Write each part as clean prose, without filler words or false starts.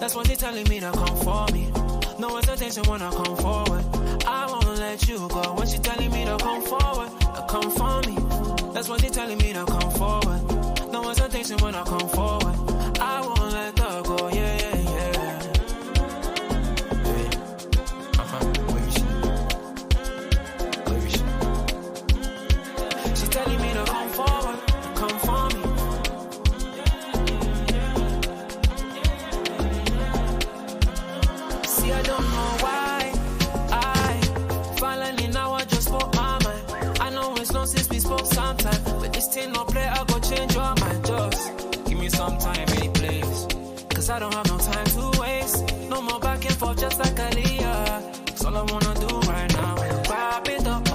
That's what they telling me to come for me. No hesitation when I come forward. I won't let you go. When she telling me to come forward, come for me. That's what they telling me to come forward. No hesitation when I come forward. I won't let her go. Yeah, yeah, yeah. She telling me to come forward, come for me. See, I don't know why finally now I just spoke my mind. I know it's long since we spoke sometime, but this thing no play, I go change your mind. Just give me some time, any place, cause I don't have no time to waste. No more back and forth just like Aaliyah. That's all I wanna do right now. Grab it up,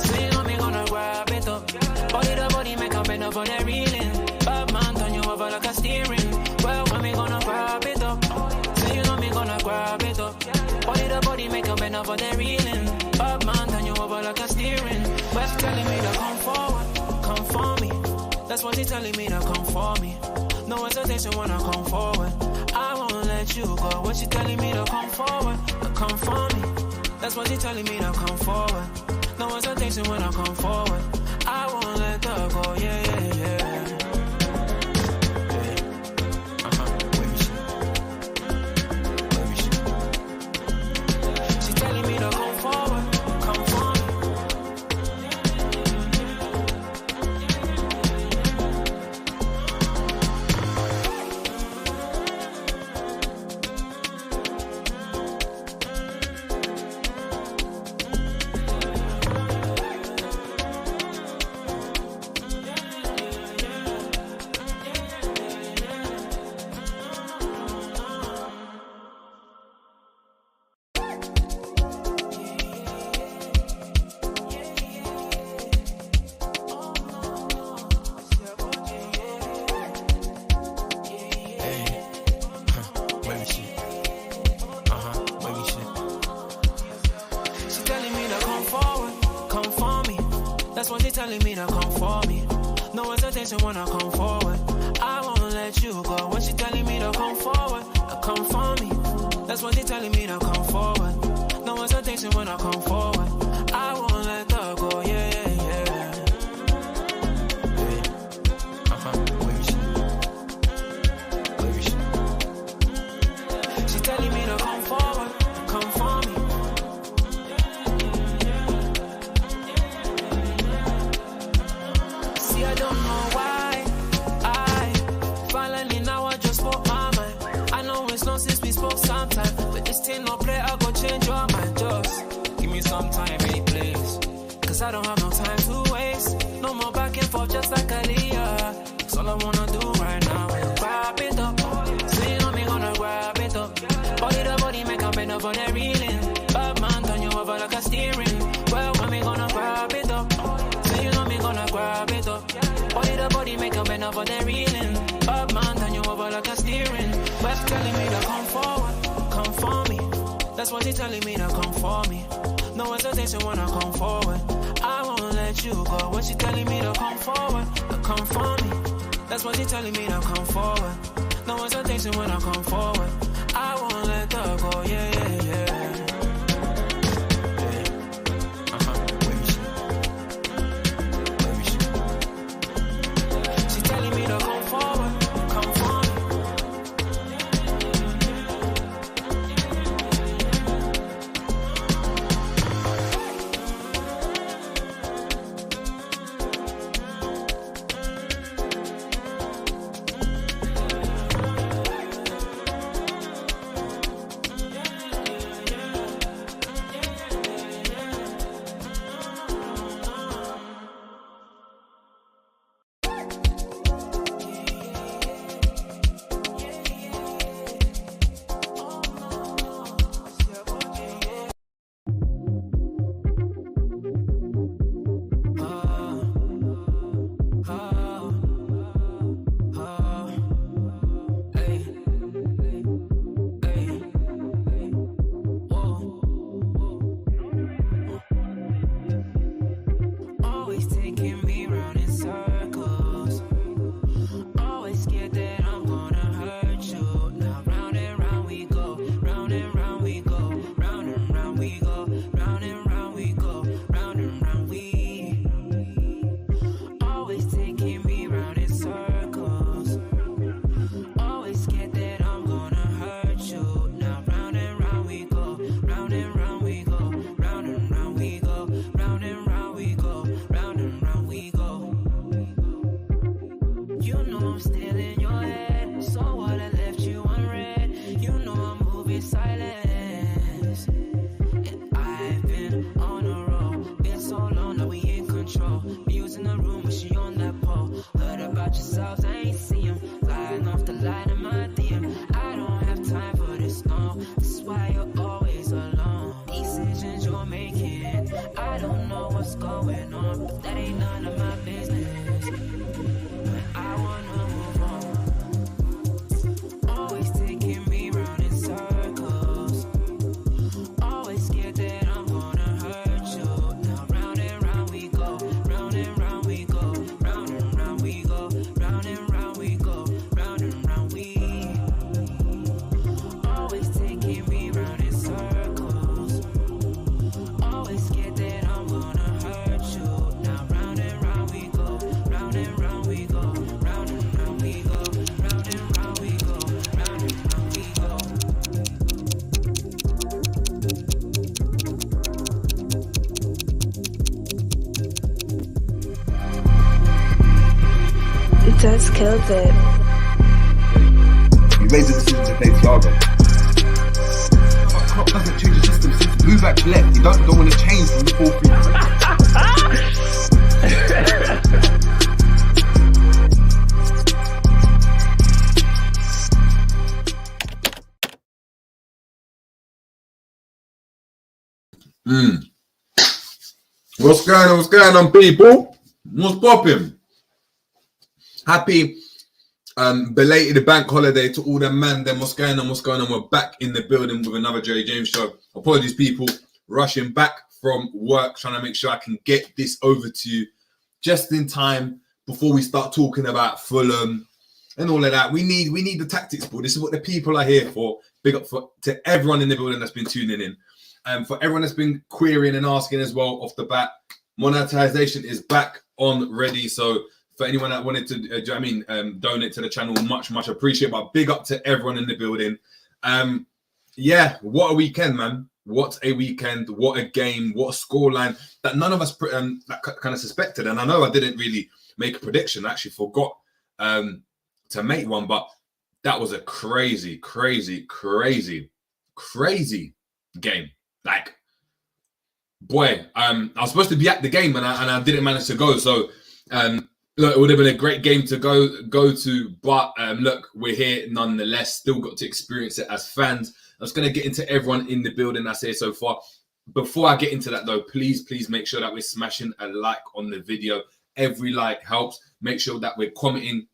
so you know me gonna grab it up. Body to body make a bend up on that reeling. Bad man turn you over like a steering. Well, when me gonna grab it up, so you know me gonna grab it up. Body to body make a bend up on that reeling. Bad man turn you over like a steering. Well, she telling me to come forward, come for me. That's what she telling me to come for me. No hesitation when I come forward. I won't let you go. When she telling me to come forward, come for me. That's what she telling me to come forward. No hesitation when I come forward. I won't let her go. Yeah, yeah, yeah. She telling me to come forward, come for me. Telling me to come for me. No hesitation when I come forward. I won't let you go. When she telling me to come forward, come for me. That's what they telling me to come forward. No hesitation when I come forward. I won't let her go. Yeah, yeah, yeah. She telling me to come forward, come for me. I don't know why finally now I just spoke my mind. I know it's long since we spoke sometime, but this thing no play, I go change your mind. Just give me some time, any place, cause I don't have no time to waste. No more back and forth just like Aaliyah. That's all I wanna do right now. Grab it up, so you know me gonna grab it up. Body to body make a bend up on that reeling. Bad man turn you over like a steering. Well, when me gonna grab it up, so you know me gonna grab it up. Body to body make a bend over that reeling. Bad man turn you over like a steering. Well, she telling me to come forward, come for me. That's what they telling me to come for me. No hesitation when I come forward. I won't let you go. When she telling me to come forward, come for me. That's what they telling me to come forward. No hesitation when I come forward. I won't let her go. Yeah, yeah, yeah. about yourselves, I ain't see them. Flying off the line in my DM. I don't have time for this, no. This is why you're always alone. Decisions you're making, I don't know what's going on, but that ain't none of my business. I wanna move on. Always taking me round in circles. Always scared that I'm gonna hurt you. Now round and round we go, round and round we go, round and round we go, round and round we go, round and round we. Always taking me round in circles. Always scared that I'm gonna hurt you. Now round and round we go, round and round we go, round and round we go, round and round we go, round and round we go. That's killed it. He made the decision to play Thiago. But Klopp doesn't change the system. Since move back left, he don't want to change from the 4-3-3. What's going on, people? What's popping? Happy belated bank holiday to all them man. Then what's going on? We're back in the building with another Jerry James show. Apologies, people, rushing back from work, trying to make sure I can get this over to you just in time before we start talking about Fulham and all of that. We need the tactics board. This is what the people are here for. Big up to everyone in the building that's been tuning in. For everyone that's been querying and asking as well off the bat, monetization is back on ready. So for anyone that wanted to, donate to the channel, much appreciate. But big up to everyone in the building. Yeah, what a weekend, man! What a weekend! What a game! What a scoreline that none of us kind of suspected. And I know I didn't really make a prediction. I actually forgot to make one, but that was a crazy game. Like, boy, I was supposed to be at the game and I didn't manage to go. So, look, it would have been a great game to go to. But look, we're here nonetheless. Still got to experience it as fans. I was going to get into everyone in the building that's here so far. Before I get into that, though, please make sure that we're smashing a like on the video. Every like helps. Make sure that we're commenting.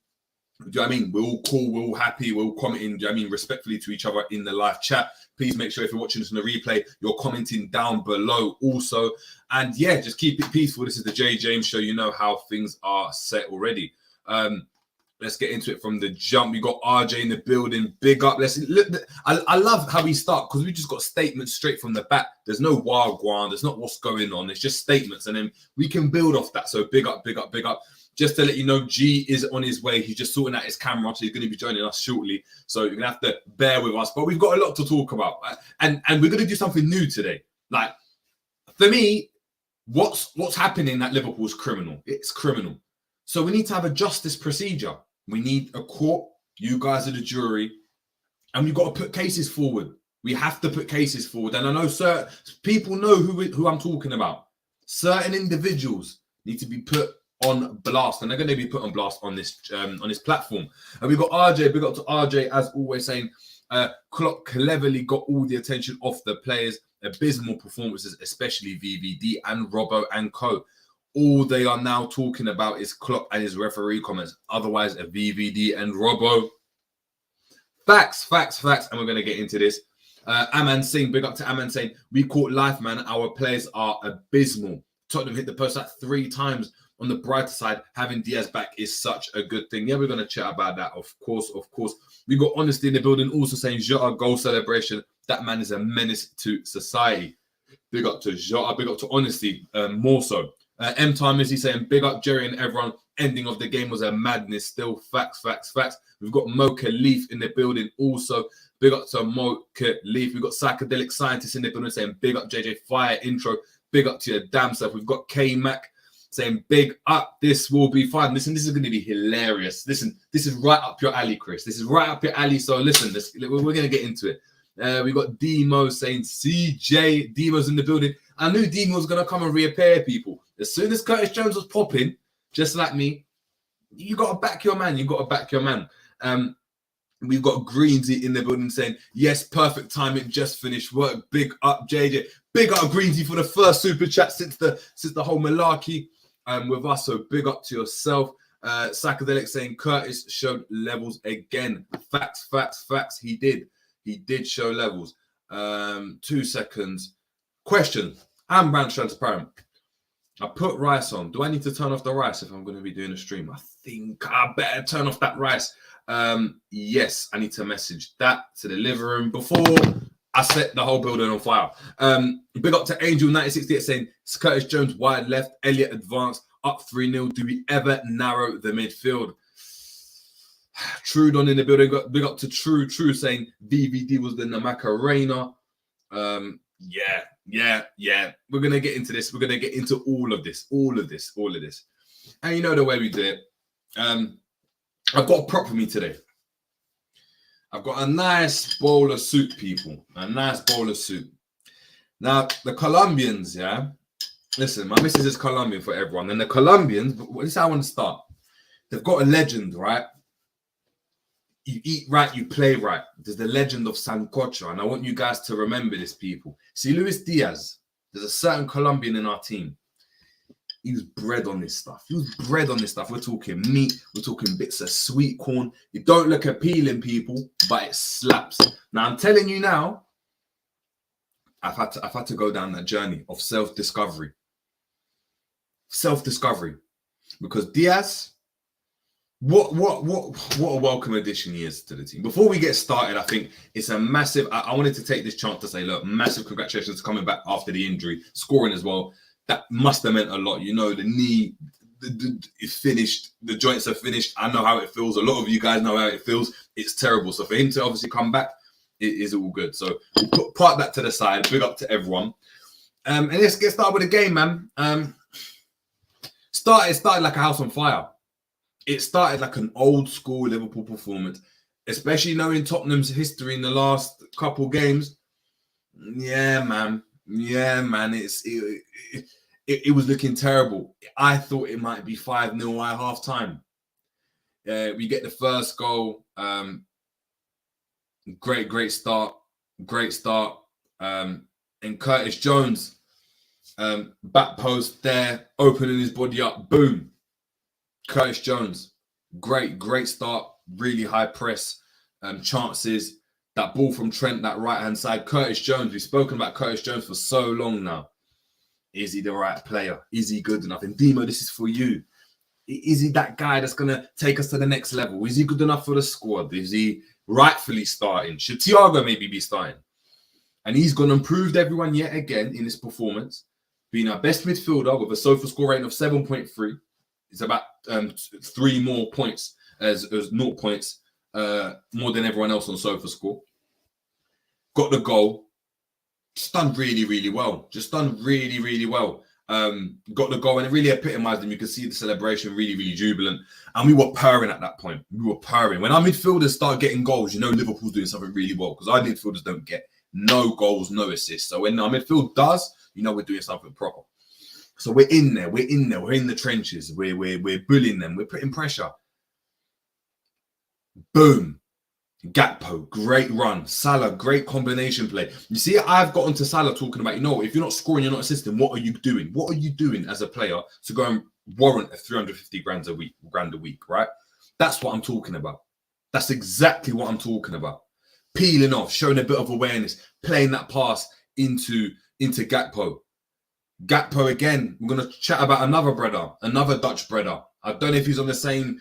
Do you know what I mean? We're all cool, we're all happy, we're all commenting, do you know what I mean, respectfully to each other in the live chat. Please make sure if you're watching this on the replay, you're commenting down below also. And yeah, just keep it peaceful. This is the J James show. You know how things are set already. Let's get into it from the jump. We got RJ in the building. Big up. Let's look. I love how we start because we just got statements straight from the back. There's no wagwan. There's not what's going on. It's just statements. And then we can build off that. So big up. Just to let you know, G is on his way. He's just sorting out his camera, so he's going to be joining us shortly. So you're going to have to bear with us. But we've got a lot to talk about. And we're going to do something new today. Like, for me, what's happening at Liverpool is criminal. It's criminal. So we need to have a justice procedure. We need a court. You guys are the jury. And we've got to put cases forward. We have to put cases forward. And I know certain people know who I'm talking about. Certain individuals need to be put on blast, and they're going to be put on blast on this platform. And we've got RJ, big up to RJ, as always, saying Klopp cleverly got all the attention off the players. Abysmal performances, especially VVD and Robbo and co. All they are now talking about is Klopp and his referee comments. Otherwise, a VVD and Robbo. Facts. And we're going to get into this. Aman Singh, big up to Aman saying, we caught life, man. Our players are abysmal. Tottenham hit the post like 3 times. On the brighter side, having Diaz back is such a good thing. Yeah, we're going to chat about that, of course. We got Honesty in the building also saying Jota goal celebration. That man is a menace to society. Big up to Jota, big up to Honesty, more so. M-Time is he saying, big up Jerry and everyone. Ending of the game was a madness. Still facts. We've got Mo Khalif in the building also. Big up to Mo Khalif. We've got Psychedelic Scientists in the building saying, big up JJ Fire intro. Big up to your damn self. We've got K-Mac saying, big up, this will be fun. Listen, this is going to be hilarious. Listen, this is right up your alley, Chris. This is right up your alley. So listen, we're going to get into it. We got Demo saying, CJ, Demo's in the building. I knew Demo was going to come and reappear, people. As soon as Curtis Jones was popping, just like me, You got to back your man. You got to back your man. We've got Greensy in the building saying, yes, perfect timing, just finished work. Big up, JJ. Big up, Greensy, for the first super chat since the whole malarkey with us. So big up to yourself. Psychedelic saying Curtis showed levels again. Facts. He did show levels. 2 seconds. Question. I'm brand transparent. I put rice on. Do I need to turn off the rice if I'm going to be doing a stream? I think I better turn off that rice. Yes, I need to message that to the living room before I set the whole building on fire. Big up to Angel 1968 saying Curtis Jones wide left, Elliott advanced, up 3-0. Do we ever narrow the midfield? Trudon in the building. Big up to True saying VVD was the Macarena. Yeah. We're gonna get into this. We're gonna get into all of this. And you know the way we do it. I've got a prop for me today. I've got a nice bowl of soup, people. A nice bowl of soup. Now, the Colombians, yeah. Listen, my missus is Colombian for everyone. And the Colombians, this is how I want to start. They've got a legend, right? You eat right, you play right. There's the legend of Sancocho. And I want you guys to remember this, people. See, Luis Diaz, there's a certain Colombian in our team. He was bred on this stuff. We're talking meat. We're talking bits of sweet corn. It don't look appealing, people, but it slaps. Now, I'm telling you now, I've had to go down that journey of self-discovery. Because Diaz, what a welcome addition he is to the team. Before we get started, I think it's a massive. I wanted to take this chance to say, look, massive congratulations coming back after the injury, scoring as well. That must have meant a lot. You know, the knee is finished. The joints are finished. I know how it feels. A lot of you guys know how it feels. It's terrible. So for him to obviously come back, it is all good. So we'll park that to the side. Big up to everyone. And let's get started with the game, man. It started like a house on fire. It started like an old school Liverpool performance, especially knowing Tottenham's history in the last couple games. Yeah, man. It was looking terrible. I thought it might be 5-0 at half time. We get the first goal. Great start. And Curtis Jones, back post there, opening his body up. Boom. Curtis Jones. Great start. Really high press. Chances. That ball from Trent, that right-hand side. Curtis Jones, we've spoken about Curtis Jones for so long now. Is he the right player? Is he good enough? And Demo, this is for you. Is he that guy that's going to take us to the next level? Is he good enough for the squad? Is he rightfully starting? Should Thiago maybe be starting? And he's gone and proved everyone yet again in this performance, being our best midfielder with a SOFA score rating of 7.3. It's about 3 more points as 0 points more than everyone else on SOFA score. Got the goal. Just done really well. Got the goal and it really epitomized him. You could see the celebration, really jubilant. And we were purring at that point. When our midfielders start getting goals, you know Liverpool's doing something really well because our midfielders don't get no goals, no assists. So when our midfield does, you know we're doing something proper. So we're in there. We're in the trenches. We're bullying them. We're putting pressure. Boom. Gakpo, great run. Salah, great combination play. You see, I've gotten to Salah talking about, if you're not scoring, you're not assisting, what are you doing? What are you doing as a player to go and warrant a 350 grand a week, right? That's what I'm talking about. That's exactly what I'm talking about. Peeling off, showing a bit of awareness, playing that pass into Gakpo. Gakpo again, we're going to chat about another Dutch brother. I don't know if he's on the same...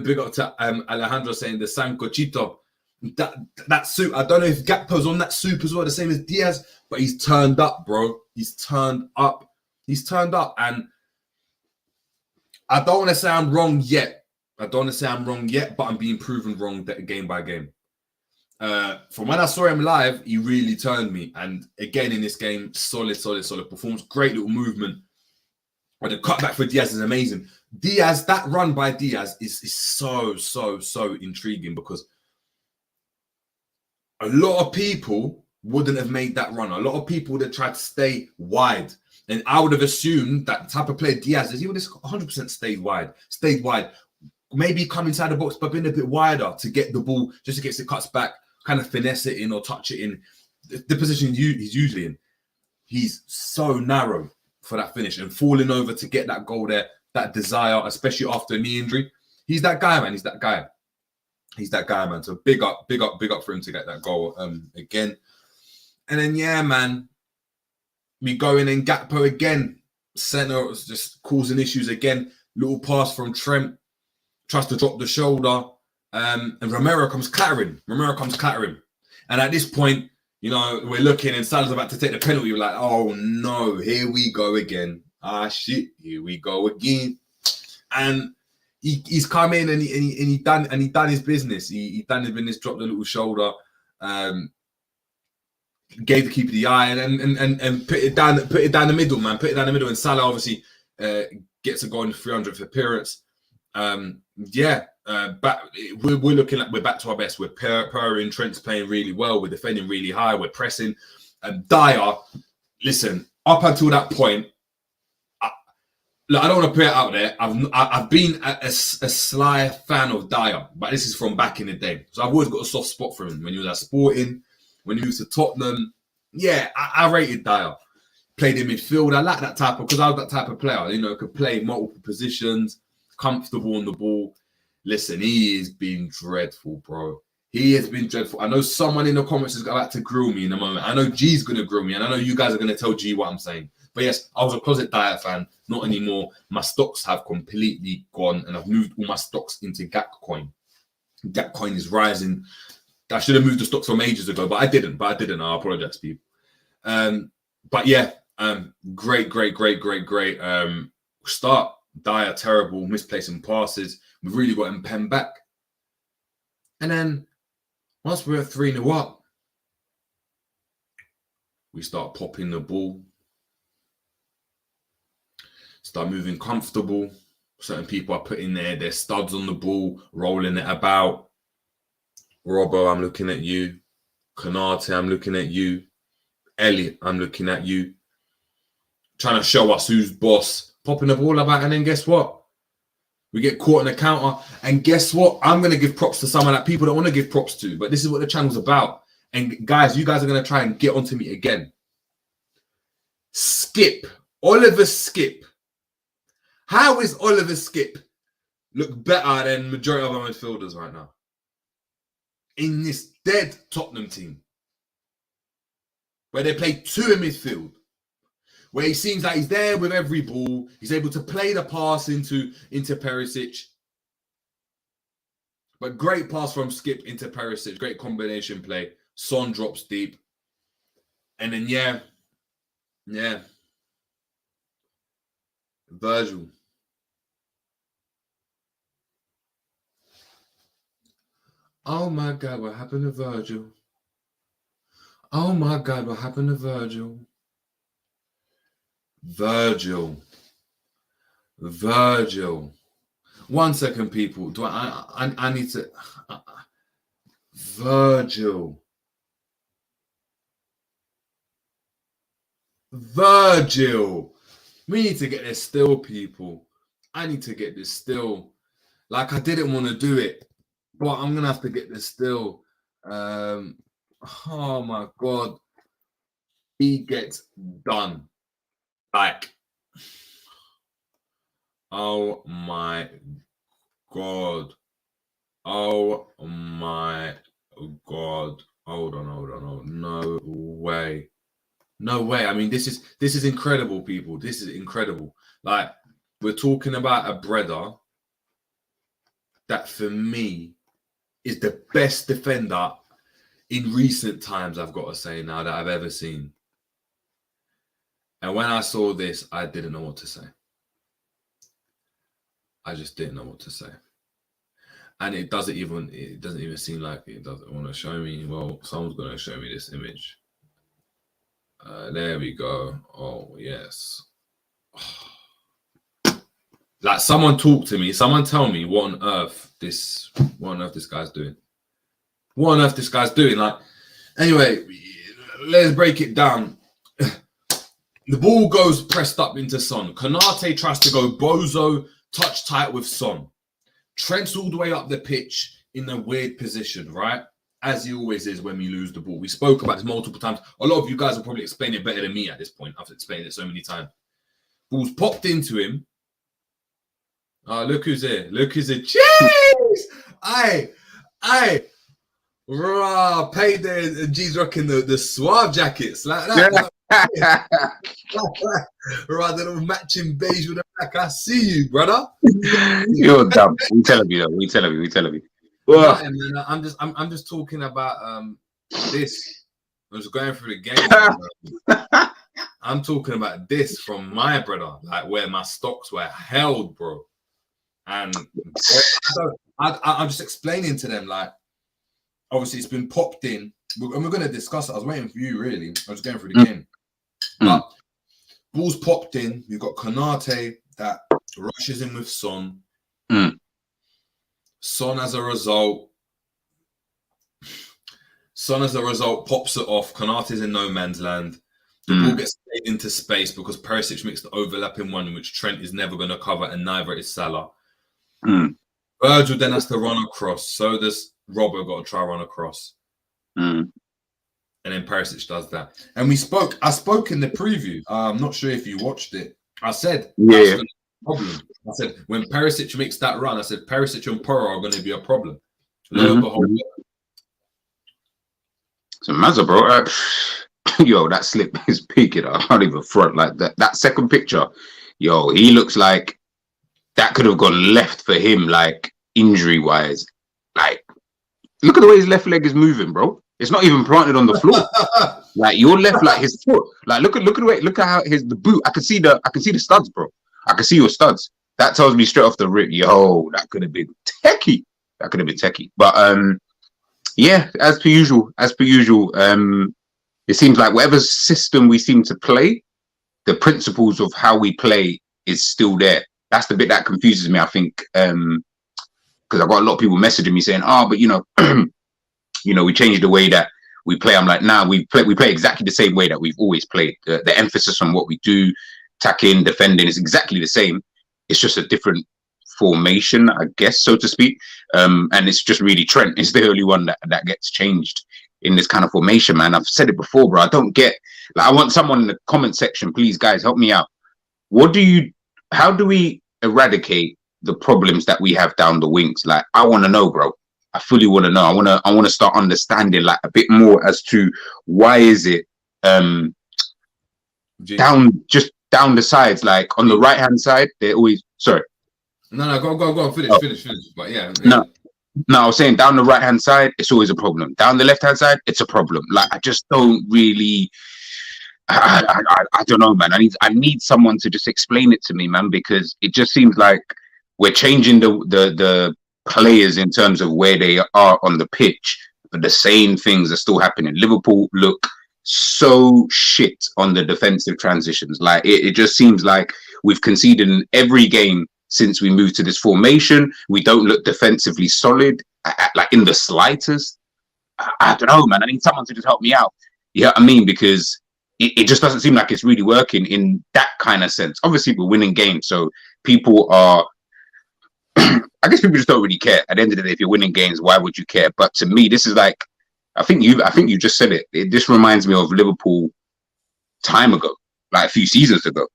big up to Alejandro saying the Sancochito. That soup. I don't know if Gakpo's on that soup as well, the same as Diaz, but he's turned up, bro. He's turned up. And I don't want to say I'm wrong yet. but I'm being proven wrong game by game. From when I saw him live, he really turned me. And again in this game, solid performance. Great little movement. But the cutback for Diaz is amazing. Diaz, that run by Diaz is so intriguing because a lot of people wouldn't have made that run. A lot of people would have tried to stay wide And I would have assumed that type of player Diaz is, he would have 100% stayed wide. Maybe come inside the box, but been a bit wider to get the ball, just in case it cuts back, kind of finesse it in or touch it in. The position he's usually in. He's so narrow for that finish and falling over to get that goal there, that desire, especially after a knee injury. He's that guy, man. He's that guy, man. So big up for him to get that goal again. And then, yeah, man, we go in and Gakpo again. Centre was just causing issues again. Little pass from Trent. Tries to drop the shoulder. And Romero comes clattering. And at this point, you know, we're looking and Salah's about to take the penalty. We're like, oh, no, here we go again. Ah, shit, here we go again. And he's come in and he done his business. He done his business, dropped the little shoulder. Gave the keeper the eye and put it down the middle, man. Put it down the middle, and Salah obviously gets a goal in the 300th appearance. But we're looking like we're back to our best. We're purring. Trent's playing really well. We're defending really high. We're pressing. Dyer, listen, up until that point, I don't want to put it out there. I've been a sly fan of Dyer, but this is from back in the day. So I've always got a soft spot for him. When he was at Sporting, when he moved to Tottenham, I rated Dyer. Played in midfield. I like that type of, because I was that type of player. You know, could play multiple positions, comfortable on the ball. Listen, he has been dreadful, bro. He has been dreadful. I know someone in the comments is about to grill me in a moment. I know G's going to grill me, and I know you guys are going to tell G what I'm saying. But yes, I was a closet Dyer fan. Not anymore. My stocks have completely gone, and I've moved all my stocks into Gakcoin. Gakcoin is rising. I should have moved the stocks from ages ago, but I didn't. I apologize, people. Great start. Dyer, terrible, misplacing passes. We've really got him penned back. And then once we're 3-0 up, we start popping the ball. Start moving comfortable. Certain people are putting their studs on the ball, rolling it about. Robbo, I'm looking at you. Konate, I'm looking at you. Elliot, I'm looking at you. Trying to show us who's boss. Popping the ball about, and then guess what? We get caught in a counter. And guess what? I'm going to give props to someone that people don't want to give props to. But this is what the channel's about. And guys, you guys are going to try and get onto me again. Skip. Oliver Skip. How is Oliver Skip look better than majority of our midfielders right now? In this dead Tottenham team. Where they play two in midfield. Where he seems like he's there with every ball. He's able to play the pass into Perisic. But great pass from Skip into Perisic. Great combination play. Son drops deep. And then, Virgil. Oh my God, what happened to Virgil? Oh my God, what happened to Virgil? Virgil. 1 second, people. Do I need to... Virgil. We need to get this still, people. I need to get this still. Like, I didn't want to do it, but I'm going to have to get this still. Oh my God. He gets done. Like, oh my God. Oh my God. Hold on. No way. I mean, this is incredible, people. This is incredible. Like, we're talking about a brother that, for me, is the best defender in recent times, I've got to say now, that I've ever seen. And when I saw this, I didn't know what to say. I just didn't know what to say. And it doesn't even seem like it doesn't want to show me. Well, someone's going to show me this image. There we go. Oh, yes. Like, someone talk to me. Someone tell me what on earth this guy's doing. What on earth this guy's doing? Like, anyway, let's break it down. The ball goes pressed up into Son. Konate tries to go bozo, touch tight with Son. Trent's all the way up the pitch in a weird position, right? As he always is when we lose the ball. We spoke about this multiple times. A lot of you guys will probably explain it better than me at this point. I've explained it so many times. Ball's popped into him. Look who's here. Look who's here. Jeez! Aye. Rah, paid the G's rocking the suave jackets. Like that. Yeah. Rather than matching beige with the black. I see you, brother. You're dumb. We telling you though. We telling you. Well, man, I'm just talking about this. I was going through the game. I'm talking about this from my brother, like where my stocks were held, bro. And I'm just explaining to them, like, obviously it's been popped in, and we're going to discuss it. I was waiting for you, really. I was going through the game. But ball's popped in. You've got Konate that rushes in with Son. Son, as a result, pops it off. Konate's in no man's land. The ball gets played into space because Perisic makes the overlapping one, which Trent is never going to cover, and neither is Salah. Virgil then has to run across. So does Robert got to try run across. And then Perisic does that. And I spoke in the preview. I'm not sure if you watched it. I said, that's the problem. I said, when Perisic makes that run, I said, Perisic and Poro are going to be a problem. Lo and behold. So Mazza, bro, yo, that slip is peaking. I can't even front like that. That second picture, yo, he looks like that could have gone left for him, like injury-wise. Like, look at the way his left leg is moving, bro. It's not even planted on the floor. Like your left, like his foot. Like look at the way. Look at how the boot. I can see the studs, bro. I can see your studs. That tells me straight off the rip, yo, that could have been techie. But yeah, as per usual. It seems like whatever system we seem to play, the principles of how we play is still there. That's the bit that confuses me, I think, because I've got a lot of people messaging me saying, but we changed the way that we play. I'm like, nah, we play exactly the same way that we've always played. The emphasis on what we do, attacking, defending, is exactly the same. It's just a different formation, I guess, so to speak. And it's just really Trent is the only one that gets changed in this kind of formation, man. I've said it before, bro. I don't get, like, I want someone in the comment section, please, guys, help me out. How do we eradicate the problems that we have down the wings? Like, I want to know, bro. I fully want to know. I want to start understanding like a bit more as to why is it down the sides, like on the right hand side, they're always sorry. No, go finish. But yeah. No, I was saying down the right hand side, it's always a problem. Down the left hand side, it's a problem. Like I just don't really. I don't know, man. I need someone to just explain it to me, man, because it just seems like we're changing the players in terms of where they are on the pitch, but the same things are still happening. Liverpool look so shit on the defensive transitions. Like it just seems like we've conceded in every game since we moved to this formation. We don't look defensively solid, like in the slightest. I don't know, man. I need someone to just help me out. You know what I mean? Because it just doesn't seem like it's really working in that kind of sense. Obviously, we're winning games, so people are. I guess people just don't really care. At the end of the day, if you're winning games, why would you care? But to me, this is like, I think you just said it. This reminds me of Liverpool time ago, like a few seasons ago.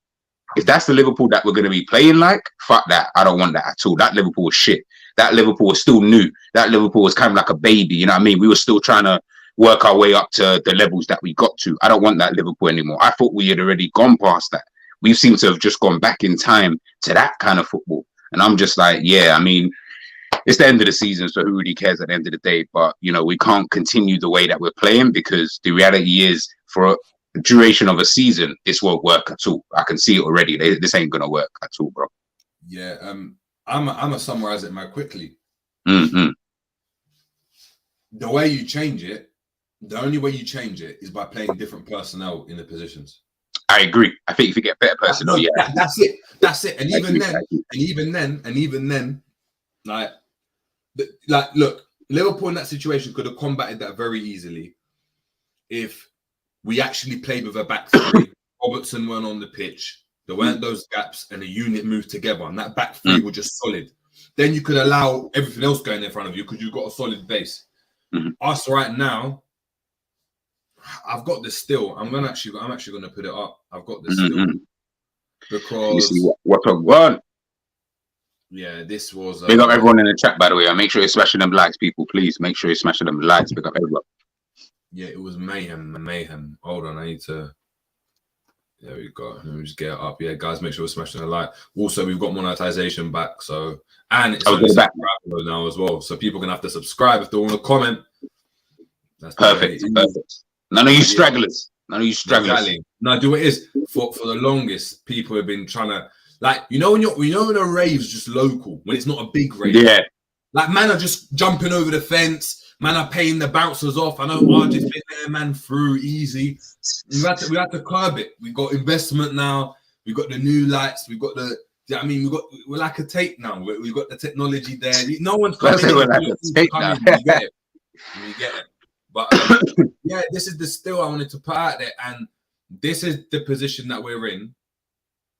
If that's the Liverpool that we're going to be playing like, fuck that. I don't want that at all. That Liverpool was shit. That Liverpool was still new. That Liverpool was kind of like a baby. You know what I mean? We were still trying to work our way up to the levels that we got to. I don't want that Liverpool anymore. I thought we had already gone past that. We seem to have just gone back in time to that kind of football. And I'm just like, yeah, I mean, it's the end of the season, so who really cares at the end of the day? But, we can't continue the way that we're playing because the reality is for the duration of a season, this won't work at all. I can see it already. This ain't going to work at all, bro. Yeah, I'm going to summarize it, man, quickly. Mm-hmm. The way you change it, the only way you change it is by playing different personnel in the positions. I agree. I think if you get better personnel, that's it. And even then, like, look, Liverpool in that situation could have combated that very easily if we actually played with a back three Robertson weren't on the pitch. There weren't those gaps, and the unit moved together, and that back three were just solid. Then you could allow everything else going in front of you because you've got a solid base. Us right now, I've got this still. I'm actually gonna put it up. I've got this still because you see what a one. Yeah, this was. Big up everyone in the chat, by the way. And make sure you're smashing them likes, people. Please make sure you're smashing them likes. Big up everyone. Yeah, it was mayhem. Hold on, I need to. There we go. Let me just get it up. Yeah, guys, make sure we're smashing the like. Also, we've got monetization back, so and it's only back now as well. So people can have to subscribe if they want to comment. That's perfect. None of you stragglers. Exactly. No, do what it is for the longest. People have been trying to when a rave's just local when it's not a big rave. Yeah. Like man are just jumping over the fence. Man are paying the bouncers off. I know RJ's been there, man, through easy. We had to curb it. We got investment now. We got the new lights. We got the. We're like a tape now. We got the technology there. No one's coming in. We're like a tape now. We get it. But yeah, this is the still I wanted to put out there, and this is the position that we're in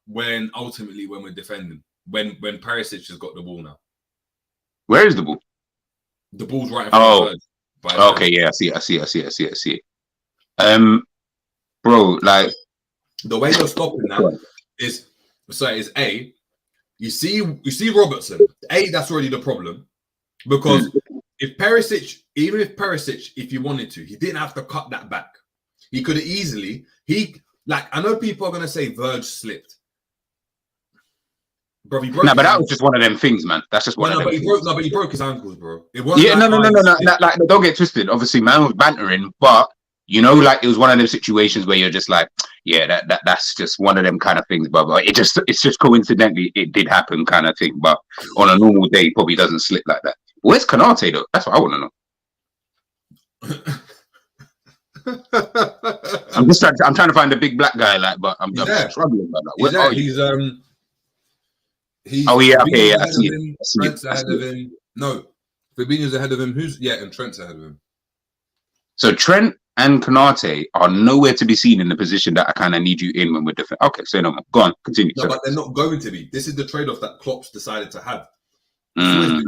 when we're defending. When Perisic has got the ball now. Where is the ball? The ball's right in front of us. Okay, yeah, I see. Bro, like the way you're stopping that is A. You see Robertson. A, that's already the problem. Because if Perisic, if he wanted to, he didn't have to cut that back. He could have easily, I know people are gonna say Verge slipped. Bro, he broke but that was just one of them things, man. That's just one of them. But he broke his ankles, bro. No. Like, don't get twisted. Obviously, man was bantering, but it was one of those situations where you're just like, yeah, that's just one of them kind of things. But it's just coincidentally it did happen, kind of thing. But on a normal day, probably doesn't slip like that. Where's Konate though? That's what I want to know. I'm trying to find the big black guy, but I'm struggling about that. I see it. Trent's ahead of him. No, Fabinho's ahead of him. And Trent's ahead of him. So Trent and Konate are nowhere to be seen in the position that I kind of need you in when we're defending. Okay, say no more. Go on, continue. No, but they're not going to be. This is the trade-off that Klopp's decided to have. We're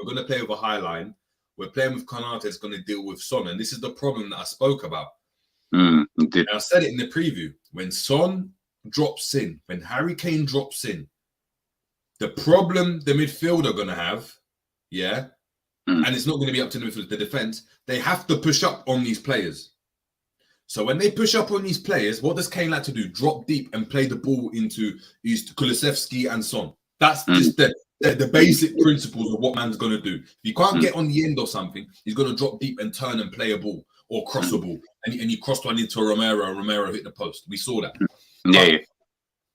going to play with a high line. We're playing with Konate that's going to deal with Son. And this is the problem that I spoke about. And I said it in the preview. When Son drops in, when Harry Kane drops in, the problem the midfield are going to have, and it's not going to be up to the defense, they have to push up on these players. So when they push up on these players, what does Kane like to do? Drop deep and play the ball into Kulusevski and Son. That's just the basic principles of what man's going to do. If you can't get on the end or something, he's going to drop deep and turn and play a ball or cross a ball. And he crossed one into Romero, and Romero hit the post. We saw that. Yeah.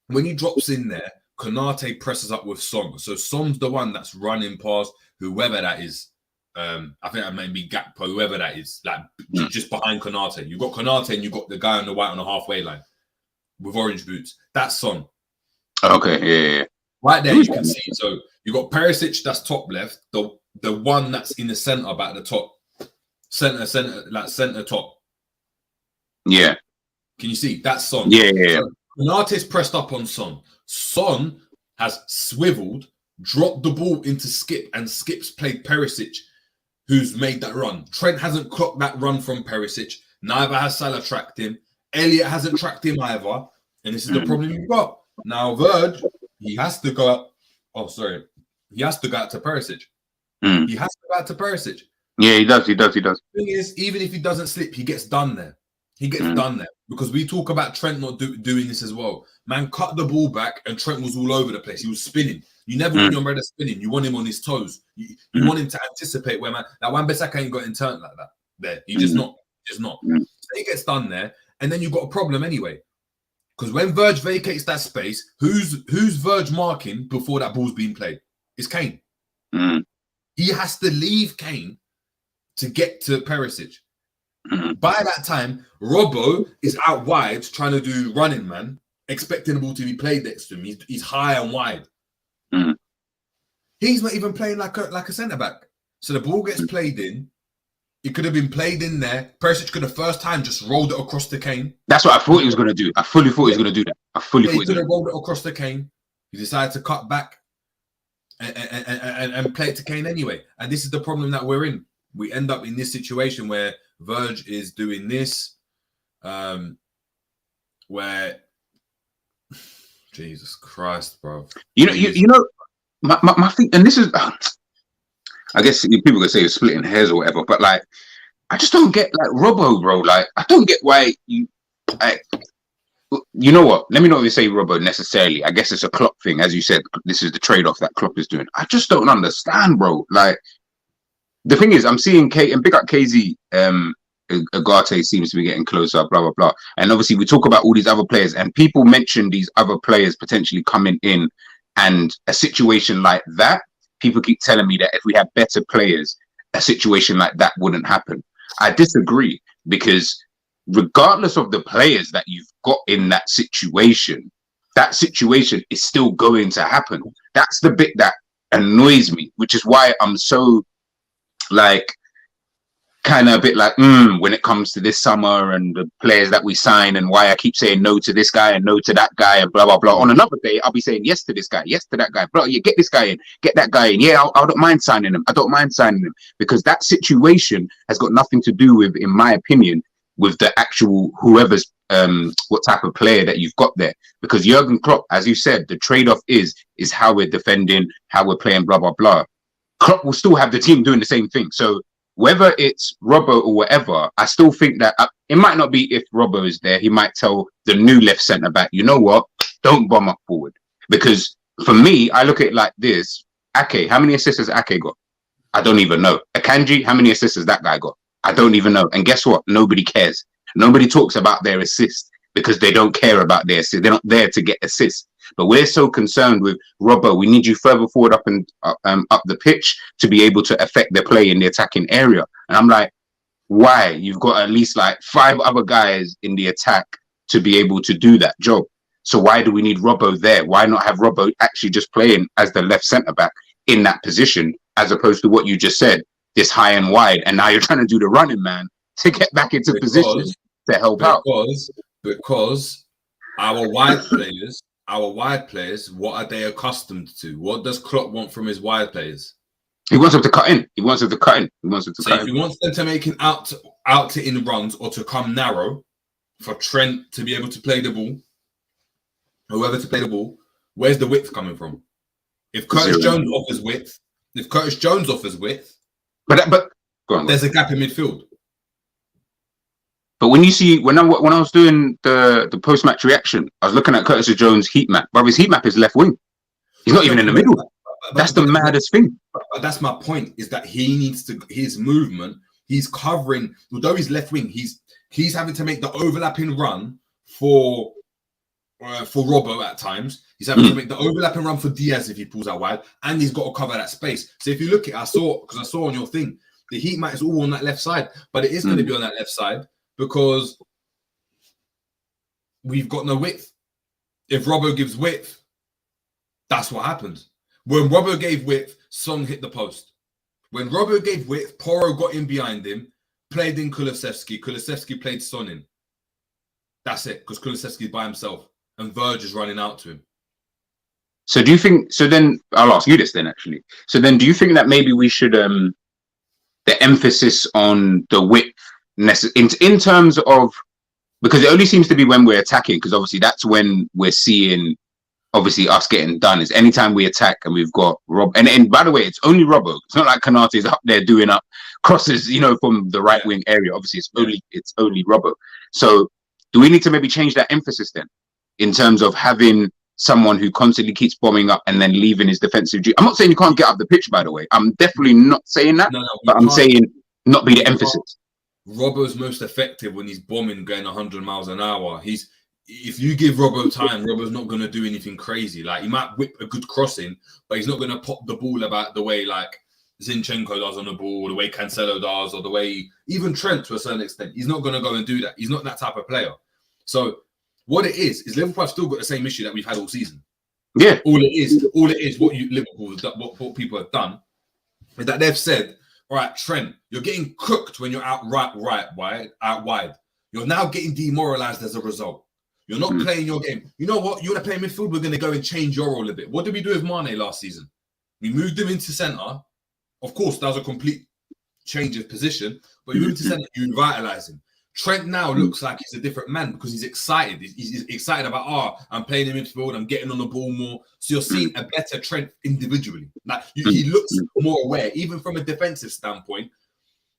When he drops in there, Konate presses up with Son. So Son's the one that's running past whoever that is. I think that may be Gakpo, whoever that is, just behind Konate. You've got Konate and you've got the guy on the white on the halfway line with orange boots. That's Son. Okay, yeah. Right there, you can see. So you've got Perisic, that's top left. The one that's in the centre, about the top. Centre top. Yeah. Can you see? That's Son. Yeah. So Konate's pressed up on Son. Son has swiveled, dropped the ball into Skip, and Skip's played Perisic, who's made that run. Trent hasn't clocked that run from Perisic. Neither has Salah tracked him. Elliott hasn't tracked him either. And this is the problem you've got. Now, Verge, he has to go up. Oh, sorry. He has to go out to Perisic. He has to go out to Perisic. Yeah, he does. The thing is, even if he doesn't slip, he gets done there. Because we talk about Trent not doing this as well. Man cut the ball back and Trent was all over the place. He was spinning. You never want your brother spinning. You want him on his toes. You want him to anticipate where man. Like Wan-Bissaka ain't got in turn like that. There, he just not. So he gets done there, and then you've got a problem anyway. Because when Verge vacates that space, who's Verge marking before that ball's being played? It's Kane. He has to leave Kane to get to Perisic. By that time, Robbo is out wide trying to do running man, expecting the ball to be played next to him. He's high and wide. He's not even playing like a centre back. So the ball gets played in. It could have been played in there. Perisic could have first time just rolled it across the Kane. That's what I thought he was going to do. I fully thought he was going to do that. I fully thought he could have rolled it across the Kane. He decided to cut back and play it to Kane anyway. And this is the problem that we're in. We end up in this situation where Verge is doing this, where Jesus Christ, bro. You know, my thing, and this is, I guess people could say it's splitting hairs or whatever, but like, I just don't get like Robbo, bro. Like, I don't get why you know what? Let me not even say Robbo necessarily. I guess it's a Klopp thing, as you said. This is the trade-off that Klopp is doing. I just don't understand, bro. Like, the thing is, I'm seeing K and big up KZ. Agate seems to be getting closer, blah blah blah. And obviously, we talk about all these other players, and people mention these other players potentially coming in, and a situation like that. People keep telling me that if we had better players, a situation like that wouldn't happen. I disagree, because regardless of the players that you've got in that situation is still going to happen. That's the bit that annoys me, which is why I'm so like kind of a bit like when it comes to this summer and the players that we sign, and why I keep saying no to this guy and no to that guy and blah blah blah. On another day I'll be saying yes to this guy, yes to that guy, bro. You get this guy in, get that guy in. Yeah, I don't mind signing him. I don't mind signing him, because that situation has got nothing to do with, in my opinion, with the actual whoever's what type of player that you've got there. Because Jurgen Klopp, as you said, the trade-off is how we're defending, how we're playing, blah blah blah. Klopp will still have the team doing the same thing. So whether it's Robbo or whatever, I still think that it might not be if Robbo is there. He might tell the new left centre back, you know what, don't bomb up forward. Because for me, I look at it like this. Ake, how many assists has Ake got? I don't even know. Akanji, how many assists has that guy got? I don't even know. And guess what? Nobody cares. Nobody talks about their assists, because they don't care about their assists. They're not there to get assists. But we're so concerned with Robbo. We need you further forward up and up the pitch to be able to affect the play in the attacking area. And I'm like, why? You've got at least like 5 other guys in the attack to be able to do that job. So why do we need Robbo there? Why not have Robbo actually just playing as the left centre back in that position, as opposed to what you just said, this high and wide, and now you're trying to do the running man to get back into position to help out. Because our wide players, what are they accustomed to? What does Klopp want from his wide players? He wants them to cut in. He wants them to cut in. If he wants them to make it out to in runs, or to come narrow, for Trent to be able to play the ball, whoever to play the ball, where's the width coming from? If Curtis Jones offers width, but go on, there's a gap in midfield. But when you see, when I was doing the post-match reaction, I was looking at Curtis Jones' heat map. But his heat map is left wing. He's not even in the middle. That's the maddest thing. But that's my point, is that he needs to, his movement, he's covering, although he's left wing, he's having to make the overlapping run for Robbo at times. He's having to make the overlapping run for Diaz if he pulls out wide, and he's got to cover that space. So if you look at, I saw on your thing, the heat map is all on that left side, but it is going to be on that left side, because we've got no width. If Robbo gives width, that's what happens. When Robbo gave width, Song hit the post. When Robbo gave width, Porro got in behind him, played in Kulusevski. Kulusevski played Son in. That's it, because Kulusevski's by himself and Verge is running out to him. So do you think, so then I'll ask you this then actually. So then do you think that maybe we should, the emphasis on the width, in terms of, because it only seems to be when we're attacking, because obviously that's when we're seeing obviously us getting done, is anytime we attack and we've got Rob, and by the way, it's only Robbo. It's not like Kanate is up there doing up crosses, from the right wing area. Obviously it's only Robbo. So do we need to maybe change that emphasis then, in terms of having someone who constantly keeps bombing up and then leaving his defensive duty? I'm not saying you can't get up the pitch, by the way. I'm definitely not saying that, but I'm saying not be the emphasis. Robbo's most effective when he's bombing going 100 miles an hour. If you give Robbo time, Robbo's not going to do anything crazy. Like, he might whip a good crossing, but he's not going to pop the ball about the way like Zinchenko does on the ball, the way Cancelo does, or the way even Trent to a certain extent. He's not going to go and do that. He's not that type of player. So what it is Liverpool have still got the same issue that we've had all season. Yeah. All it is what people have done is that they've said, all right, Trent, you're getting cooked when you're out wide. You're now getting demoralized as a result. You're not playing your game. You know what? You want to play midfield? We're going to go and change your role a bit. What did we do with Mane last season? We moved him into centre. Of course, that was a complete change of position, but you moved to centre, you revitalize him. Trent now looks like he's a different man because he's excited. He's excited about, I'm playing in midfield, I'm getting on the ball more. So you're seeing a better Trent individually. Like he looks more aware, even from a defensive standpoint.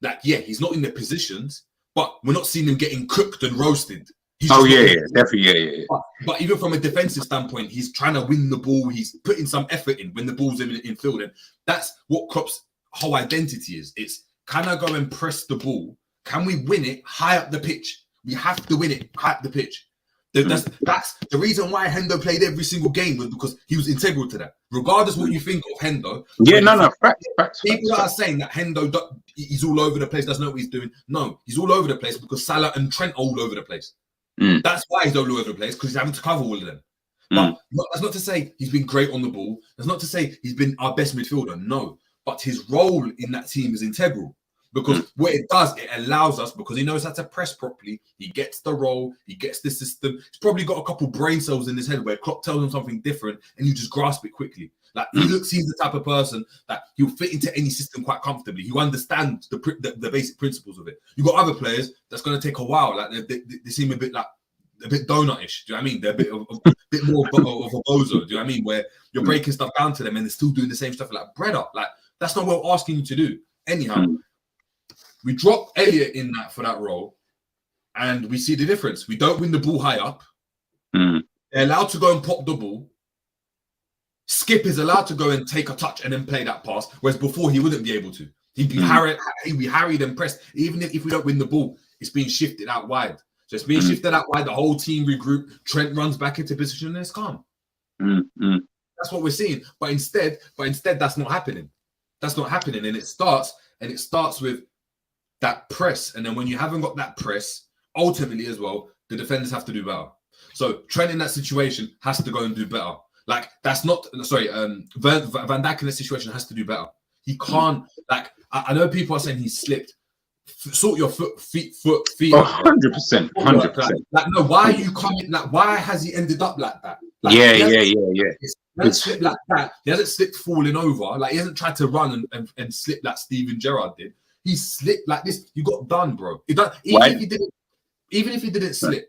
Like, yeah, he's not in the positions, but we're not seeing him getting cooked and roasted. Definitely. But even from a defensive standpoint, he's trying to win the ball. He's putting some effort in when the ball's in field. And that's what Klopp's whole identity is. It's, can I go and press the ball? Can we win it high up the pitch? We have to win it high up the pitch. That's the reason why Hendo played every single game, was because he was integral to that. Regardless what you think of Hendo. Facts. People are saying that Hendo, he's all over the place, doesn't know what he's doing. No, he's all over the place because Salah and Trent are all over the place. That's why he's all over the place, because he's having to cover all of them. But that's not to say he's been great on the ball. That's not to say he's been our best midfielder. No, but his role in that team is integral. Because what it does, it allows us, because he knows how to press properly, he gets the role, he gets the system. He's probably got a couple brain cells in his head where Klopp tells him something different and you just grasp it quickly. Like, he's the type of person that he'll fit into any system quite comfortably. He understands the basic principles of it. You've got other players that's going to take a while. Like, they seem a bit donut-ish. Do you know what I mean? They're a bit more of a bozo. Do you know what I mean? Where you're breaking stuff down to them and they're still doing the same stuff. Like, brother, like, that's not what we're asking you to do. Anyhow, we drop Elliott in that for that role, and we see the difference. We don't win the ball high up. They're allowed to go and pop the ball. Skip is allowed to go and take a touch and then play that pass, whereas before he wouldn't be able to. He'd be harried and pressed. Even if we don't win the ball, it's being shifted out wide. So it's being shifted out wide. The whole team regroup. Trent runs back into position and it's calm. That's what we're seeing. But instead, that's not happening. That's not happening, and it starts with that press. And then when you haven't got that press, ultimately as well, the defenders have to do better. So Trent in that situation has to go and do better. Like, that's not, Van Dijk in that situation has to do better. He can't, like, I know people are saying he slipped. Sort your feet. 100%. Like, no, why are you coming, like, why has he ended up like that? Like, Yeah. He hasn't slipped like that. He hasn't slipped falling over. Like, he hasn't tried to run and slip like Steven Gerrard did. He slipped like this. You got done, bro. Even if he didn't slip,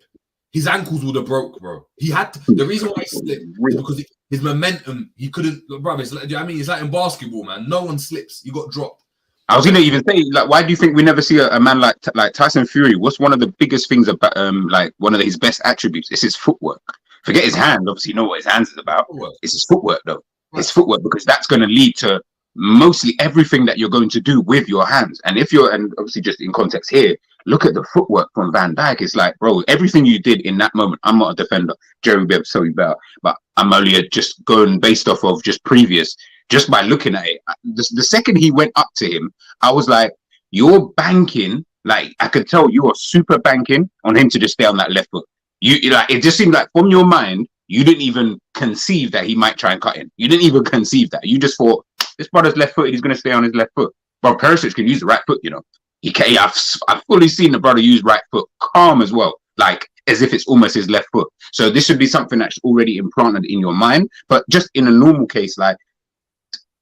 his ankles would have broke, bro. He had to, the reason why he slipped is because his momentum, he couldn't, bro. It's like, I mean, it's like in basketball, man. No one slips. You got dropped. I was gonna even say, like, why do you think we never see a man like Tyson Fury? What's one of the biggest things about like one of his best attributes? It's his footwork. Forget his hand. Obviously, you know what his hands is about. It's his footwork, though. It's footwork, because that's going to lead to mostly everything that you're going to do with your hands. And and obviously just in context here, look at the footwork from Van Dijk. It's like, bro, everything you did in that moment. I'm not a defender. Jerry Bibb, so you better. But I'm only just going based off of just previous. Just by looking at it, the second he went up to him, I was like, you're banking. Like, I could tell you are super banking on him to just stay on that left foot. You like, it just seemed like from your mind, you didn't even conceive that he might try and cut in. You didn't even conceive that. You just thought, this brother's left foot, he's going to stay on his left foot. But Perisic can use the right foot, you know. I've fully seen the brother use right foot, calm as well, like as if it's almost his left foot. So this should be something that's already implanted in your mind. But just in a normal case, like,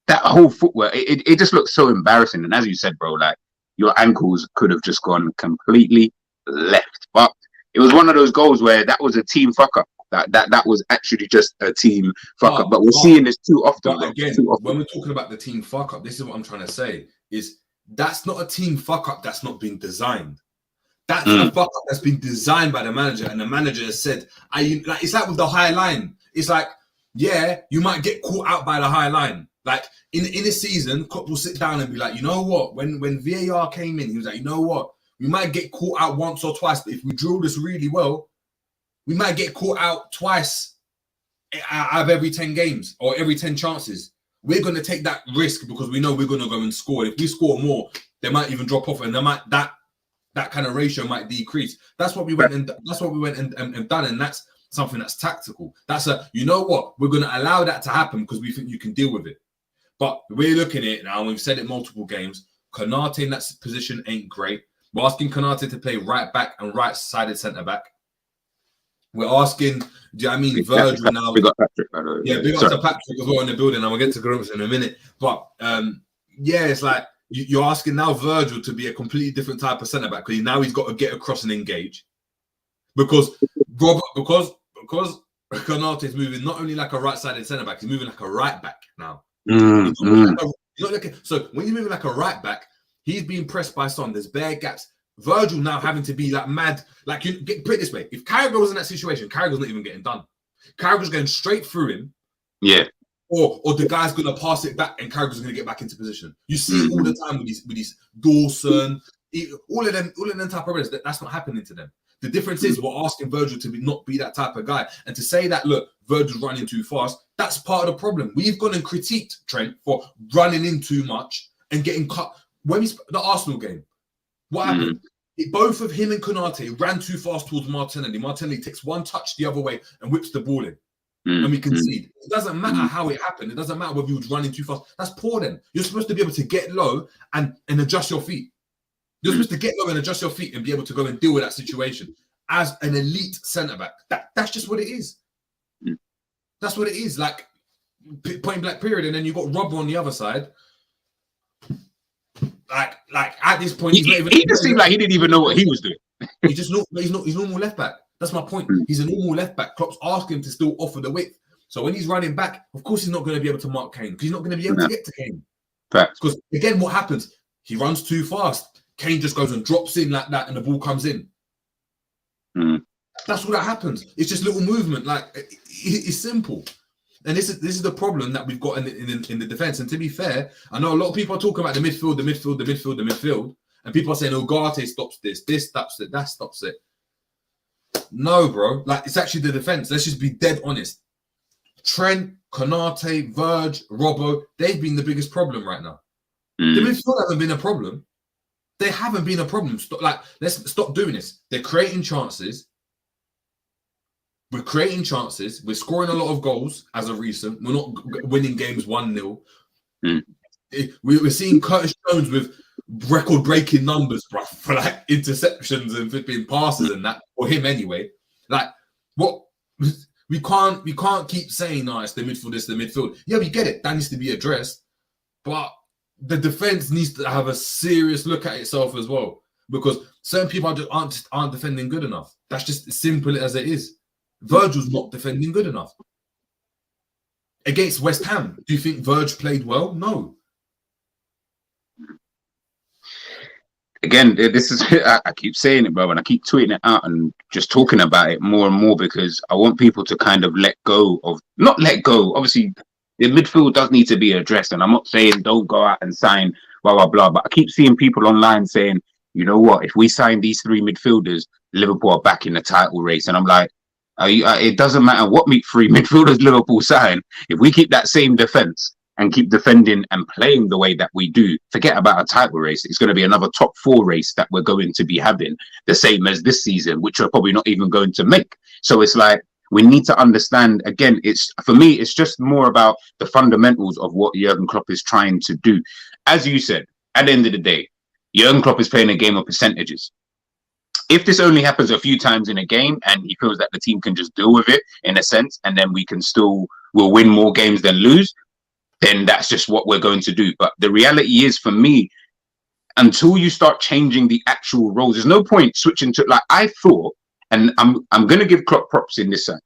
that whole footwork, it just looks so embarrassing. And as you said, bro, like, your ankles could have just gone completely left. But it was one of those goals where that was a team fuck up. That was actually just a team fuck up. But we're seeing this too often. But again, when we're talking about the team fuck up, this is what I'm trying to say, is that's not a team fuck up that's not been designed. That's a fuck up that's been designed by the manager, and the manager has said, it's like with the high line. It's like, yeah, you might get caught out by the high line. Like, in a season, Klopp will sit down and be like, you know what? When VAR came in, he was like, you know what? We might get caught out once or twice, but if we drill this really well, we might get caught out twice out of every 10 games or every 10 chances. We're going to take that risk because we know we're going to go and score. If we score more, they might even drop off, and that kind of ratio might decrease. That's what we went and done, and that's something that's tactical. That's you know what? We're going to allow that to happen because we think you can deal with it. But we're looking at it now, and we've said it multiple games. Konate in that position ain't great. We're asking Konate to play right back and right-sided centre-back. We're asking, do you know what I mean, Virgil now. Big up Patrick, by the way. Yeah, big up to Patrick as well in the building. And we'll get to Grumps in a minute. But yeah, it's like you're asking now Virgil to be a completely different type of centre-back because now he's got to get across and engage. Because Konate is moving not only like a right-sided centre-back, he's moving like a right-back now. So when you're moving like a right-back, he's being pressed by Son. There's bare gaps. Virgil now having to be like mad. Like, put it this way: if Carragher was in that situation, Carragher's not even getting done. Carragher's going straight through him. Yeah. Or the guy's going to pass it back, and Carragher's going to get back into position. You see it all the time with these Dawson, all of them type of players. That's not happening to them. The difference is we're asking Virgil to not be that type of guy, and to say that look, Virgil's running too fast. That's part of the problem. We've gone and critiqued Trent for running in too much and getting cut. When the Arsenal game, what happened? Both of him and Konate ran too fast towards Martinelli. Martinelli takes one touch the other way and whips the ball in. And we concede. It doesn't matter how it happened. It doesn't matter whether you was running too fast. That's poor then. You're supposed to be able to get low and adjust your feet. You're supposed to get low and adjust your feet and be able to go and deal with that situation as an elite centre-back. That's just what it is. That's what it is. Like, point blank period. And then you've got Robbo on the other side. Like at this point, he just seemed like he didn't even know what he was doing. He's normal left back. That's my point. He's a normal left back. Klopp's asking him to still offer the width. So when he's running back, of course he's not going to be able to mark Kane because he's not going to be able to get to Kane. Because again, what happens? He runs too fast. Kane just goes and drops in like that, and the ball comes in. That's what happens. It's just little movement. Like it's simple. And this is the problem that we've got in the defense. And to be fair, I know a lot of people are talking about the midfield, and people are saying, "Oh, Ugarte stops this stops it, that stops it." No, bro. Like it's actually the defense. Let's just be dead honest. Trent, Konate, Verge, Robbo, they've been the biggest problem right now. The midfield hasn't been a problem. They haven't been a problem. Let's stop doing this. They're creating chances. We're creating chances. We're scoring a lot of goals as of recent. We're not winning games 1-0. We're seeing Curtis Jones with record-breaking numbers, bro, for like interceptions and flipping passes and that, for him anyway. Like, what? We can't keep saying, "No, it's the midfield, it's the midfield." Yeah, we get it. That needs to be addressed. But the defense needs to have a serious look at itself as well, because certain people aren't defending good enough. That's just as simple as it is. Virgil's not defending good enough. Against West Ham, do you think Virg played well? No. Again, this is, I keep saying it, bro, and I keep tweeting it out and just talking about it more and more because I want people to kind of not let go. Obviously, the midfield does need to be addressed, and I'm not saying don't go out and sign blah, blah, blah, but I keep seeing people online saying, you know what, if we sign these 3 midfielders, Liverpool are back in the title race. And I'm like, it doesn't matter what 3 midfielders Liverpool sign. If we keep that same defense and keep defending and playing the way that we do, forget about a title race. It's going to be another top 4 race that we're going to be having, the same as this season, which we're probably not even going to make. So it's like, we need to understand, again, for me, it's just more about the fundamentals of what Jurgen Klopp is trying to do. As you said, at the end of the day, Jurgen Klopp is playing a game of percentages. If this only happens a few times in a game and he feels that the team can just deal with it in a sense, and then we'll win more games than lose, then that's just what we're going to do. But the reality is, for me, until you start changing the actual roles, there's no point switching to, like, I thought, and I'm going to give Klopp props in this side.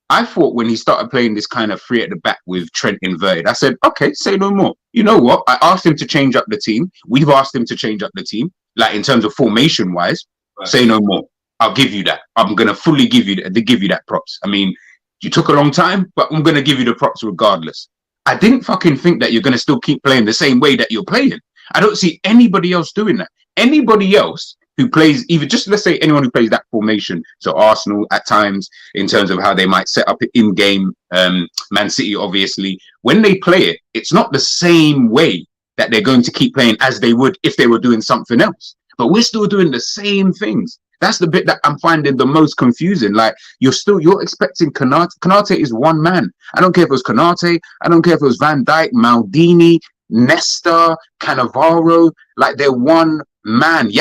I thought when he started playing this kind of 3 at the back with Trent inverted, I said, okay, say no more. You know what? I asked him to change up the team. We've asked him to change up the team, like in terms of formation wise. Right. Say no more. I'll give you that. I'm going to fully give you that props. I mean, you took a long time, but I'm going to give you the props regardless. I didn't fucking think that you're going to still keep playing the same way that you're playing. I don't see anybody else doing that. Anybody else who plays, even just let's say anyone who plays that formation, so Arsenal at times, in terms of how they might set up in-game, Man City, obviously, when they play it, it's not the same way that they're going to keep playing as they would if they were doing something else. But we're still doing the same things. That's the bit that I'm finding the most confusing. Like, you're expecting Konate. Konate is one man. I don't care if it was Konate. I don't care if it was Van Dijk, Maldini, Nesta, Cannavaro, like they're one man.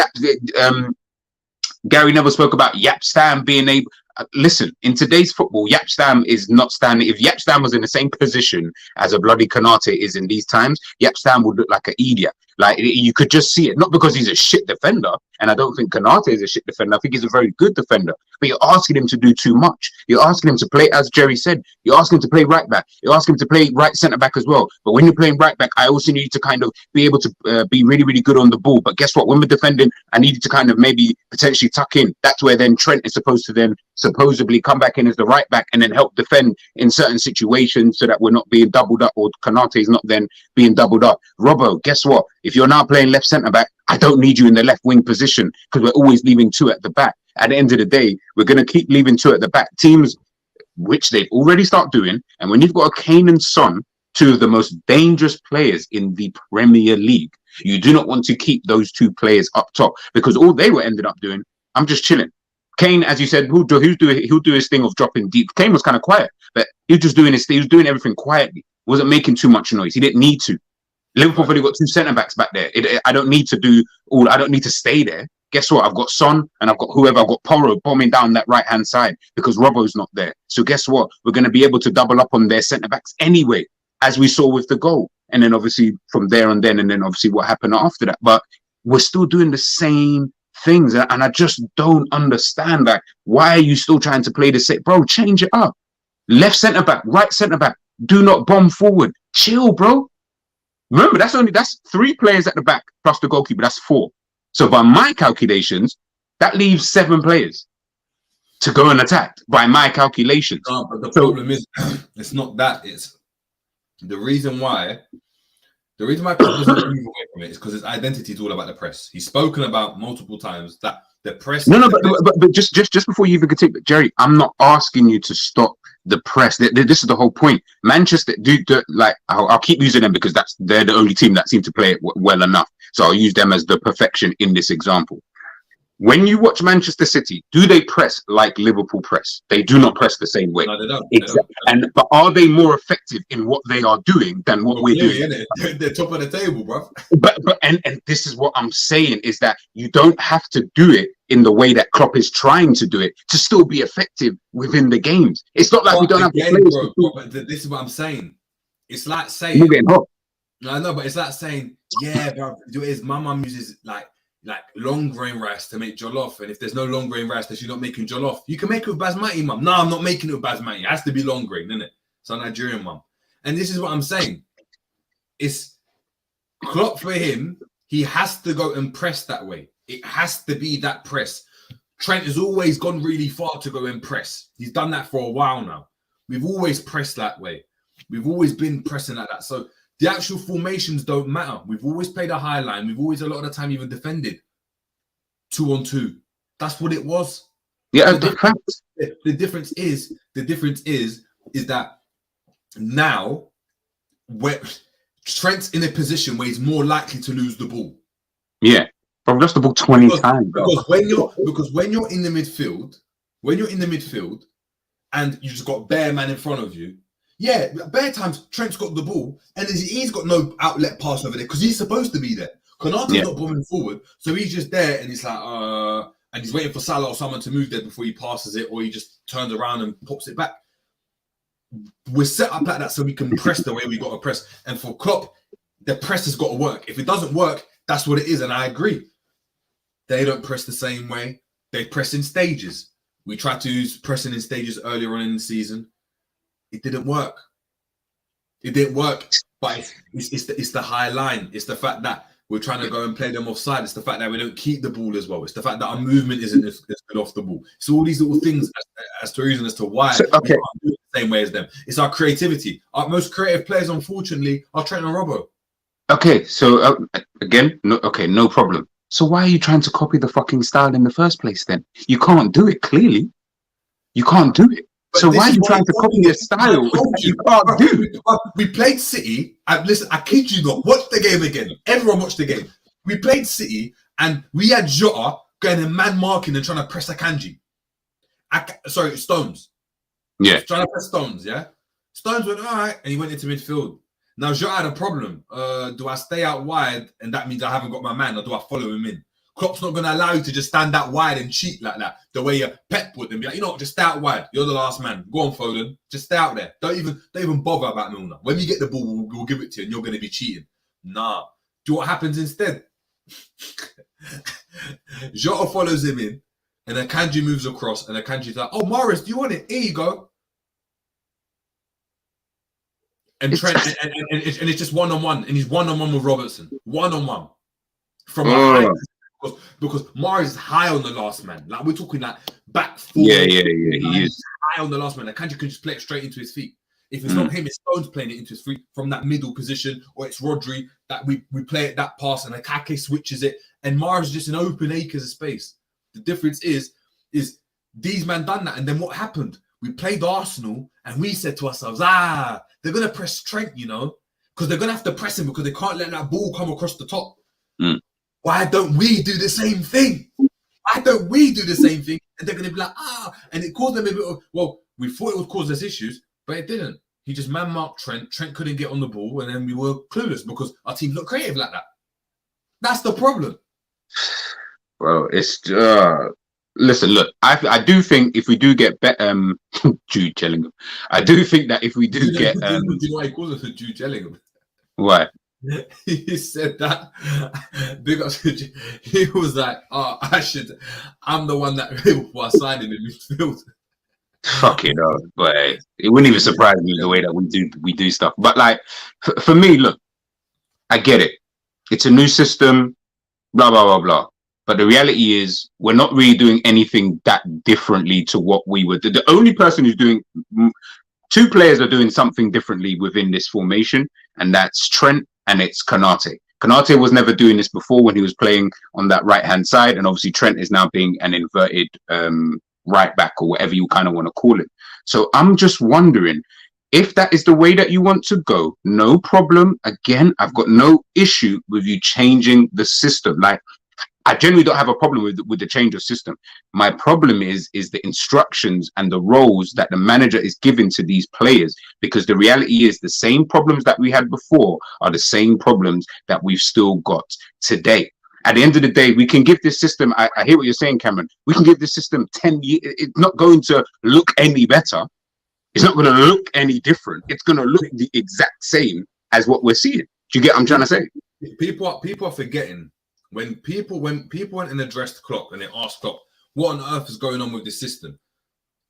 Gary Neville spoke about Yapstam being able. Listen, in today's football, Yapstam is not standing. If Yapstam was in the same position as a bloody Kanate is in these times, Yapstam would look like an idiot. Like you could just see it, not because he's a shit defender, and I don't think Kanate is a shit defender. I think he's a very good defender, but you're asking him to do too much. You're asking him to play, as Jerry said, you're asking him to play right back. You're asking him to play right centre back as well. But when you're playing right back, I also need to kind of be able to be really, really good on the ball. But guess what? When we're defending, I needed to kind of maybe potentially tuck in. That's where then Trent is supposed to then supposedly come back in as the right back and then help defend in certain situations so that we're not being doubled up, or Kanate is not then being doubled up. Robbo, guess what? If you're now playing left centre back, I don't need you in the left wing position because we're always leaving two at the back. At the end of the day, we're going to keep leaving two at the back. Teams, which they've already started doing, and when you've got a Kane and Son, two of the most dangerous players in the Premier League, you do not want to keep those two players up top because all they were ended up doing, I'm just chilling. Kane, as you said, he'll do his thing of dropping deep. Kane was kind of quiet, but he was just doing his thing. He was doing everything quietly. Wasn't making too much noise. He didn't need to. Liverpool have only got two centre backs back there. I don't need to do all. I don't need to stay there. Guess what? I've got Son and I've got whoever. I've got Porro bombing down that right hand side because Robbo's not there. So guess what? We're going to be able to double up on their centre backs anyway, as we saw with the goal. And then obviously from there on, and then obviously what happened after that. But we're still doing the same things, and I just don't understand. Like, why are you still trying to play the same? Bro, change it up. Left centre back, right centre back. Do not bomb forward. Chill, bro. Remember, that's three players at the back plus the goalkeeper. That's four. So by my calculations, that leaves 7 players to go and attack. By my calculations. No, but the problem is, it's not that. It's the reason why. The reason why Klopp doesn't move away from it is because his identity is all about the press. He's spoken about multiple times that the press. No, but just before you even continue, Jerry, I'm not asking you to stop the press. This is the whole point. Manchester, I'll keep using them because they're the only team that seem to play it well enough. So I'll use them as the perfection in this example. When you watch Manchester City, do they press like Liverpool press? They do not press the same way. No, they don't. Exactly. But are they more effective in what they are doing than what we're doing? They're top of the table, bro. But this is what I'm saying is that you don't have to do it in the way that Klopp is trying to do it to still be effective within the games. It's not like we don't have players. But this is what I'm saying. It's like saying. You're getting hot. No, no, but it's like saying, yeah, bro. It is. My mum uses like long grain rice to make jollof, and if there's no long grain rice, then she's not making jollof. You can make it with basmati, mum. No, I'm not making it with basmati. It has to be long grain, isn't it? So Nigerian mum. And this is what I'm saying. It's Klopp for him. He has to go and press that way. It has to be that press. Trent has always gone really far to go and press. He's done that for a while now. We've always pressed that way. We've always been pressing like that. So the actual formations don't matter. We've always played a high line. We've always, a lot of the time, even defended 2-on-2. That's what it was. Yeah, the difference is that now where Trent's in a position where he's more likely to lose the ball. Yeah, I've lost the ball 20 times. Because when you're in the midfield, and you just got bare man in front of you. Yeah, bare times Trent's got the ball and he's got no outlet pass over there because he's supposed to be there. Konate's not bombing forward, so he's just there and he's like, and he's waiting for Salah or someone to move there before he passes it, or he just turns around and pops it back. We're set up like that so we can press the way we got to press. And for Klopp, the press has got to work. If it doesn't work, that's what it is, and I agree. They don't press the same way. They press in stages. We tried to use pressing in stages earlier on in the season. It didn't work. But it's the high line. It's the fact that we're trying to go and play them offside. It's the fact that we don't keep the ball as well. It's the fact that our movement isn't as good off the ball. So all these little things as to reason as to why we can't do it the same way as them. It's our creativity. Our most creative players, unfortunately, are Trent and Robbo. Okay, so no problem. So why are you trying to copy the fucking style in the first place then? You can't do it, clearly. You can't do it. So why are you trying to copy their style? You can't do. We played City, and listen, I kid you not, watch the game again. Everyone watch the game. We played City, and we had Jota going and man marking and trying to press Akanji. Stones. Yeah. Trying to press Stones, yeah? Stones went, all right, and he went into midfield. Now, Jota had a problem. Do I stay out wide and that means I haven't got my man, or do I follow him in? Klopp's not going to allow you to just stand out wide and cheat like that, the way Pep would, and be like, you know what, just stay out wide. You're the last man. Go on, Foden. Just stay out there. Don't even bother about Milner. When you get the ball, we'll give it to you and you're going to be cheating. Nah. Do you know what happens instead? Jota follows him in, and then Akanji moves across, and Akanji's like, oh, Morris, do you want it? Here you go. And Trent, and it's just one-on-one, and he's one-on-one with Robertson. One-on-one. From because Morris is high on the last man. Like, we're talking like back forward. Yeah, he is high on the last man. Akanji can just play it straight into his feet. If it's not him, it's Stones playing it into his feet from that middle position, or it's Rodri that we play it that pass, and Akake switches it, and Morris is just an open acres of space. The difference is these men done that, and then what happened? We played Arsenal, and we said to ourselves, they're going to press Trent, you know, because they're going to have to press him because they can't let that ball come across the top. Why don't we do the same thing? And they're going to be like, and it caused them a bit of, well, we thought it would cause us issues, but it didn't. He just man-marked Trent. Trent couldn't get on the ball, and then we were clueless because our team looked creative like that. That's the problem. Bro, it's listen, look, I do think if we do get Jude Bellingham, I do think that if we do get do you know why he calls it Jude Bellingham? Why? He said that big up. He was like, I'm the one that Liverpool are signing in midfield. Fucking hell, but it wouldn't even surprise me the way that we do stuff. But like for me, look, I get it. It's a new system, blah blah blah blah. But the reality is, we're not really doing anything that differently to what we were. The only person who's doing, two players are doing something differently within this formation, and that's Trent and it's Konate. Konate was never doing this before when he was playing on that right hand side, and obviously Trent is now being an inverted right back, or whatever you kind of want to call it. So I'm just wondering if that is the way that you want to go. No problem. Again, I've got no issue with you changing the system. Like, I generally don't have a problem with the change of system. My problem is the instructions and the roles that the manager is giving to these players, because the reality is the same problems that we had before are the same problems that we've still got today. At the end of the day, we can give this system, I hear what you're saying, Cameron, we can give this system 10 years. It's not going to look any better. It's not going to look any different. It's going to look the exact same as what we're seeing. Do you get what I'm trying to say? People are forgetting. When people went and addressed Klopp and they asked Klopp, what on earth is going on with this system?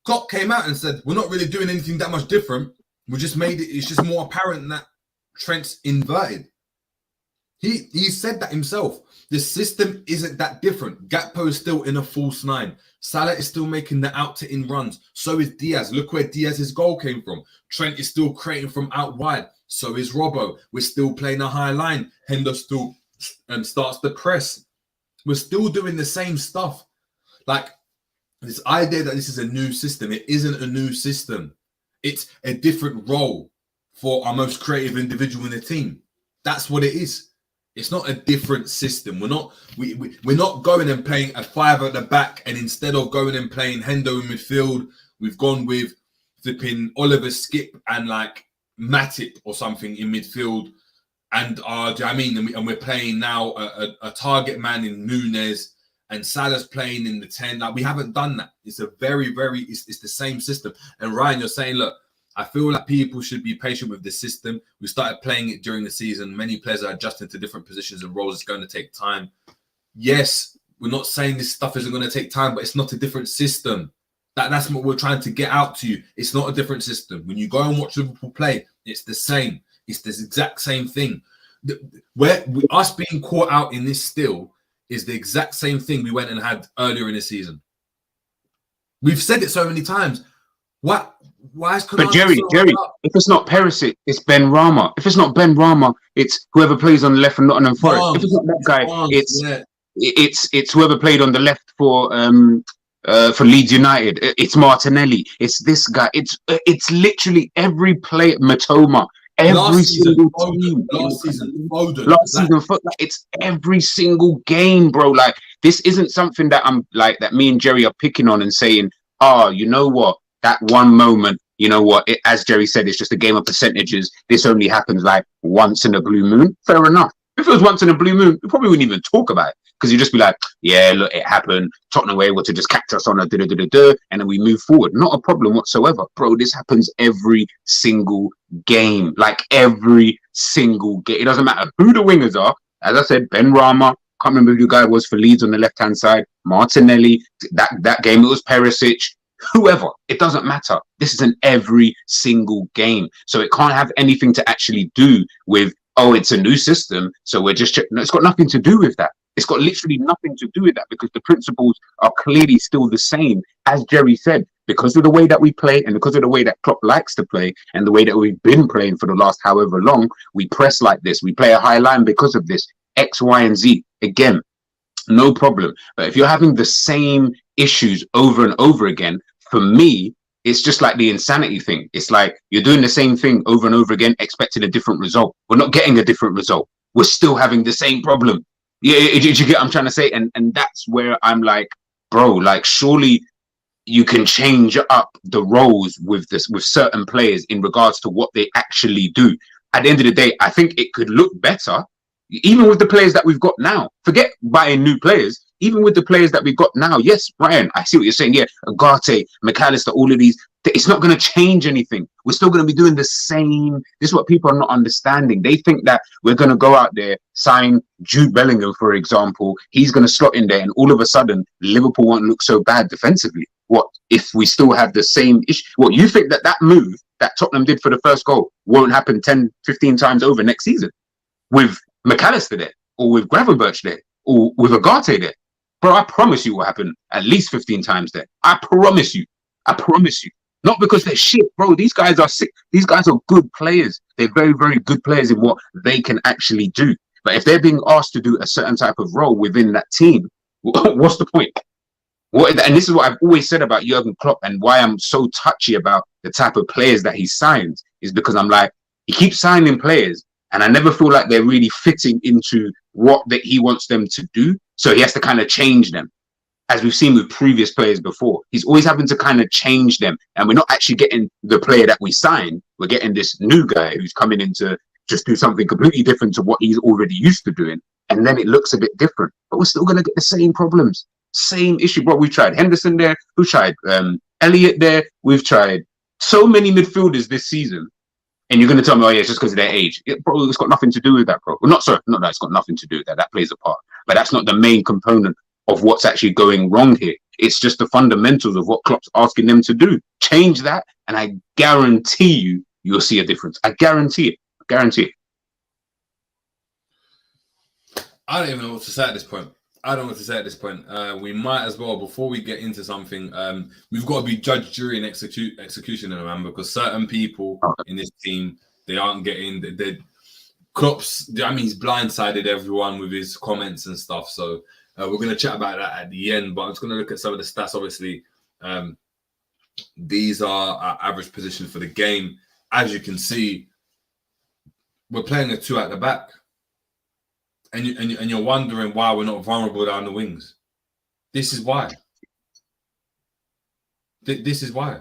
Klopp came out and said, we're not really doing anything that much different. We just made it, it's just more apparent that Trent's inverted. He said that himself. The system isn't that different. Gakpo is still in a false nine. Salah is still making the out to in runs. So is Diaz. Look where Diaz's goal came from. Trent is still creating from out wide. So is Robbo. We're still playing a high line. Hendo still starts the press. We're still doing the same stuff. Like, this idea that this is a new system, it isn't a new system. It's a different role for our most creative individual in the team. That's what it is. It's not a different system. We're not going and playing a five at the back, and instead of going and playing Hendo in midfield, we've gone with flipping Oliver Skip and like Matip or something in midfield. And do you know what I mean? And we're playing now a target man in Nunes, and Salah's playing in the 10. Like, we haven't done that. It's a it's the same system. And Ryan, you're saying, look, I feel like people should be patient with the system. We started playing it during the season. Many players are adjusting to different positions and roles. It's going to take time. Yes, we're not saying this stuff isn't going to take time, but it's not a different system. That's what we're trying to get out to you. It's not a different system. When you go and watch Liverpool play, it's the same. It's this exact same thing. Us being caught out in this still is the exact same thing we went and had earlier in the season. We've said it so many times. Why is But Jerry, if it's not Perisic, it's Ben Rama. If it's not Ben Rama, it's whoever plays on the left for Nottingham Forest. If it's not that guy, it's whoever played on the left for Leeds United. It's Martinelli. It's this guy. It's literally every player. Matoma. Every single team. Last season, it's every single game, bro. Like, this isn't something that I'm like that me and Jerry are picking on and saying, you know what? That one moment, you know what, as Jerry said, it's just a game of percentages. This only happens like once in a blue moon. Fair enough. If it was once in a blue moon, we probably wouldn't even talk about it, because you'd just be like, yeah, look, it happened. Tottenham were able to just catch us on a da-da-da-da-da, and then we move forward. Not a problem whatsoever. Bro, this happens every single game. Like, every single game. It doesn't matter who the wingers are. As I said, Ben Rama, can't remember who the guy was for Leeds on the left-hand side, Martinelli, that game it was Perisic, whoever. It doesn't matter. This is an every single game. So it can't have anything to actually do with, oh, it's a new system, so we're just checking. No, it's got nothing to do with that. It's got literally nothing to do with that, because the principles are clearly still the same. As Jerry said, because of the way that we play and because of the way that Klopp likes to play and the way that we've been playing for the last however long, we press like this. We play a high line because of this, X, Y, and Z. Again, no problem. But if you're having the same issues over and over again, for me, it's just like the insanity thing. It's like you're doing the same thing over and over again, expecting a different result. We're not getting a different result. We're still having the same problem. Yeah, did you get what I'm trying to say? And that's where I'm like, bro, like, surely you can change up the roles with certain players in regards to what they actually do. At the end of the day, I think it could look better, even with the players that we've got now. Forget buying new players. Even with the players that we've got now, yes, Brian, I see what you're saying. Yeah, Agate, McAllister, all of these, it's not going to change anything. We're still going to be doing the same. This is what people are not understanding. They think that we're going to go out there, sign Jude Bellingham, for example. He's going to slot in there, and all of a sudden, Liverpool won't look so bad defensively. What if we still have the same issue? What, you think that move that Tottenham did for the first goal won't happen 10, 15 times over next season with McAllister there, or with Gravenberch there, or with Agate there? Bro, I promise you will happen at least 15 times there. I promise you. I promise you. Not because they're shit, bro. These guys are sick. These guys are good players. They're very, very good players in what they can actually do. But if they're being asked to do a certain type of role within that team, what's the point? And this is what I've always said about Jurgen Klopp, and why I'm so touchy about the type of players that he signs, is because I'm like, he keeps signing players, and I never feel like they're really fitting into what that he wants them to do. So he has to kind of change them. As we've seen with previous players before, he's always having to kind of change them. And we're not actually getting the player that we signed. We're getting this new guy who's coming in to just do something completely different to what he's already used to doing. And then it looks a bit different. But we're still going to get the same problems. Same issue. Bro, we've tried Henderson there. We've tried Elliott there. We've tried so many midfielders this season. And you're going to tell me, oh, yeah, it's just because of their age. Bro, it's got nothing to do with that, bro. Well, not that it's got nothing to do with that. That plays a part. But that's not the main component of what's actually going wrong here. It's just the fundamentals of what Klopp's asking them to do. Change that, and I guarantee you'll see a difference. I guarantee it. I guarantee it. I don't even know what to say at this point. We might as well, before we get into something, we've got to be judge, jury, and execution, man, because certain people in this team, they aren't getting. Klopp's, I mean, he's blindsided everyone with his comments and stuff. So we're going to chat about that at the end. But I'm just going to look at some of the stats. Obviously, these are our average position for the game. As you can see, we're playing a two at the back. And you're wondering why we're not vulnerable down the wings. This is why. This is why.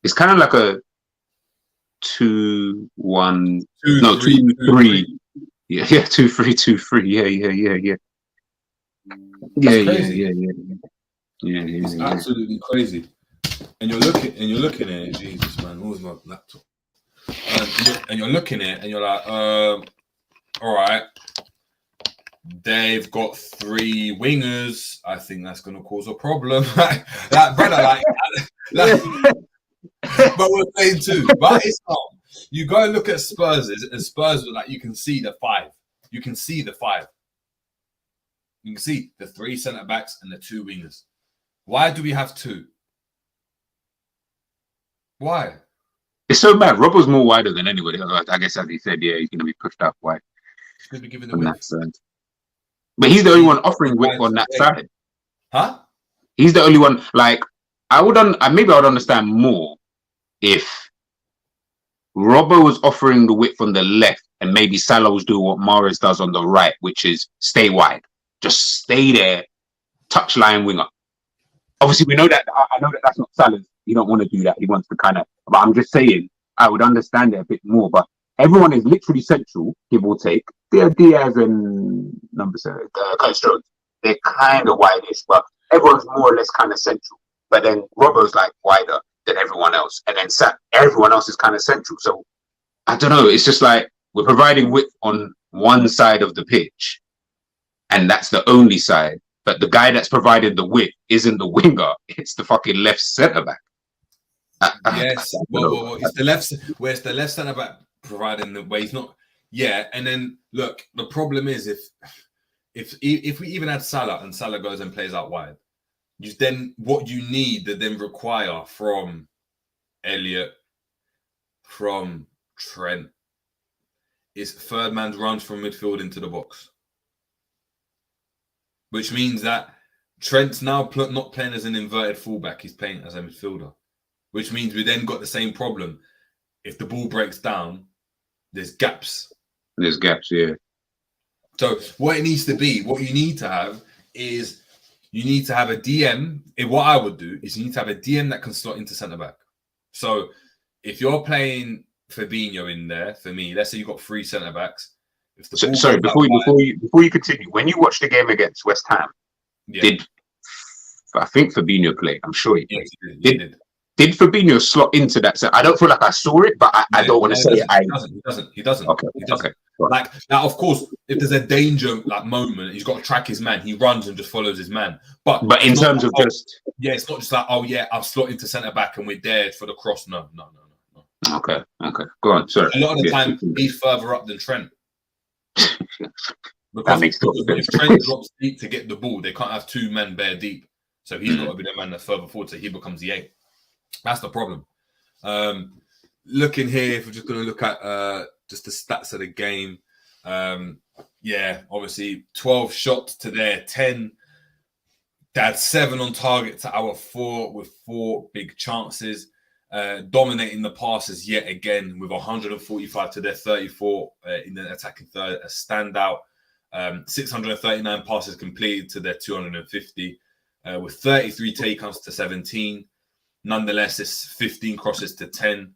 It's kind of like a 2-1. No, 2-3. Yeah, 2-3, 2-3. Yeah. Yeah. It's absolutely crazy. And you're looking at it. Jesus, man, where's my laptop? And you're looking at it and you're like, all right, they've got three wingers. I think that's going to cause a problem. like brother, but we're playing two. But it's not. You go and look at Spurs, and Spurs are like, you can see the five. You can see the three centre backs and the two wingers. Why do we have two? Why? It's so bad. Robbo's more wider than anybody. I guess, as he said, yeah, he's going to be pushed out wide on that side. But he's the only one offering width on that side. Huh? He's the only one. Like, maybe I would understand more if Robbo was offering the width on the left, and maybe Salah was doing what Mahrez does on the right, which is stay wide, just stay there, touchline winger. Obviously, we know that. I know that that's not Salah's. He don't want to do that. He wants to kind of. But I'm just saying, I would understand it a bit more. But everyone is literally central, give or take. Diaz and number 7, Curtis Jones. They're kind of wideish, but everyone's more or less kind of central. But then Robbo's like wider than everyone else, and then everyone else is kind of central. So I don't know. It's just like we're providing width on one side of the pitch, and that's the only side. But the guy that's providing the width isn't the winger; it's the fucking left centre back. Yes, well, it's the left. Where's the left centre back providing the way he's not? Yeah, and then look, the problem is if we even had Salah and Salah goes and plays out wide, then what you need to then require from Elliot, from Trent, is third man's runs from midfield into the box. Which means that Trent's now not playing as an inverted fullback. He's playing as a midfielder. Which means we then got the same problem. If the ball breaks down, there's gaps. There's gaps, yeah. So what it needs to be, what you need to have is you need to have a DM. What I would do is you need to have a DM that can slot into centre-back. So if you're playing Fabinho in there, for me, let's say you've got 3 centre-backs. Sorry, before you continue, when you watched the game against West Ham, did I think Fabinho play? I'm sure he played. He did. Did Fabinho slot into that set? I don't feel like I saw it, but I don't want to say it. He doesn't. Okay. Like now, of course, if there's a danger moment, he's got to track his man. He runs and just follows his man. But in terms of just it's not just like I've slot into centre back and we're there for the cross. No. Okay. Go on. Sorry. A lot of the time, he's further up than Trent. That makes because if Trent drops deep to get the ball, they can't have 2 men bare deep. So he's got to be the man that's further forward, so he becomes the 8. That's the problem. Looking here, if we're just going to look at just the stats of the game, obviously 12 shots to their 10. They had 7 on target to our 4 with 4 big chances. Dominating the passes yet again with 145 to their 34 in the attacking third, a standout. 639 passes completed to their 250 with 33 takeouts to 17. Nonetheless, it's 15 crosses to 10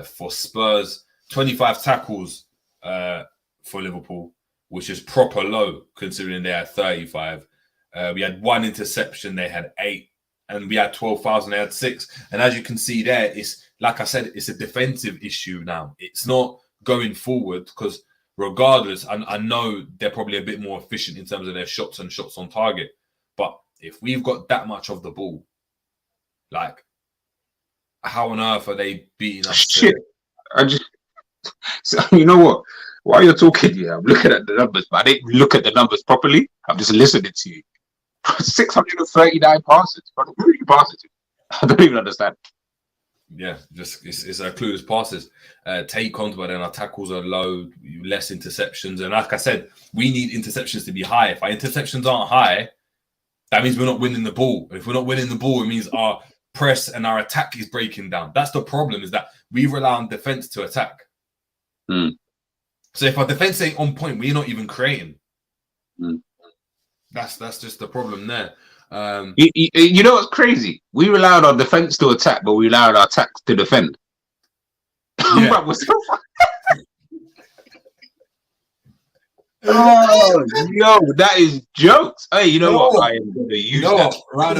for Spurs. 25 tackles for Liverpool, which is proper low considering they had 35. We had 1 interception, they had 8. And we had 12,000, they had 6. And as you can see there, it's like I said, it's a defensive issue now. It's not going forward because regardless, I know they're probably a bit more efficient in terms of their shots and shots on target. But if we've got that much of the ball, like, how on earth are they beating us? Shit. So, you know what? While you're talking, I'm looking at the numbers, but I didn't look at the numbers properly. I'm just listening to you. 639 passes. Who are you passing to? I don't even understand. Yeah, just it's our clueless passes. Take on, but then our tackles are low, less interceptions. And like I said, we need interceptions to be high. If our interceptions aren't high, that means we're not winning the ball. If we're not winning the ball, it means our press and our attack is breaking down. That's the problem, is that we rely on defense to attack. So if our defense ain't on point, we're not even creating. That's just the problem there. You know what's crazy? We rely on our defense to attack, but we rely on our attack to defend. Yeah. Oh, yo, that is jokes. Hey, you know what? I am going to use that. Round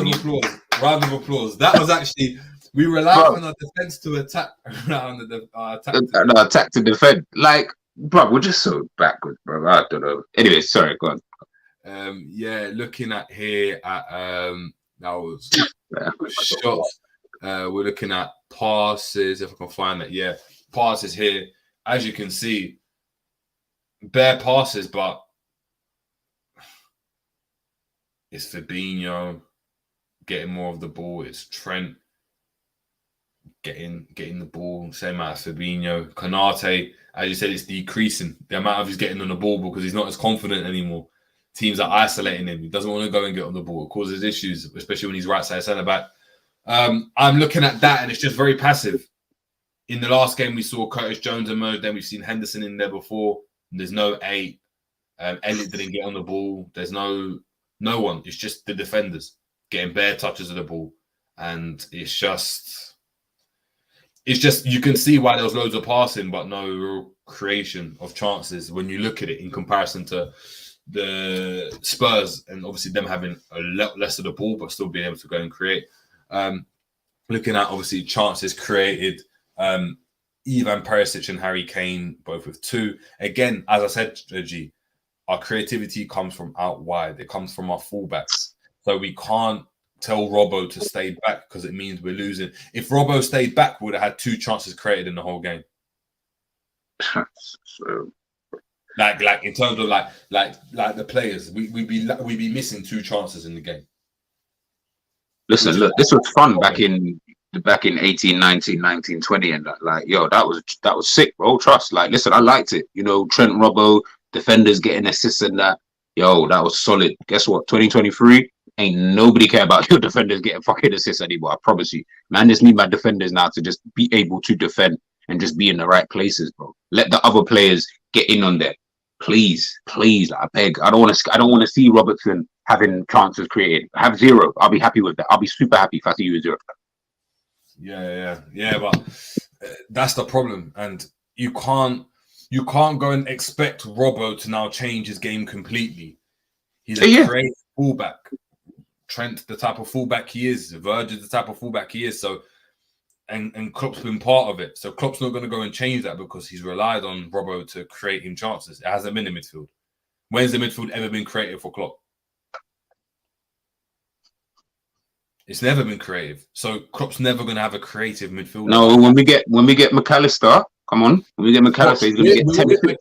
of applause. That was actually, we rely on our defense to attack. Attack to defend. Like, bro, we're just so backwards, bro. I don't know. Anyway, sorry, go on. Looking at here at that was shots. We're looking at passes. If I can find that, passes here. As you can see, bare passes, but it's Fabinho getting more of the ball. It's Trent getting the ball. Same amount as Fabinho. Konate, as you said, it's decreasing the amount of he's getting on the ball because he's not as confident anymore. Teams are isolating him. He doesn't want to go and get on the ball. It causes issues, especially when he's right side centre back. I'm looking at that, and it's just very passive. In the last game, we saw Curtis Jones emerge. Then we've seen Henderson in there before. There's no 8. Elliott didn't get on the ball. There's no one. It's just the defenders. getting bare touches of the ball, and it's just you can see why there was loads of passing, but no real creation of chances when you look at it in comparison to the Spurs, and obviously them having a lot less of the ball, but still being able to go and create. Looking at obviously chances created, Ivan Perisic and Harry Kane both with 2. Again, as I said, G, our creativity comes from out wide. It comes from our fullbacks. So we can't tell Robbo to stay back because it means we're losing. If Robbo stayed back, we would have had 2 chances created in the whole game. So, like in terms of like the players, we'd be missing 2 chances in the game. listen, look, this was fun back in 18, 19, 19, 20 and that. Like, yo, that was sick, bro. Trust. Like, listen, I liked it. You know, Trent, Robbo, defenders getting assists and that. Yo, that was solid. Guess what? 2023, ain't nobody care about your defenders getting fucking assists anymore. I promise you. Man, just need my defenders now to just be able to defend and just be in the right places, bro. Let the other players get in on there. Please, I beg. I don't want to see Robertson having chances created. Have 0. I'll be happy with that. I'll be super happy if I see you with 0. Yeah. But that's the problem, and you can't go and expect Robbo to now change his game completely. He's a great fullback. Trent, the type of fullback he is. Virgil, the type of fullback he is. So. And Klopp's been part of it. So Klopp's not going to go and change that because he's relied on Robbo to create him chances. It hasn't been in midfield. When's the midfield ever been creative for Klopp? It's never been creative. So Klopp's never going to have a creative midfield. No, when we get McAllister, come on. When we get McAllister, he's going to get 10 assists.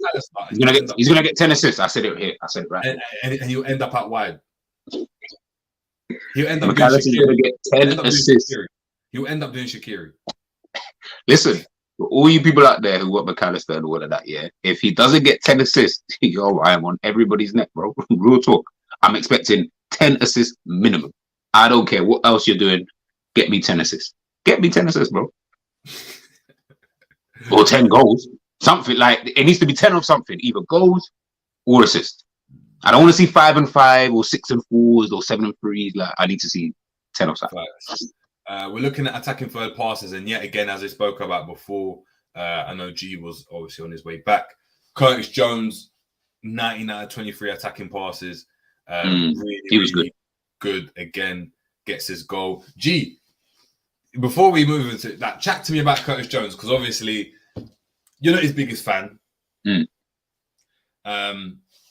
He's going to get 10 assists. I said it here. I said it right. And he'll end up out wide. He'll end up McAllister's going to get 10 assists. He'll end up doing Shaqiri. Listen, for all you people out there who want McAllister and all of that, yeah, if he doesn't get 10 assists, yo, I am on everybody's neck, bro. Real talk. I'm expecting 10 assists minimum. I don't care what else you're doing. Get me 10 assists. Get me 10 assists, bro. Or 10 goals. Something like, it needs to be 10 of something. Either goals or assists. I don't want to see 5 and 5 or 6 and 4s or 7 and 3s. Like, I need to see 10 of something. We're looking at attacking third passes, and yet again, as I spoke about before, I know G was obviously on his way back. Curtis Jones, 19 out of 23 attacking passes. Really good again, gets his goal. G, before we move into that, chat to me about Curtis Jones, because obviously you're not his biggest fan.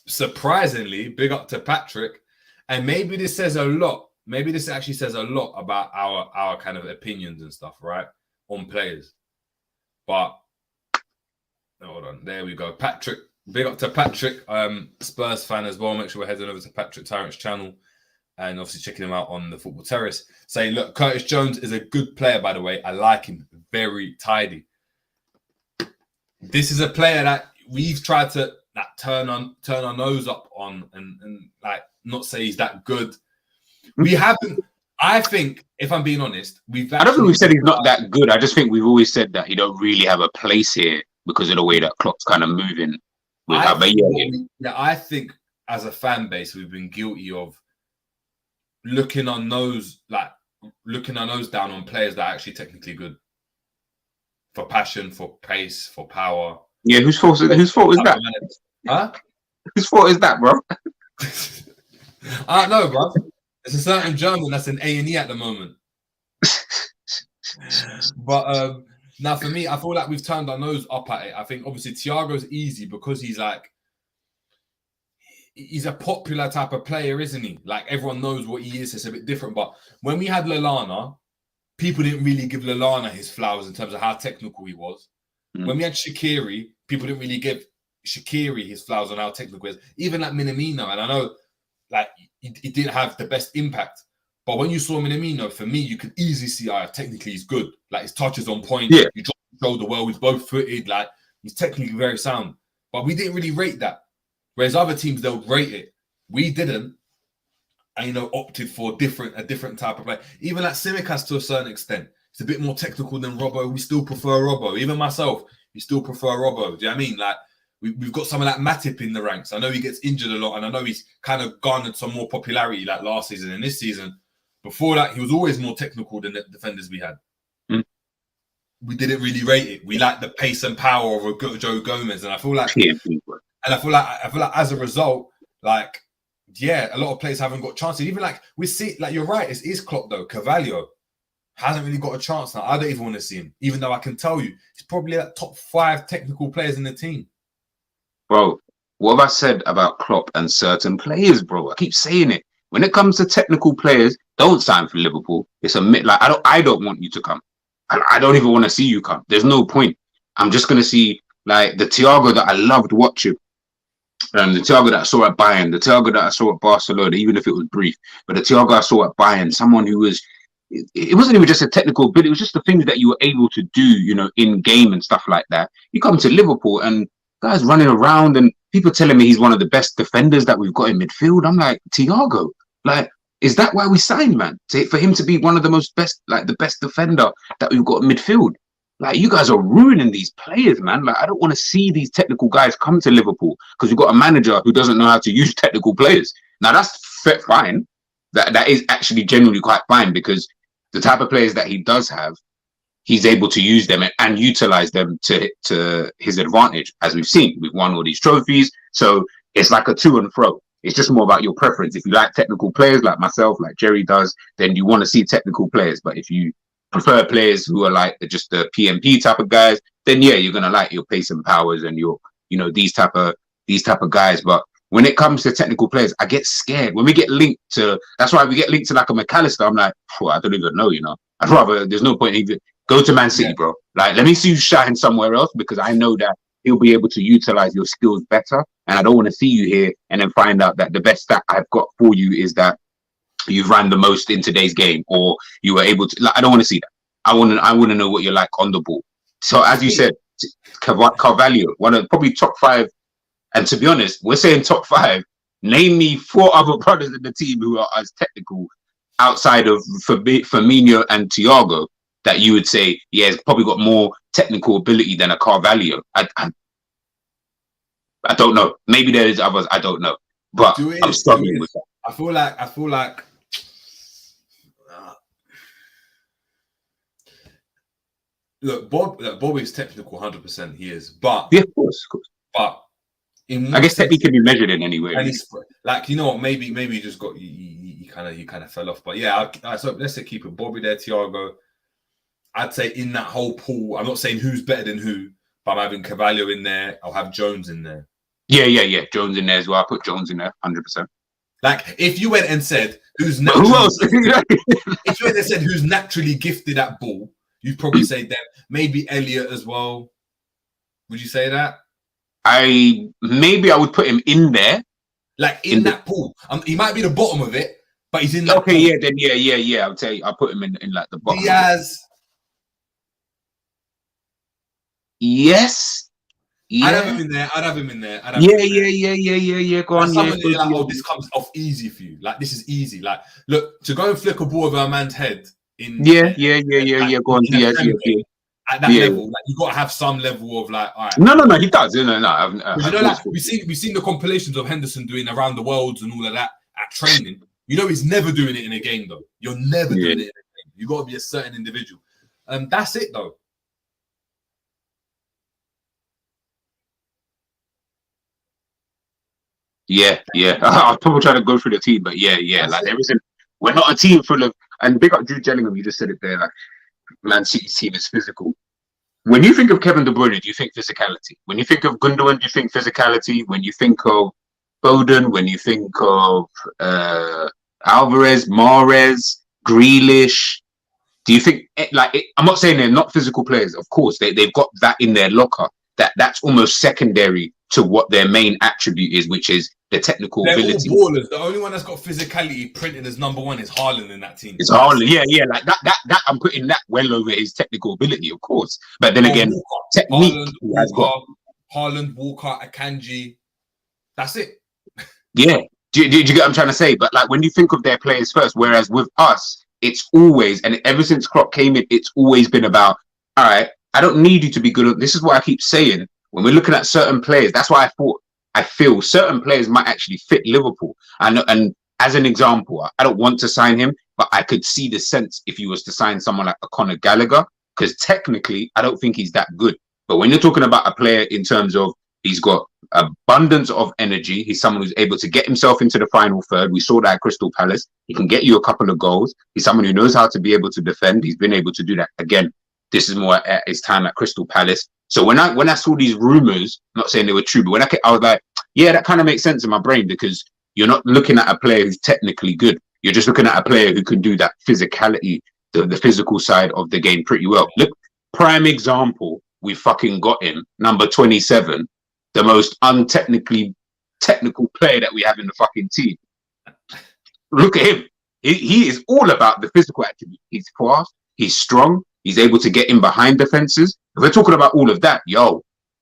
Surprisingly, big up to Patrick, and maybe this says a lot. Maybe this actually says a lot about our kind of opinions and stuff, right, on players. But hold on, there we go. Patrick, big up to Patrick, Spurs fan as well. Make sure we're heading over to Patrick Tarrant's channel and obviously checking him out on the Football Terrace. Saying, look, Curtis Jones is a good player, by the way. I like him. Very tidy. This is a player that we've tried to turn our nose up on and like not say he's that good. We haven't. I think, if I'm being honest, I don't think we've said he's not that good. I just think we've always said that he don't really have a place here because of the way that Klopp's kind of moving. I think as a fan base, we've been guilty of looking our nose down on players that are actually technically good for passion, for pace, for power. Yeah, whose fault is that? Huh? Whose fault is that, bro? I don't know, bro. It's a certain German that's in A&E at the moment. But now for me, I feel like we've turned our nose up at it. I think obviously Thiago's easy because he's a popular type of player, isn't he? Like everyone knows what he is. It's a bit different. But when we had Lallana, people didn't really give Lallana his flowers in terms of how technical he was. When we had Shaqiri, people didn't really give Shaqiri his flowers on how technical he is. Even like Minamino, and I know like he didn't have the best impact. But when you saw Minamino, for me, you could easily see technically he's good. Like his touch is on point. Yeah. You drop the shoulder well. He's both footed. Like he's technically very sound. But we didn't really rate that. Whereas other teams, they'll rate it. We didn't. And, opted for a different type of play. Even like Tsimikas to a certain extent. It's a bit more technical than Robbo. We still prefer Robbo. Even myself, we still prefer Robbo. Do you know what I mean? Like, we've got someone like Matip in the ranks. I know he gets injured a lot, and I know he's kind of garnered some more popularity like last season and this season. Before that, he was always more technical than the defenders we had. Mm. We didn't really rate it. We liked the pace and power of a Joe Gomez, and I feel like, as a result, like, yeah, a lot of players haven't got chances. Even like we see, like you're right, it is Klopp though. Carvalho hasn't really got a chance now. I don't even want to see him, even though I can tell you he's probably like top 5 technical players in the team. Bro, what have I said about Klopp and certain players, bro? I keep saying it. When it comes to technical players, don't sign for Liverpool. It's like I don't want you to come. I don't even want to see you come. There's no point. I'm just gonna see like the Thiago that I loved watching. The Thiago that I saw at Bayern, the Thiago that I saw at Barcelona, even if it was brief, but the Thiago I saw at Bayern, someone who was, it wasn't even just a technical bit, it was just the things that you were able to do, you know, in game and stuff like that. You come to Liverpool and guys running around and people telling me he's one of the best defenders that we've got in midfield. I'm like, Thiago, like, is that why we signed, man? For him to be one of the best defender that we've got in midfield? Like, you guys are ruining these players, man. Like, I don't want to see these technical guys come to Liverpool because we've got a manager who doesn't know how to use technical players. Now, that's fine. That is actually genuinely quite fine because the type of players that he does have, he's able to use them and utilize them to his advantage. As we've seen, we've won all these trophies. So it's like a to and fro. It's just more about your preference. If you like technical players like myself, like Jerry does, then you want to see technical players. But if you prefer players who are like just the PMP type of guys, then yeah, you're gonna like your pace and powers and your, you know, these type of guys. But when it comes to technical players, I get scared when we get linked to. That's why we get linked to like a McAllister. I'm like, I don't even know. You know, I'd rather. There's no point even go to Man City, bro. Like, let me see you shine somewhere else because I know that he'll be able to utilize your skills better. And I don't want to see you here and then find out that the best stat I've got for you is that you've ran the most in today's game, or you were able to. Like, I don't want to see that. I want to know what you're like on the ball. So as you said, Carvalho, one of probably top 5. And to be honest, we're saying top 5. Name me 4 other brothers in the team who are as technical outside of Firmino and Thiago that you would say, yeah, he's probably got more technical ability than a Carvalho. I don't know. Maybe there is others. I don't know. But I'm struggling with that. I feel like. Look, Bob is technical, 100%. He is, but yeah, of course. But I guess technique can be measured in any way. And like, you know what? Maybe you just got you kind of fell off. But yeah, so let's say keep it. Bobby there, Thiago. I'd say in that whole pool, I'm not saying who's better than who, but I'm having Carvalho in there. I'll have Jones in there. Yeah. Jones in there as well. I put Jones in there, 100%. Like, if you went and said who else? If you went and said who's naturally gifted at ball, you'd probably say them. Maybe Elliot as well. Would you say that? I would put him in there. Like in that pool. He might be the bottom of it, but he's in that pool. Yeah, then yeah. I'll tell you, I'll put him in like the bottom. Diaz. Yes. Yeah. I'd have him in there. Yeah. Go on. Like, oh, this comes off easy for you. Like, this is easy. Like, look, to go and flick a ball over a man's head in. Yeah. Go on. At that level, like, you got to have some level of like. All right. No. He does. No. You know, like we've seen the compilations of Henderson doing around the worlds and all of that at training. You know, he's never doing it in a game though. You're never doing it in a game. You got to be a certain individual. That's it though. Yeah. I was probably trying to go through the team, but yeah. Like, there isn't. We're not a team full of. And big up Jude Bellingham. You just said it there. Like, Man City's team is physical. When you think of Kevin De Bruyne, do you think physicality? When you think of Gundogan, do you think physicality? When you think of Foden, when you think of Alvarez, Mahrez, Grealish, do you think I'm not saying they're not physical players. Of course, they've got that in their locker. That's almost secondary to what their main attribute is, which is the technical ability. All ballers. The only one that's got physicality printed as number 1 is Haaland in that team. It's Haaland, yeah. Like that, I'm putting that well over his technical ability, of course. But then again, technique. Haaland, Walker, Akanji. That's it. Yeah. Do you get what I'm trying to say? But like, when you think of their players first, whereas with us, it's always, and ever since Klopp came in, it's always been about, all right, I don't need you to be good. This is what I keep saying. When we're looking at certain players, that's why I feel certain players might actually fit Liverpool. And as an example, I don't want to sign him, but I could see the sense if you was to sign someone like a Conor Gallagher, because technically I don't think he's that good. But when you're talking about a player in terms of he's got abundance of energy, he's someone who's able to get himself into the final third. We saw that at Crystal Palace. He can get you a couple of goals. He's someone who knows how to be able to defend. He's been able to do that. Again, this is more at his time at Crystal Palace. So when I saw these rumors, not saying they were true, but I was like, yeah, that kind of makes sense in my brain, because you're not looking at a player who's technically good. You're just looking at a player who can do that physicality, the physical side of the game pretty well. Look, prime example, we fucking got him, number 27, the most technical player that we have in the fucking team. Look at him. He is all about the physical attribute. He's fast, he's strong, he's able to get in behind defenses. If we're talking about all of that,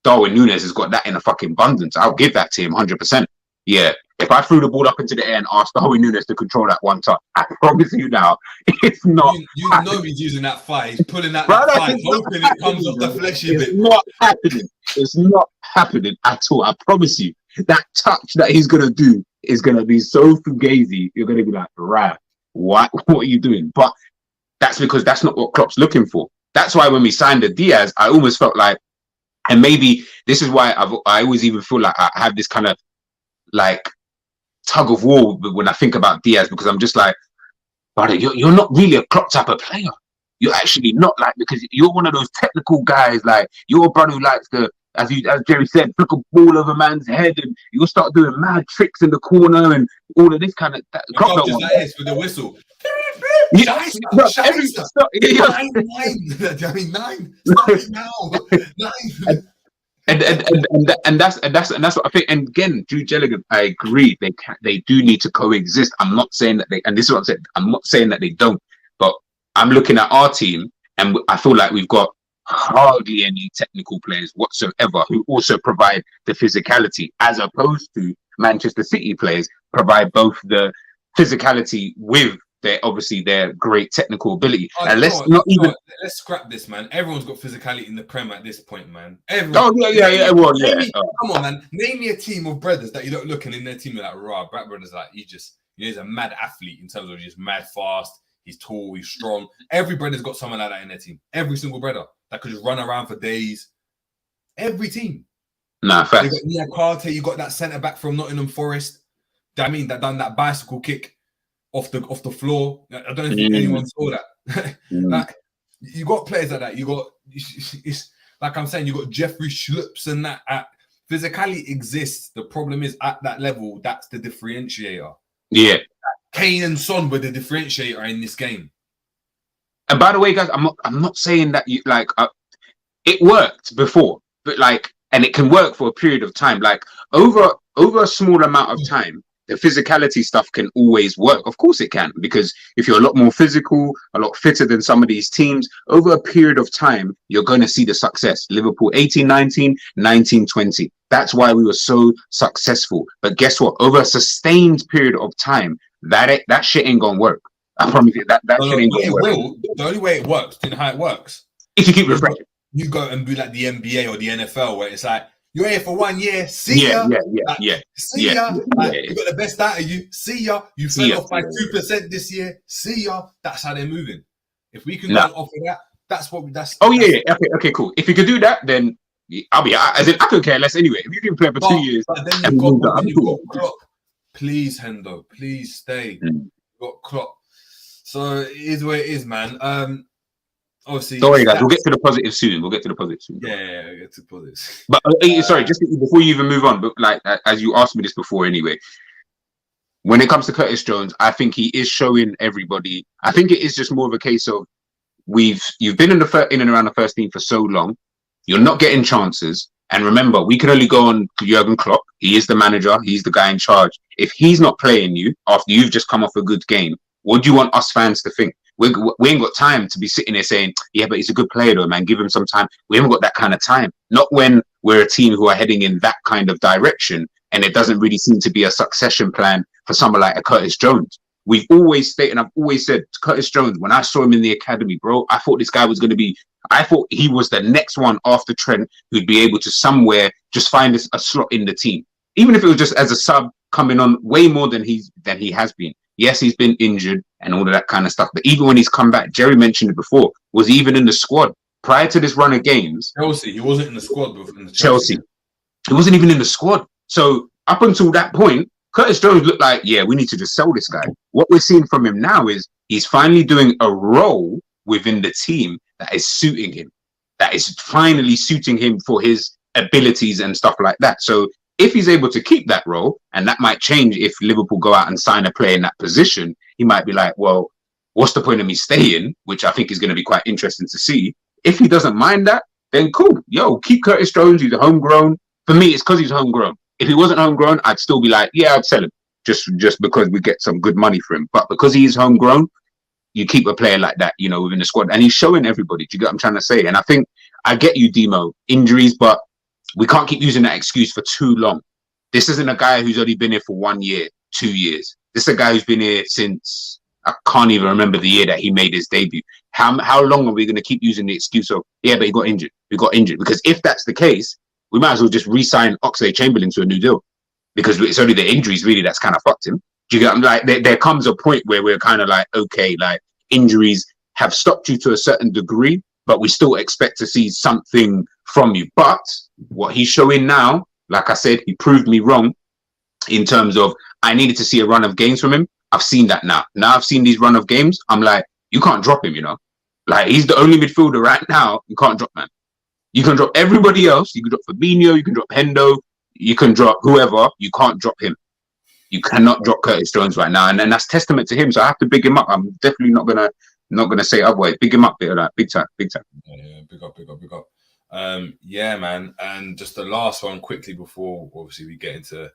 Darwin Núñez has got that in a fucking abundance. I'll give that to him 100%. Yeah. If I threw the ball up into the air and asked Darwin Núñez to control that one touch, I promise you now, it's not. You know he's using that thigh. He's pulling that thigh, hoping it comes off the fleshy bit. It's not happening. It's not happening at all. I promise you. That touch that he's going to do is going to be so fugazi. You're going to be like, right, what are you doing? But that's because that's not what Klopp's looking for. That's why when we signed the Diaz, I almost felt like, and maybe this is why I always even feel like I have this kind of like tug of war when I think about Diaz, because I'm just like, brother, you're not really a Klopp type of player. You're actually not, like, because you're one of those technical guys. Like, you're a brother who likes to, as Jerry said, flick a ball over man's head, and you'll start doing mad tricks in the corner and all of this kind of. Klopp just like this with the whistle. Yeah, nine. And that's what I think. And again, Jude Bellingham, I agree. They do need to coexist. I'm not saying that and this is what I said. I'm not saying that they don't. But I'm looking at our team, and I feel like we've got hardly any technical players whatsoever who also provide the physicality, as opposed to Manchester City players provide both the physicality with their great technical ability. And let's scrap this, man. Everyone's got physicality in the Prem at this point, man. Everyone. Come on, man. Name me a team of brothers that you don't look in their team. You're like, raw, Brad Brothers, like, he's a mad athlete in terms of just mad fast. He's tall, he's strong. Every brother's got someone like that in their team. Every single brother that could just run around for days. Every team. Nah, facts. You got Nia Carter, you got that centre back from Nottingham Forest. I mean, that done that bicycle kick off the floor. I don't know if anyone saw that. Like, you got players like that. You got, it's like I'm saying, you got Jeffrey Schlups and that. Physicality exists. The problem is at that level, that's the differentiator. Yeah. Kane and Son were the differentiator in this game. And by the way, guys, I'm not saying that it worked before, but and it can work for a period of time. Like over a small amount of time, the physicality stuff can always work. Of course it can, because if you're a lot more physical, a lot fitter than some of these teams, over a period of time, you're going to see the success. Liverpool 18-19, 19-20. That's why we were so successful. But guess what? Over a sustained period of time, that shit ain't going to work. I promise you that shit ain't going to work. The only way it works, you know how it works? If you keep refreshing. You go and be like the NBA or the NFL, where it's like, you're here for 1 year. See ya. See ya. You got the best out of you. See ya. You fell off by 2% this year. See ya. That's how they're moving. If we can go off of that, that's what we. That's. Oh yeah. Okay. Cool. If you could do that, then I'll be. As in, I could care less anyway. If you can play for 2 years, but then you've got Klopp. Please, Hendo. Please stay. You've got Klopp. So it is where it is, man. Obviously, don't worry, guys. We'll get to the positive soon. Yeah, get to positives. But sorry, just before you even move on, but like as you asked me this before, anyway. When it comes to Curtis Jones, I think he is showing everybody. I think it is just more of a case of you've been in and around the first team for so long, you're not getting chances. And remember, we can only go on Jurgen Klopp. He is the manager. He's the guy in charge. If he's not playing you after you've just come off a good game, what do you want us fans to think? We ain't got time to be sitting there saying, yeah, but he's a good player though, man. Give him some time. We haven't got that kind of time. Not when we're a team who are heading in that kind of direction, and it doesn't really seem to be a succession plan for someone like a Curtis Jones. We've always stated, and I've always said, Curtis Jones, when I saw him in the academy, bro, I thought this guy was going to be, I thought he was the next one after Trent who'd be able to somewhere just find a slot in the team. Even if it was just as a sub, coming on way more than he has been. Yes, he's been injured and all of that kind of stuff. But even when he's come back, Jerry mentioned it before, was he even in the squad prior to this run of games? Chelsea, he wasn't in the squad before. Chelsea, he wasn't even in the squad. So up until that point, Curtis Jones looked like, yeah, we need to just sell this guy. What we're seeing from him now is he's finally doing a role within the team that is suiting him, that is finally suiting him for his abilities and stuff like that. So if he's able to keep that role, and that might change if Liverpool go out and sign a player in that position, he might be like, well, what's the point of me staying? Which I think is going to be quite interesting to see. If he doesn't mind that, then cool. Yo, keep Curtis Jones. He's a homegrown. For me, it's because he's homegrown. If he wasn't homegrown, I'd still be like, yeah, I'd sell him just because we get some good money for him. But because he's homegrown, you keep a player like that, within the squad. And he's showing everybody. Do you get what I'm trying to say? And I think I get you, Demo, injuries, but we can't keep using that excuse for too long. This isn't a guy who's only been here for 1 year, 2 years. This is a guy who's been here since, I can't even remember the year that he made his debut. How long are we going to keep using the excuse of, yeah, but he got injured. We got injured. Because if that's the case, we might as well just re-sign Oxlade-Chamberlain to a new deal. Because it's only the injuries really that's kind of fucked him. Do you get? Like there comes a point where we're kind of like, okay, like injuries have stopped you to a certain degree, but we still expect to see something from you. But what he's showing now, like I said, he proved me wrong in terms of I needed to see a run of games from him. I've seen that now. Now I've seen these run of games. I'm like, you can't drop him, Like he's the only midfielder right now you can't drop, man. You can drop everybody else. You can drop Fabinho. You can drop Hendo. You can drop whoever. You can't drop him. You cannot drop Curtis Jones right now, and that's testament to him. So I have to big him up. I'm definitely not gonna say otherwise. Big him up, bit of that, big time. Yeah, big up. Yeah, man. And just the last one quickly before obviously we get into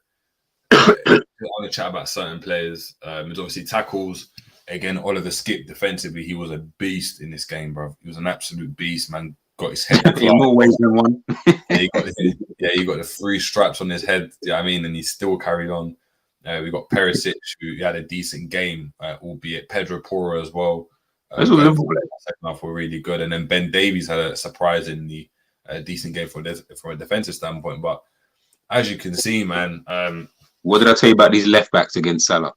the chat about certain players. It's obviously tackles. Again, Oliver Skip defensively, he was a beast in this game, bro. He was an absolute beast, man. Got his head in more ways than one. he got the 3 stripes on his head. Yeah, I mean, and he still carried on. We got Perisic, who had a decent game, albeit Pedro Porro as well. Those were Liverpool. Second half were really good, and then Ben Davies had a surprisingly decent game from a defensive standpoint. But as you can see, man, what did I tell you about these left backs against Salah?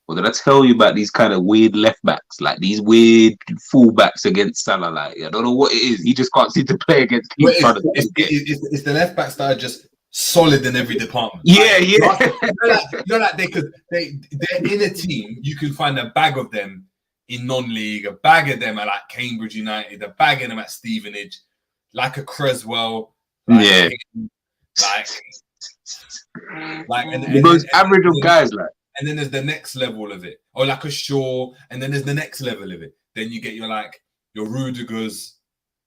What did I tell you about these kind of weird left backs, like these weird full backs against Salah? Like I don't know what it is. He just can't seem to play against. It's the left backs that are just solid in every department. Yeah, they're in a team. You can find a bag of them in non-league, a bag of them at like Cambridge United, a bag of them at Stevenage, like a Creswell. Like the most average of guys, like. And then there's the next level of it, or like a Shaw, and then there's the next level of it. Then you get your Rudigers,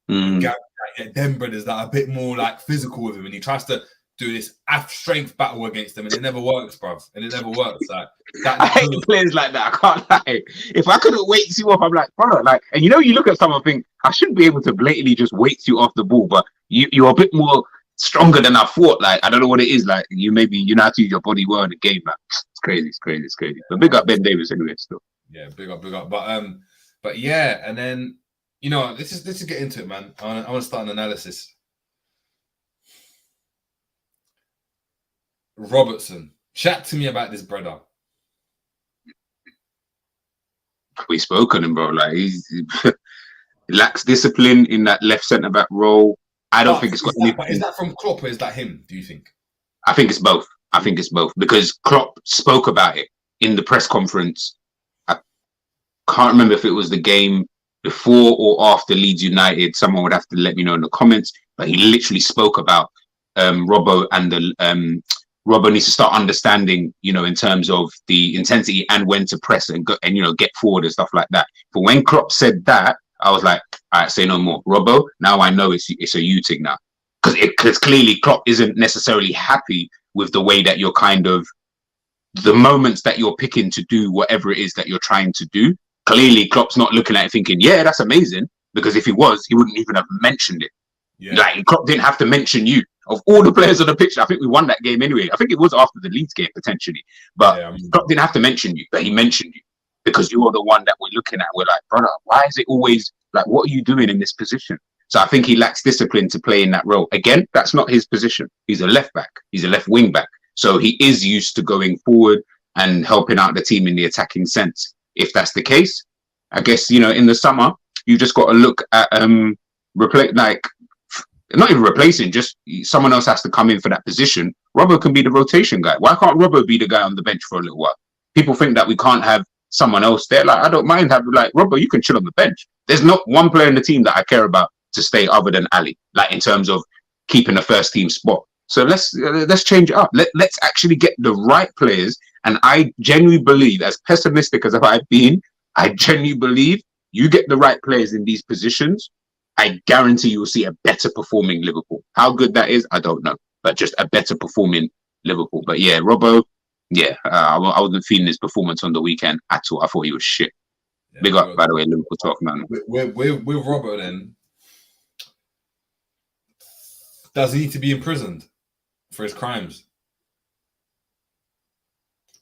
them brothers that are a bit more like physical with him, and he tries to do this strength battle against them, and it never works, bruv. And it never works. Like that. I hate players like that. I can't lie. If I couldn't weight you off, I'm like, brother, like, and you look at someone and think I shouldn't be able to blatantly just weight you off the ball, but you're a bit more stronger than I thought. Like, I don't know what it is. Like, you know how to use your body well in the game, man. It's crazy. But big up Ben Davies anyway, still. Yeah, big up. But yeah, and then let's get into it, man. I want to start an analysis. Robertson, chat to me about this brother. We spoke on him, bro. Like he lacks discipline in that left centre back role. I don't think it's got anything. Is that from Klopp or is that him? Do you think? I think it's both. Because Klopp spoke about it in the press conference. I can't remember if it was the game before or after Leeds United. Someone would have to let me know in the comments. But he literally spoke about Robbo and the Robbo needs to start understanding, in terms of the intensity and when to press and get forward and stuff like that. But when Klopp said that, I was like, all right, say no more. Robbo, now I know it's a you thing now. Because clearly Klopp isn't necessarily happy with the way that you're the moments that you're picking to do whatever it is that you're trying to do. Clearly Klopp's not looking at it thinking, yeah, that's amazing. Because if he was, he wouldn't even have mentioned it. Yeah. Like Klopp didn't have to mention you. Of all the players on the pitch, I think we won that game anyway. I think it was after the Leeds game potentially. But Klopp didn't have to mention you, but he mentioned you. Because you're the one that we're looking at. We're like, brother, why is it always like, what are you doing in this position? So I think he lacks discipline to play in that role. Again, that's not his position. He's a left back. He's a left wing back. So he is used to going forward and helping out the team in the attacking sense. If that's the case, I guess, in the summer, you just got to look at not even replacing, just someone else has to come in for that position. Robbo can be the rotation guy. Why can't Robbo be the guy on the bench for a little while? People think that we can't have someone else there. Like, I don't mind having, like, Robbo, you can chill on the bench. There's not one player in the team that I care about to stay other than Ali, like in terms of keeping the first team spot. So let's change it up. Let's actually get the right players. And I genuinely believe, as pessimistic as I've been, I genuinely believe you get the right players in these positions, I guarantee you will see a better performing Liverpool. How good that is, I don't know, but just a better performing Liverpool. But yeah, Robbo, I wasn't feeling his performance on the weekend at all. I thought he was shit. Yeah, big up, by the way, Liverpool talk, man. With Robbo, then, does he need to be imprisoned for his crimes?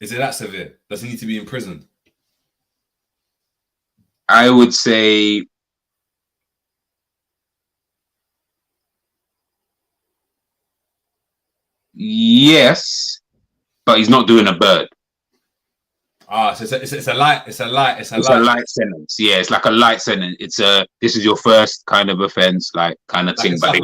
Is it that severe? Does he need to be imprisoned? I would say yes, but he's not doing a bird. So it's a light sentence. Yeah, it's like a light sentence. It's this is your first kind of offense, like kind of thing. But they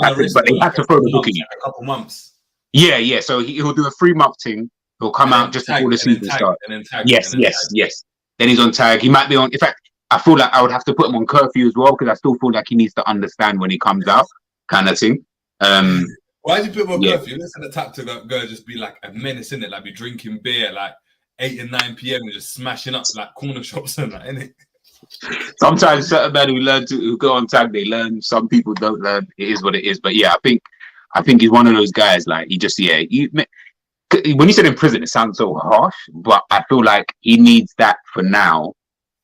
had to throw the book in you. A couple months. Yeah. So he'll do a 3-month thing. He'll come out just before the season starts. Yes. Then he's on tag. He might be on. In fact, I feel like I would have to put him on curfew as well, because I still feel like he needs to understand when he comes out, kind of thing. Why did you put him on curfew? Listen, the tap to go just be like a menace, in it, like be drinking beer like 8 and 9 p.m. and just smashing up like corner shops and that, innit? Sometimes certain men who go on tag, they learn. Some people don't learn. It is what it is. But yeah, I think he's one of those guys. Like he just when you said in prison, it sounds so harsh, but I feel like he needs that for now.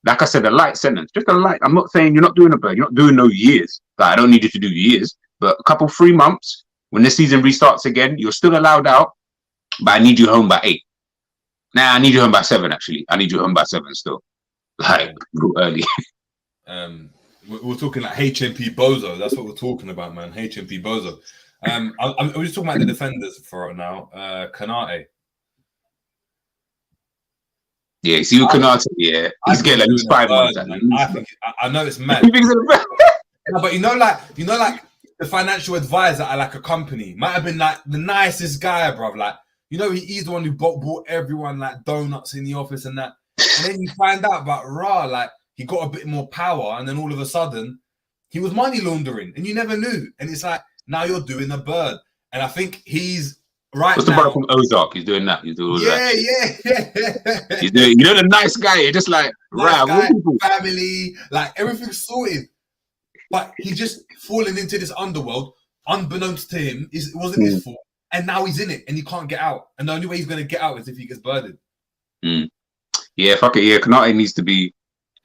Like I said, a light sentence, just a light. I'm not saying you're not doing a bird. You're not doing no years. Like, I don't need you to do years, but a couple 3 months. When the season restarts again, you're still allowed out, but I need you home by 8. Nah, I need you home by 7. Actually, I need you home by 7 still. Like early. We're talking like HMP Bozo. That's what we're talking about, man. HMP Bozo. We're just talking about the defenders for right now. Kanate. Yeah, you see with Kanate, he's getting at least 5 months. I know it's mad. No, but you know, like the financial advisor at like a company might have been like the nicest guy, bruv. Like, he's the one who bought everyone like donuts in the office and that. And then you find out about like he got a bit more power, and then all of a sudden he was money laundering, and you never knew. And it's like, now you're doing a bird, and I think he's What's the brother from Ozark? He's doing that. He's doing all that. Yeah. He's doing, the nice guy. You're just like, family, like everything's sorted. But he's just fallen into this underworld, unbeknownst to him. It wasn't his fault, and now he's in it, and he can't get out. And the only way he's going to get out is if he gets birded. Yeah, fuck it. Yeah, Konate needs to be.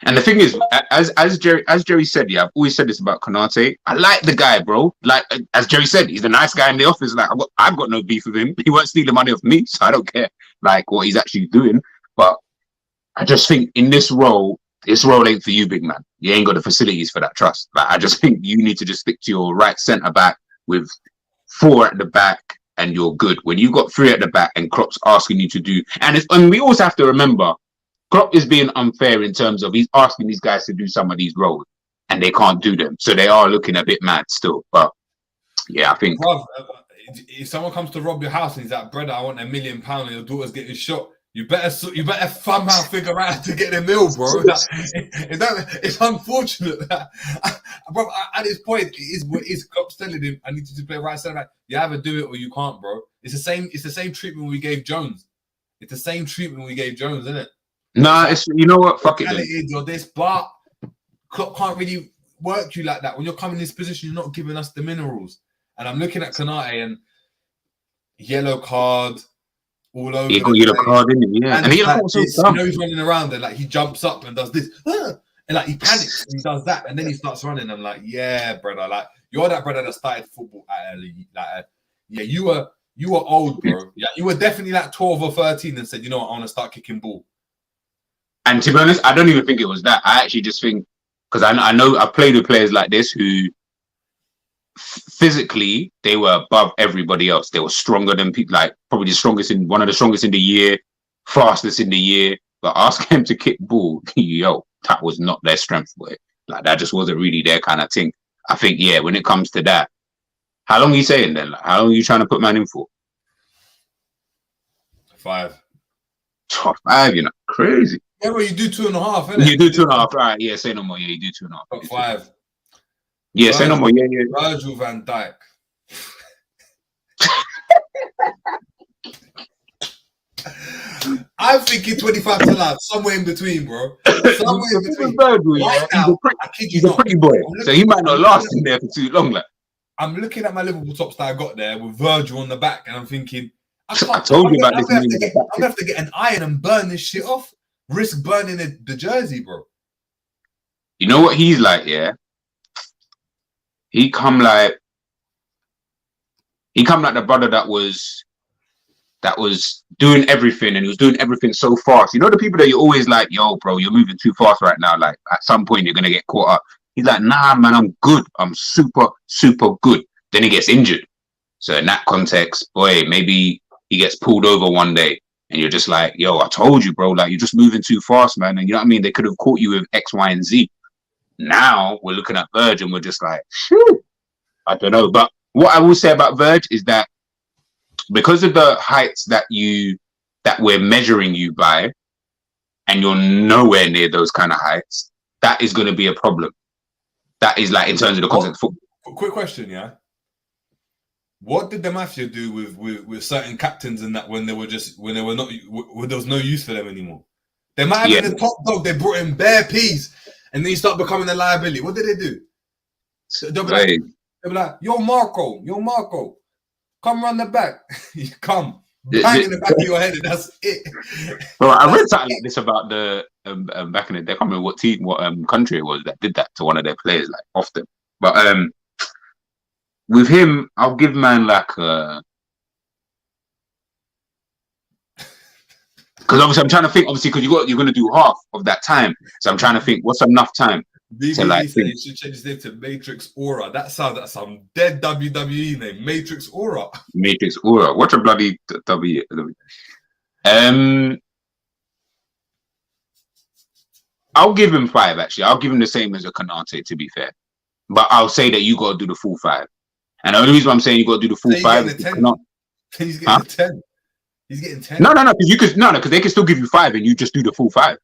And the thing is, as Jerry said, I've always said this about Konate. I like the guy, bro. Like, as Jerry said, he's a nice guy in the office. Like, I've got no beef with him. He won't steal the money off me, so I don't care, like, what he's actually doing. But I just think in this role ain't for you, big man. You ain't got the facilities for that trust. Like, I just think you need to just stick to your right centre back with 4 at the back, and you're good. When you got 3 at the back and Klopp's asking you to do, and we also have to remember, Klopp is being unfair in terms of he's asking these guys to do some of these roles and they can't do them. So they are looking a bit mad still. But yeah, I think. Bruv, if someone comes to rob your house and he's like, brother, I want £1 million and your daughter's getting shot, you better somehow figure out how to get the mill, bro. It's unfortunate that, bro, at this point, it is Klopp's telling him, I need you to play right side back. You either do it or you can't, bro. It's the same treatment we gave Jones. It's the same treatment we gave Jones, isn't it? Nah, it's, you know what? Fuck it. You're this, but Klopp can't really work you like that. When you're coming in this position, you're not giving us the minerals. And I'm looking at Konate and yellow card all over. He got yellow card, didn't he? Yeah. And he like this, he's running around and like he jumps up and does this. And like he panics and he does that. And then he starts running. I'm like, yeah, brother. Like, you're that brother that started football at you were old, bro. Yeah, you were definitely like 12 or 13 and said, you know what, I want to start kicking ball. And to be honest, I don't even think it was that. I actually just think, because I know I've played with players like this who physically, they were above everybody else. They were stronger than people, like probably one of the strongest in the year, fastest in the year. But ask them to kick ball, yo, that was not their strength, boy. Like that just wasn't really their kind of thing. I think, yeah, when it comes to that, how long are you saying then? Like, how long are you trying to put man in for? 5. Top 5, crazy. Yeah, well, you do 2.5, innit? You do 2.5, right? Yeah, say no more. Yeah, you do 2.5. Top 5. Yeah, say no more. Yeah, yeah. Virgil van Dijk. I'm thinking 25 to life, somewhere in between, bro. Somewhere in between. Virgil, right now, he's a pretty boy, so he might not last in there for too long. Like, I'm looking at my Liverpool tops that I got there with Virgil on the back, and I'm thinking, I told you about this. I'm gonna have to get an iron and burn this shit off. Risk burning the jersey, bro. You know what he's like, yeah? He come like the brother that was doing everything, and he was doing everything so fast. You know the people that you're always like, yo, bro, you're moving too fast right now. Like at some point you're gonna get caught up. He's like, nah, man, I'm good. I'm super, super good. Then he gets injured. So in that context, boy, maybe he gets pulled over one day, and you're just like, yo, I told you, bro, like you're just moving too fast, man. And you know what I mean? They could have caught you with X, Y, and Z. Now we're looking at Verge and we're just like, phew, I don't know. But what I will say about Verge is that because of the heights that we're measuring you by, and you're nowhere near those kind of heights, that is going to be a problem. That is like in terms of the concept of football. Quick question, yeah. What did the Mafia do with certain captains and that when there was no use for them anymore? They might have been the top dog. They brought in bare peas, and then you start becoming a liability. What did they do? They'll be like, yo, Marco, come run the back. You come. Bang in the back of your head, and that's it. Well, I read something like this about the back in the day. I can't remember what country it was that did that to one of their players, like often. But with him, I'll give man like because obviously I'm trying to think. Obviously, because you're going to do half of that time, so I'm trying to think what's enough time. BBC said you should change his name to Matrix Aura. That sounds like some dead WWE name. Matrix Aura. Matrix Aura. What a bloody W. I'll give him 5, actually. I'll give him the same as a Konate, to be fair. But I'll say that you got to do the full 5. And the only reason why I'm saying you got to do the full 5 is he's getting 10. He's getting 10. No, because they can still give you 5 and you just do the full 5.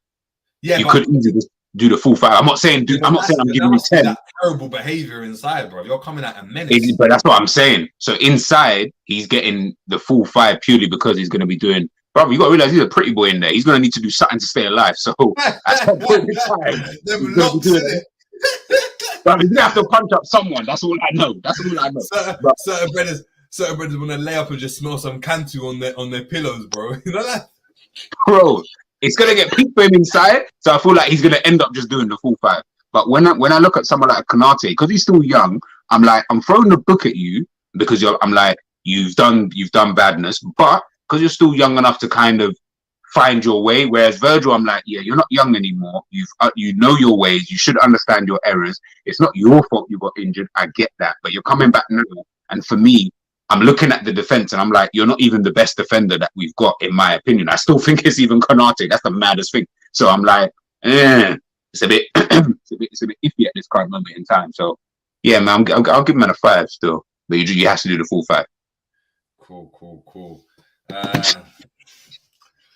Yeah, you could easily just do the full 5. I'm not saying I'm giving you 10. That terrible behavior inside, bro. You're coming at a menace. But that's what I'm saying. So inside, he's getting the full 5 purely because he's going to be doing. Bro, you got to realize he's a pretty boy in there. He's going to need to do something to stay alive. So at some point in time, them locks in it. But he's gonna have to punch up someone. That's all I know. Certain brothers want to lay up and just smell some Cantu on their pillows, bro. You know that? Bro, it's gonna get peak for him inside. So I feel like he's gonna end up just doing the full 5. But when I look at someone like Konate, because he's still young, I'm like, I'm throwing the book at you because I'm like, you've done badness, but because you're still young enough to kind of find your way. Whereas Virgil, I'm like, yeah, you're not young anymore. You know your ways. You should understand your errors. It's not your fault you got injured. I get that, but you're coming back now. And for me, I'm looking at the defense and I'm like, you're not even the best defender that we've got, in my opinion. I still think it's even Konate. That's the maddest thing. So I'm like, it's a bit, it's a bit iffy at this current moment in time. So yeah, man, I'll give him a 5 still, but you have to do the full 5. Cool.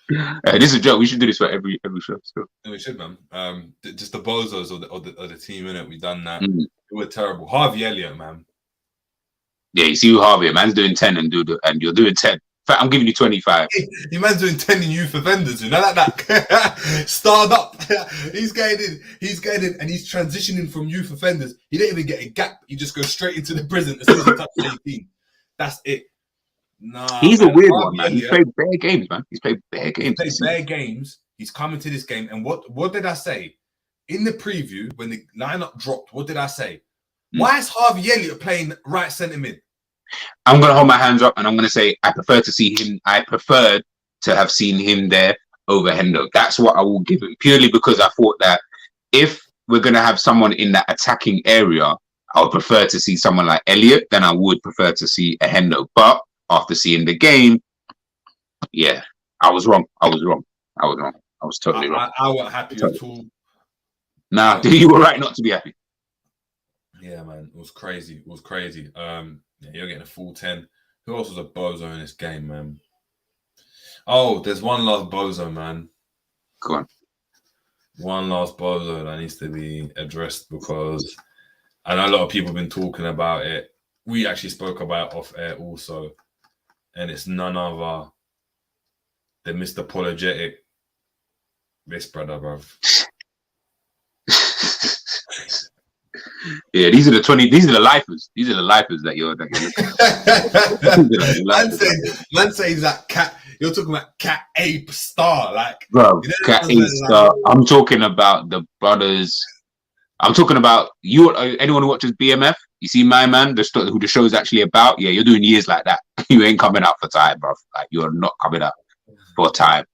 This is a joke. We should do this for every show. So. Yeah, we should, man. Just the bozos of the team, innit? We done that. It was terrible. Harvey Elliott, man. Yeah, you see who Harvey, man's doing 10 and you're doing 10. In fact, I'm giving you 25. Your man's doing 10 in youth offenders, you know, like that. Starred up. He's getting in, and he's transitioning from youth offenders. He didn't even get a gap. He just goes straight into the prison as soon as he touches 18. That's it. Nah, he's a weird one, man. He's played bare games, man. He's played bare games. He's coming to this game. And what did I say? In the preview, when the lineup dropped, what did I say? Why is Harvey Elliott playing right centre mid? I'm going to hold my hands up and I'm going to say I preferred to have seen him there over Hendo. That's what I will give him, purely because I thought that if we're going to have someone in that attacking area, I would prefer to see someone like Elliot than I would prefer to see a Hendo. But after seeing the game, yeah, I was wrong. I was totally wrong. I wasn't happy at all. Nah, you were right not to be happy. Yeah, man, it was crazy. Yeah, you're getting a full 10. Who else was a bozo in this game, man? Oh, there's one last bozo, man. Go on. One last bozo that needs to be addressed because I know a lot of people have been talking about it. We actually spoke about it off air also, and it's none other than Mr. Apologetic. This brother, bruv. Yeah, these are the lifers. These are the lifers that you're looking at. Man says that cat. You're talking about cat ape star, like bro. Cat ape star. I'm talking about the brothers. I'm talking about you. Anyone who watches BMF, you see my man, who the show is actually about. Yeah, you're doing years like that. You ain't coming out for time, bro. Like you're not coming out for time.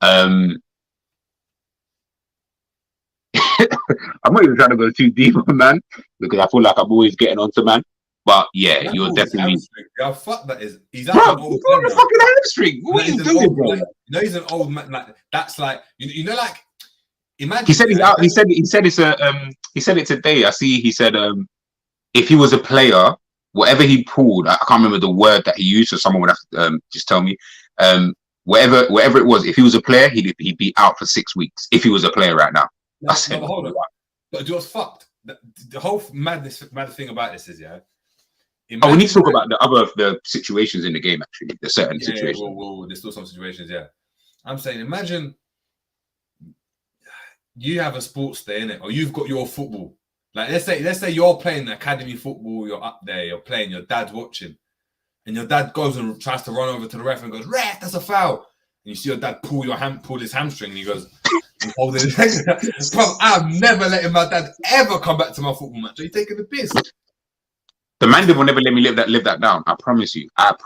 I'm not even trying to go too deep, man, because I feel like I'm always getting onto man. But yeah, you're definitely. Yeah, fuck that is. He's bro, old man, fucking hamstring. What are you doing, bro? You know he's an old man. Like that's like you know like. Imagine. He said he's out. He said it's a. He said it today. I see. He said if he was a player, whatever he pulled, I can't remember the word that he used, so someone would have to just tell me. Whatever it was, if he was a player, he'd be out for 6 weeks. If he was a player right now. No, but hold on. But you was fucked. The whole mad thing about this is, yeah. We need to talk about the situations in the game. Actually, the certain situations. Well, there's still some situations. Yeah, I'm saying, imagine you have a sports day in it, or you've got your football. Like let's say you're playing academy football. You're up there. You're playing. Your dad's watching, and your dad goes and tries to run over to the ref and goes, "Ref, that's a foul." And you see your dad pull his hamstring, and he goes. Holding his leg. Bro, I'm never letting my dad ever come back to my football match. Are you taking the piss? The man will never let me live that down. I promise you. That's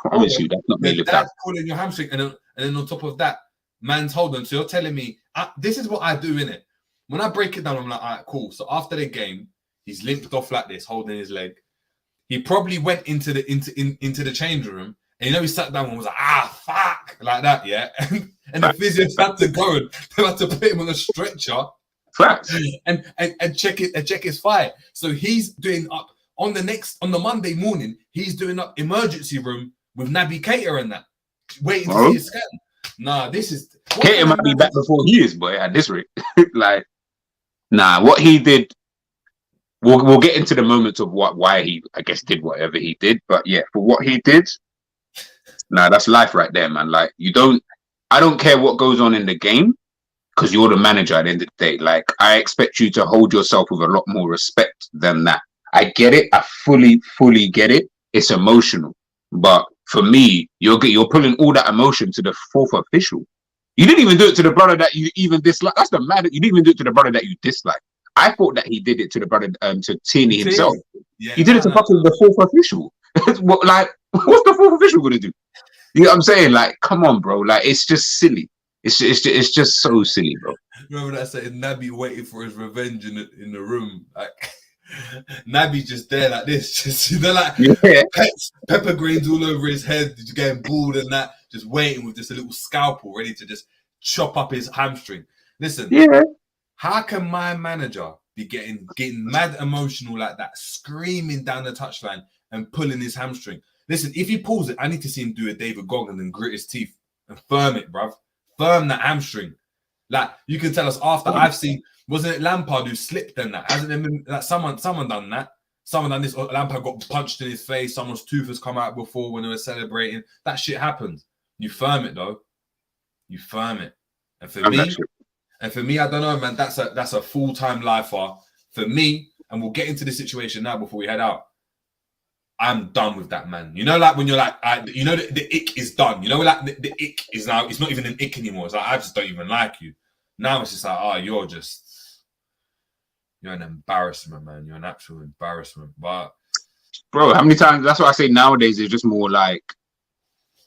not me live that. Pulling your hamstring, and then on top of that, man's holding. So you're telling me this is what I do in it. When I break it down, I'm like, all right, cool. So after the game, he's limped off like this, holding his leg. He probably went into the changing room, and he sat down and was like, fuck, like that, yeah. And the physios had to go and they had to put him on a stretcher, and check his fire. So he's doing up on the Monday morning. He's doing up emergency room with Naby Keita and that, waiting to see his scan. Nah, this is Keita might be back before he is, boy. At this rate, like, nah, what he did. We'll get into the moments of why he, I guess, did whatever he did. But yeah, for what he did, nah, that's life right there, man. Like I don't care what goes on in the game because you're the manager at the end of the day. Like, I expect you to hold yourself with a lot more respect than that. I get it. I fully get it. It's emotional. But for me, you're pulling all that emotion to the fourth official. You didn't even do it to the brother that you even dislike. That's the matter. You didn't even do it to the brother that you dislike. I thought that he did it to the brother, to Tierney himself. Yeah, he did it to fucking the fourth official. What's the fourth official going to do? You know what I'm saying? Like, come on, bro. Like, it's just silly. It's just so silly, bro. Remember that saying, Naby waiting for his revenge in the room. Like, Naby just there like this. Just, like, pepper grains all over his head, just getting bald and that, just waiting with just a little scalpel ready to just chop up his hamstring. Listen, how can my manager be getting mad emotional like that, screaming down the touchline and pulling his hamstring? Listen, if he pulls it, I need to see him do a David Goggins and grit his teeth and firm it, bruv. Firm that hamstring. Like, you can tell us after I've seen, wasn't it Lampard who slipped in that? Hasn't it been like someone done that? Someone done this, or Lampard got punched in his face, someone's tooth has come out before when they were celebrating. That shit happens. You firm it though. You firm it. And for me, I don't know, man, that's a full-time lifer. For me, and we'll get into the situation now before we head out. I'm done with that, man. You know, like when you're like, the ick is done. You know, like the ick is now, it's not even an ick anymore. It's like, I just don't even like you. Now it's just like, you're an embarrassment, man. You're an actual embarrassment. But, bro, how many times, that's what I say nowadays, it's just more like,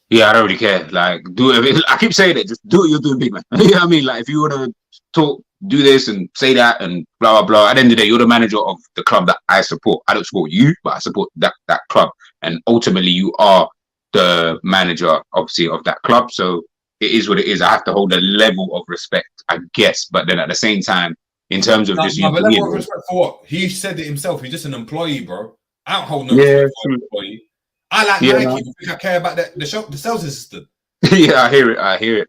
yeah, I don't really care. Like, do it. I keep saying it, just do what you're doing, big man. You know what I mean? Like, if you want to talk do this and say that and blah blah blah. At the end of the day, you're the manager of the club that I support. I don't support you, but I support that club, and ultimately you are the manager, obviously, of that club. So it is what it is. I have to hold a level of respect, I guess. But then at the same time, in terms of just but level of respect for what? He said it himself. He's just an employee, bro. I don't hold no respect for an employee. I like Nike. No. You think I care about the sales assistant? Yeah, I hear it.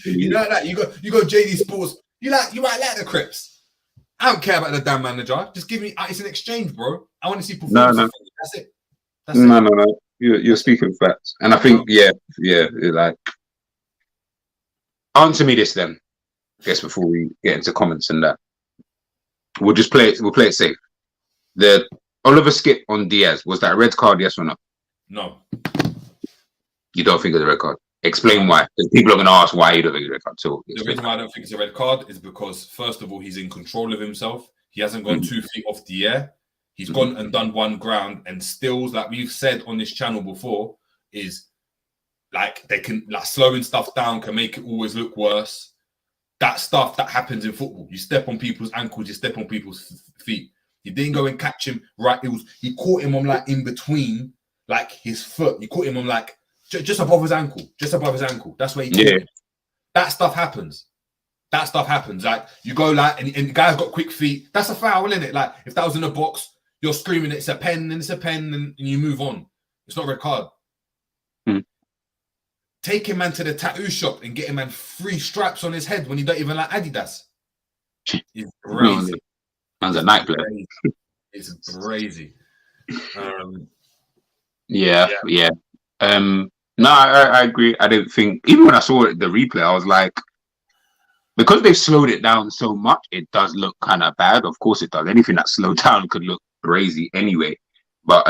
You know that you go JD Sports. You might like the Crips. I don't care about the damn manager. Just give me. It's an exchange, bro. I want to see performance. No. That's it. No. You're speaking facts, and I think like answer me this then. I guess before we get into comments and that, we'll just play it. We'll play it safe. The Oliver skip on Diaz, was that a red card? Yes or no? No. You don't think it's a red card? Explain why. Because people are going to ask why you don't think it's a red card. So the reason why I don't think it's a red card is because, first of all, he's in control of himself. He hasn't gone 2 feet off the air. He's gone and done one ground, and stills, like we've said on this channel before, is like they can like slowing stuff down can make it always look worse. That stuff that happens in football. You step on people's ankles, you step on people's feet. He didn't go and catch him right. He caught him on like in between, like his foot. He caught him on like just above his ankle. That's where he caught him. That stuff happens. Like you go like, and the guy's got quick feet. That's a foul, isn't it? Like if that was in a box, you're screaming, it's a pen, and you move on. It's not a red card. Take him man to the tattoo shop and get him man 3 stripes on his head when he don't even like Adidas. It's crazy. Man's a night player. It's crazy. Yeah. No, I agree. I didn't think, even when I saw the replay, I was like, because they've slowed it down so much, it does look kind of bad. Of course it does. Anything that's slowed down could look crazy anyway. But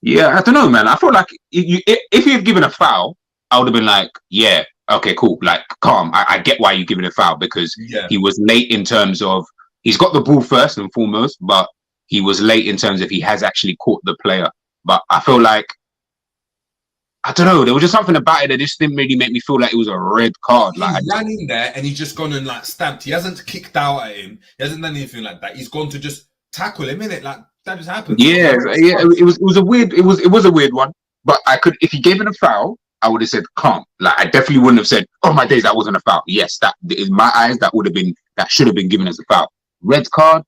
yeah, I don't know, man. I feel like if he had given a foul, I would have been like, yeah, okay, cool. Like, calm. I get why you're giving a foul, because he was late in terms of, he's got the ball first and foremost, but he was late in terms of he has actually caught the player. But I feel like, I don't know, there was just something about it that just didn't really make me feel like it was a red card. He ran in there and he's just gone and like stamped. He hasn't kicked out at him. He hasn't done anything like that. He's gone to just tackle him, innit? Like that just happened. Yeah. It was a weird one. But I could, if he gave it a foul, I would have said calm. Like I definitely wouldn't have said, "Oh my days, that wasn't a foul." Yes, that in my eyes, that should have been given as a foul. Red card.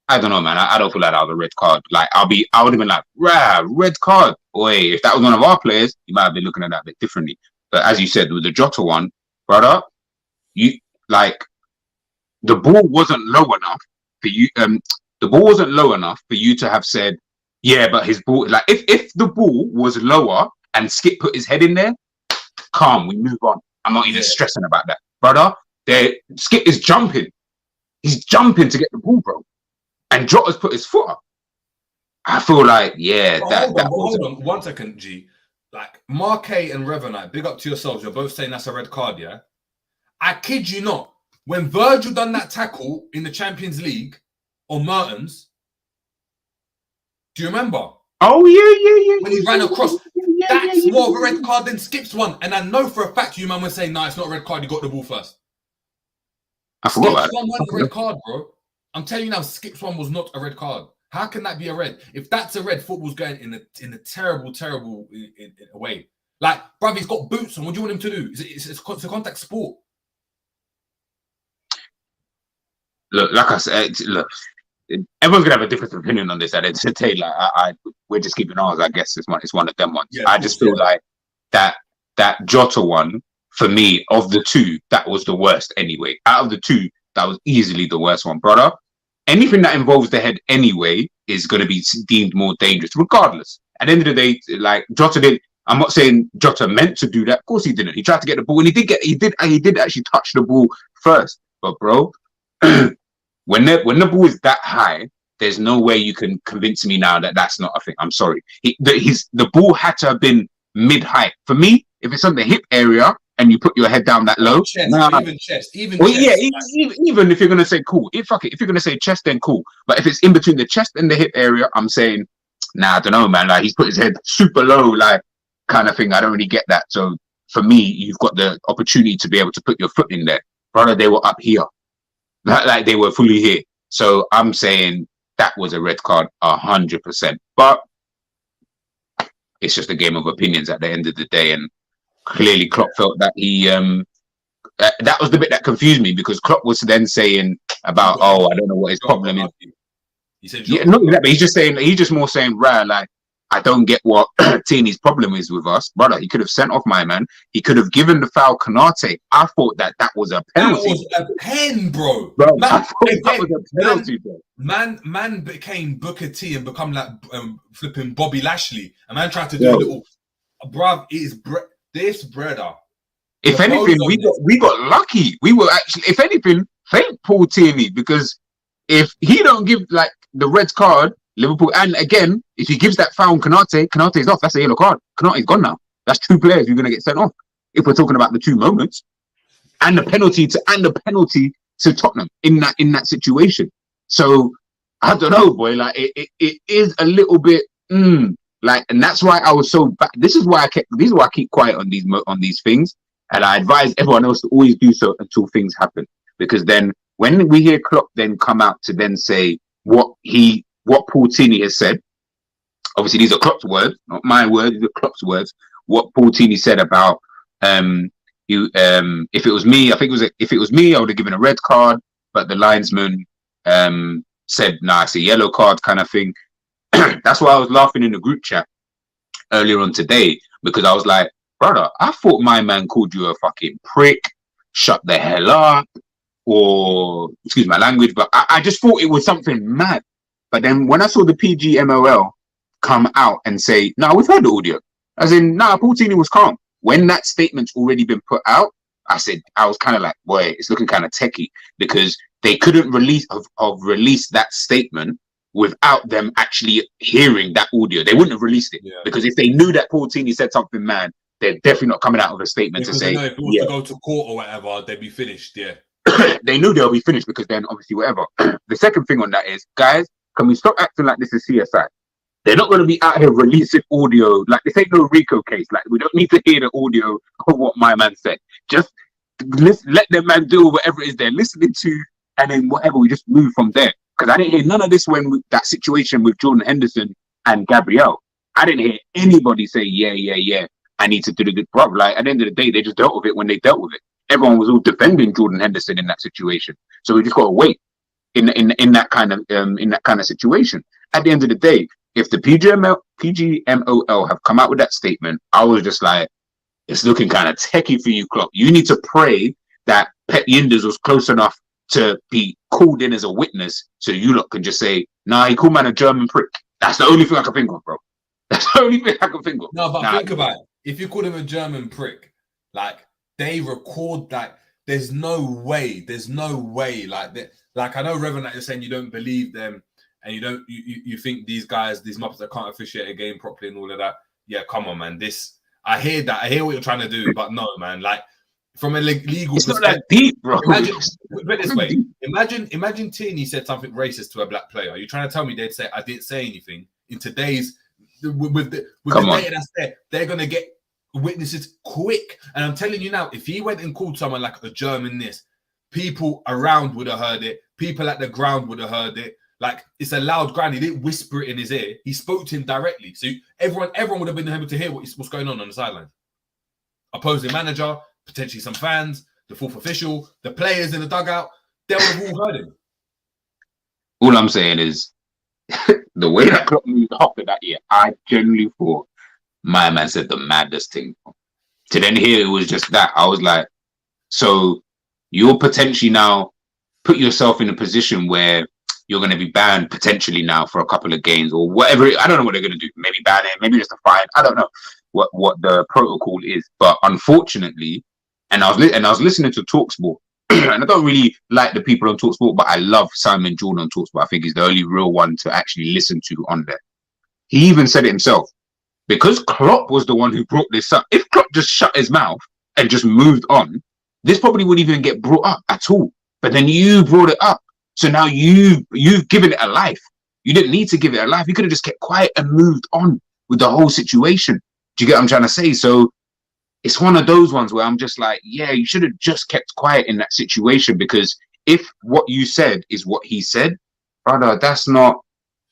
I don't know, man. I don't feel like that was a red card. Like I would have been like, red card. Boy, if that was one of our players, you might have been looking at that a bit differently. But as you said, with the Jota one, brother, you like the ball wasn't low enough for you. The ball wasn't low enough for you to have said, yeah, but his ball. Like if the ball was lower and Skip put his head in there, calm, we move on. I'm not even stressing about that, brother. Skip is jumping. He's jumping to get the ball, bro. And Jota's put his foot up. I feel like, hold on 1 second, G. Like Marquet and Revenite, big up to yourselves. You're both saying that's a red card, yeah? I kid you not. When Virgil done that tackle in the Champions League on Mertens, do you remember? Oh yeah. When he ran across, that's more of a red card than Skip's one. And I know for a fact you man was saying, "No, it's not a red card. You got the ball first." I forgot about Skip's one wasn't a red card, bro. I'm telling you now, Skip's one was not a red card. How can that be a red? If that's a red, football's going in a terrible in a way. Like, bruv, he's got boots on. What do you want him to do? It's a contact sport. Look, like I said, everyone's gonna have a different opinion on this. At the end of the day, like we're just keeping ours. I guess it's one of them ones. Yeah, I just feel like that Jota one for me, of the two, that was the worst anyway. Out of the two, that was easily the worst one, brother. Anything that involves the head anyway is going to be deemed more dangerous, regardless. At the end of the day, like Jota did. I'm not saying Jota meant to do that. Of course he didn't. He tried to get the ball, and he did actually touch the ball first. But bro, when the ball is that high, there's no way you can convince me now that that's not a thing. I'm sorry. The ball had to have been mid-height. For me, if it's on the hip area and you put your head down that low, even chest. Yeah, even if you're gonna say cool, if you're gonna say chest, then cool. But if it's in between the chest and the hip area, I'm saying, I don't know, man. Like he's put his head super low, like kind of thing. I don't really get that. So for me, you've got the opportunity to be able to put your foot in there, brother. They were up here. like they were fully here. So I'm saying that was a red card, 100%. But it's just a game of opinions at the end of the day, and clearly Klopp felt that he that was the bit that confused me, because Klopp was then saying about, oh, I don't know what his problem is. He said, Yeah, not exactly. He's just more saying, right, like, I don't get what Tini's problem is with us, brother. He could have sent off my man. He could have given the foul Konate. I thought that was a penalty. That was a pen, bro. Man, I thought that was a penalty, bro. Man became Booker T and become like flipping Bobby Lashley. A man tried to do a little, bruv. It is this brother. If anything, we got lucky. We were actually, if anything, thank Paul Tierney, because if he don't give like the red card, Liverpool, and again, if he gives that foul on Konate's off. That's a yellow card. Konate's gone now. That's 2 players you're gonna get sent off. If we're talking about the 2 moments, and the penalty to Tottenham in that situation. So I don't know, boy. Like it is a little bit like, and that's why I was so bad. This is why I keep quiet on these things, and I advise everyone else to always do so until things happen, because then when we hear Klopp then come out to then say what Paul Tierney has said, obviously these are Klopp's words, not my words, these are Klopp's words. What Paul Tierney said about if it was me, if it was me, I would have given a red card, but the linesman said, nah, it's a yellow card kind of thing. That's why I was laughing in the group chat earlier on today, because I was like, brother, I thought my man called you a fucking prick, shut the hell up, or excuse my language, but I just thought it was something mad. But then when I saw the PGMOL come out and say, no, we've heard the audio, as in, nah, Paul Tierney was calm. When that statement's already been put out, I was kind of like, boy, it's looking kind of techie, because they couldn't release that statement without them actually hearing that audio. They wouldn't have released it, because if they knew that Paul Tierney said something mad, they're definitely not coming out with a statement to say, if it was to go to court or whatever, they'd be finished. Yeah. They knew they'll be finished, because then obviously whatever. The second thing on that is, guys, can we stop acting like this is CSI? They're not going to be out here releasing audio. Like, this ain't no Rico case. Like, we don't need to hear the audio of what my man said. Just let them man do whatever it is they're listening to, and then whatever, we just move from there. Because I didn't hear none of this when that situation with Jordan Henderson and Gabriel. I didn't hear anybody say, yeah, I need to do the good problem. Like, at the end of the day, they just dealt with it when they dealt with it. Everyone was all defending Jordan Henderson in that situation. So we just got to wait in that kind of situation. At the end of the day, if the PGMOL have come out with that statement, I was just like, it's looking kind of techie for you, Klopp. You need to pray that Pep Yinders was close enough to be called in as a witness, so you lot can just say, nah, he called man a German prick. That's the only thing I can think of, bro. That's the only thing I can think of. No, but think about it. If you called him a German prick, like, they record that. There's no way. Like that. Like, I know, Reverend, that you're saying you don't believe them, and you think these guys, these Muppets that can't officiate a game properly and all of that. Yeah, come on, man. I hear that. I hear what you're trying to do, but no, man. Like, from a legal it's perspective, not that deep, bro. Imagine, put it this way. Imagine Tierney said something racist to a black player. Are you trying to tell me they'd say, I didn't say anything? In today's, with the data that's there, they're going to get witnesses quick. And I'm telling you now, if he went and called someone like a German people around would have heard it. People at the ground would have heard it. Like, it's a loud ground. He didn't whisper it in his ear. He spoke to him directly. So everyone would have been able to hear what's going on the sideline. Opposing manager, potentially some fans, the fourth official, the players in the dugout, they would have all heard him. All I'm saying is, the way that Klopp moved after that year, I genuinely thought my man said the maddest thing. To then hear it was just that, I was like, so you'll potentially now put yourself in a position where you're going to be banned potentially now for a couple of games or whatever. I don't know what they're going to do. Maybe ban it, maybe just a fine. I don't know what the protocol is. But unfortunately, and I was listening to TalkSport, and I don't really like the people on TalkSport, but I love Simon Jordan on TalkSport. I think he's the only real one to actually listen to on there. He even said it himself. Because Klopp was the one who brought this up. If Klopp just shut his mouth and just moved on, this probably wouldn't even get brought up at all. But then you brought it up. So now you've given it a life. You didn't need to give it a life. You could have just kept quiet and moved on with the whole situation. Do you get what I'm trying to say? So it's one of those ones where I'm just like, yeah, you should have just kept quiet in that situation, because if what you said is what he said, brother, that's not.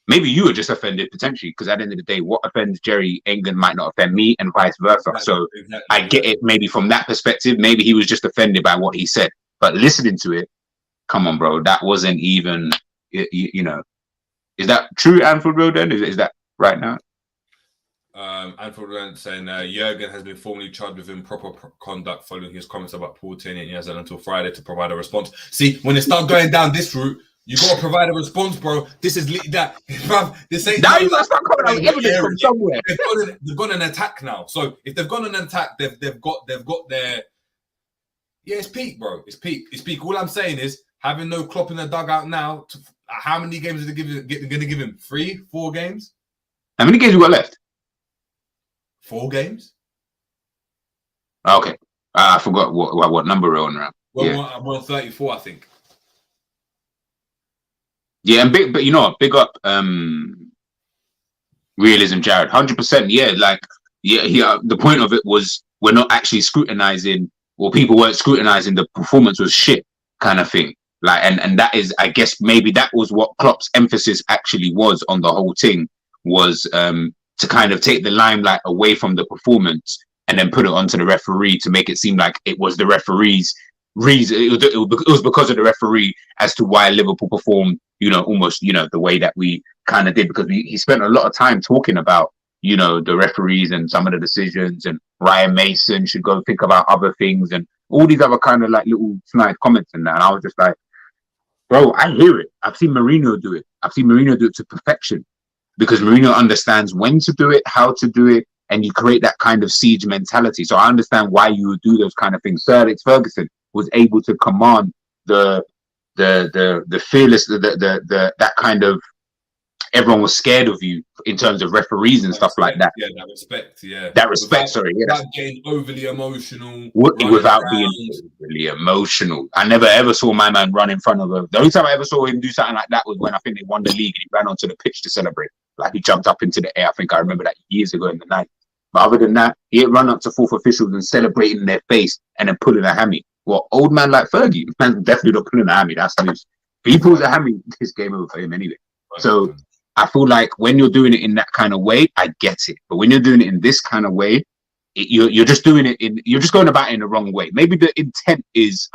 Maybe you were just offended potentially, because at the end of the day, what offends Jerry England might not offend me, and vice versa. So I get it. Maybe from that perspective, maybe he was just offended by what he said. But listening to it, come on, bro, that wasn't even. You know, is that true, Anfield Road? Then is that right now? Anfield Road saying Jurgen has been formally charged with improper conduct following his comments about Paul Tierney, and he has until Friday to provide a response. See, when it starts going down this route, you gotta provide a response, bro. This is that. This ain't now you gotta start coming out with evidence from somewhere. They've gone an attack now. So if they've gone on an attack, they've got their. Yeah, it's peak, bro. It's peak. All I'm saying is having no Klopp in the dugout now. How many games are they going to give him? 3, 4 games? How many games we got left? 4 games. Okay, I forgot what number we're on around. Well, we're on 34, I think. Yeah, and big up realism, Jared. 100%. Yeah, like the point of it was we're not actually scrutinizing, or people weren't scrutinizing the performance was shit kind of thing. Like, and that is, I guess maybe that was what Klopp's emphasis actually was on the whole thing, was to kind of take the limelight away from the performance and then put it onto the referee to make it seem like it was the referee's reason. It was because of the referee as to why Liverpool performed, almost, the way that we kind of did, because he spent a lot of time talking about, the referees and some of the decisions, and Ryan Mason should go think about other things and all these other kind of like little snide comments and that. And I was just like, bro, I hear it. I've seen Mourinho do it. I've seen Mourinho do it to perfection, because Mourinho understands when to do it, how to do it, and you create that kind of siege mentality. So I understand why you would do those kind of things. Sir Alex Ferguson was able to command the fearless, that kind of, everyone was scared of you in terms of referees and stuff like that. Yeah, that respect. Yeah, that respect. Without getting overly emotional. Without being overly emotional. I never ever saw my man run in front of her. The only time I ever saw him do something like that was when I think they won the league and he ran onto the pitch to celebrate. Like, he jumped up into the air. I think I remember that years ago in the night. But other than that, he ain't run up to fourth officials and celebrating in their face and then pulling a hammy. Well, old man like Fergie, man, definitely not pulling a hammy. That's loose. If he pulls a hammy, this game over for him anyway. So I feel like when you're doing it in that kind of way, I get it. But when you're doing it in this kind of way, you're just doing it you're just going about it in the wrong way. Maybe the intent is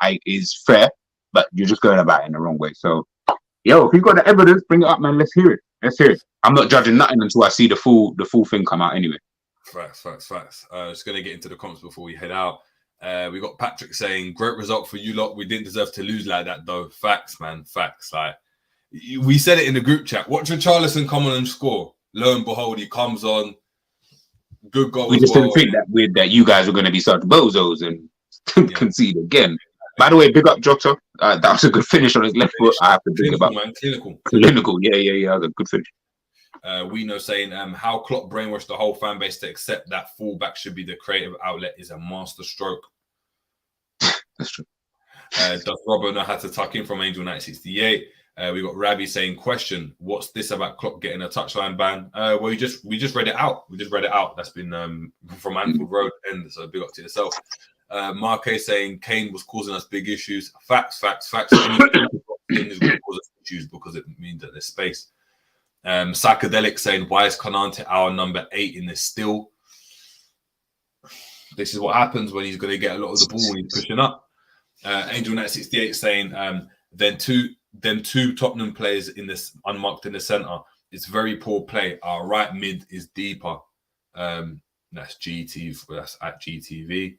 fair, but you're just going about it in the wrong way. So, if you've got the evidence, bring it up, man. Let's hear it. I'm not judging nothing until I see the full thing come out anyway. Facts. Just going to get into the comments before we head out. We got Patrick saying, great result for you lot. We didn't deserve to lose like that, though. Facts, man. Facts. Like, we said it in the group chat. Watch Richarlison come on and score. Lo and behold, he comes on. Good goal. We just didn't think that you guys were going to be such bozos and concede again. By the way, big up Jota. That was a good finish on his left foot. I have to bring about clinical. Yeah. That was a good finish. We know saying how Klopp brainwashed the whole fan base to accept that fullback should be the creative outlet is a master stroke. That's true. Does Robbo know how to tuck in from Angel 968? We got Rabbi saying, question, what's this about Klopp getting a touchline ban? Well, we just read it out. That's been from Anfield Road end, so big up to yourself. Marque saying Kane was causing us big issues. Facts. Anything is going to cause us issues because it means that there's space. Psychedelic saying, why is Konate our number 8 in this still? This is what happens when he's going to get a lot of the ball when he's pushing up. Angel Net 68 saying, then two Tottenham players in this unmarked in the centre. It's very poor play. Our right mid is deeper. That's GTV. That's at GTV.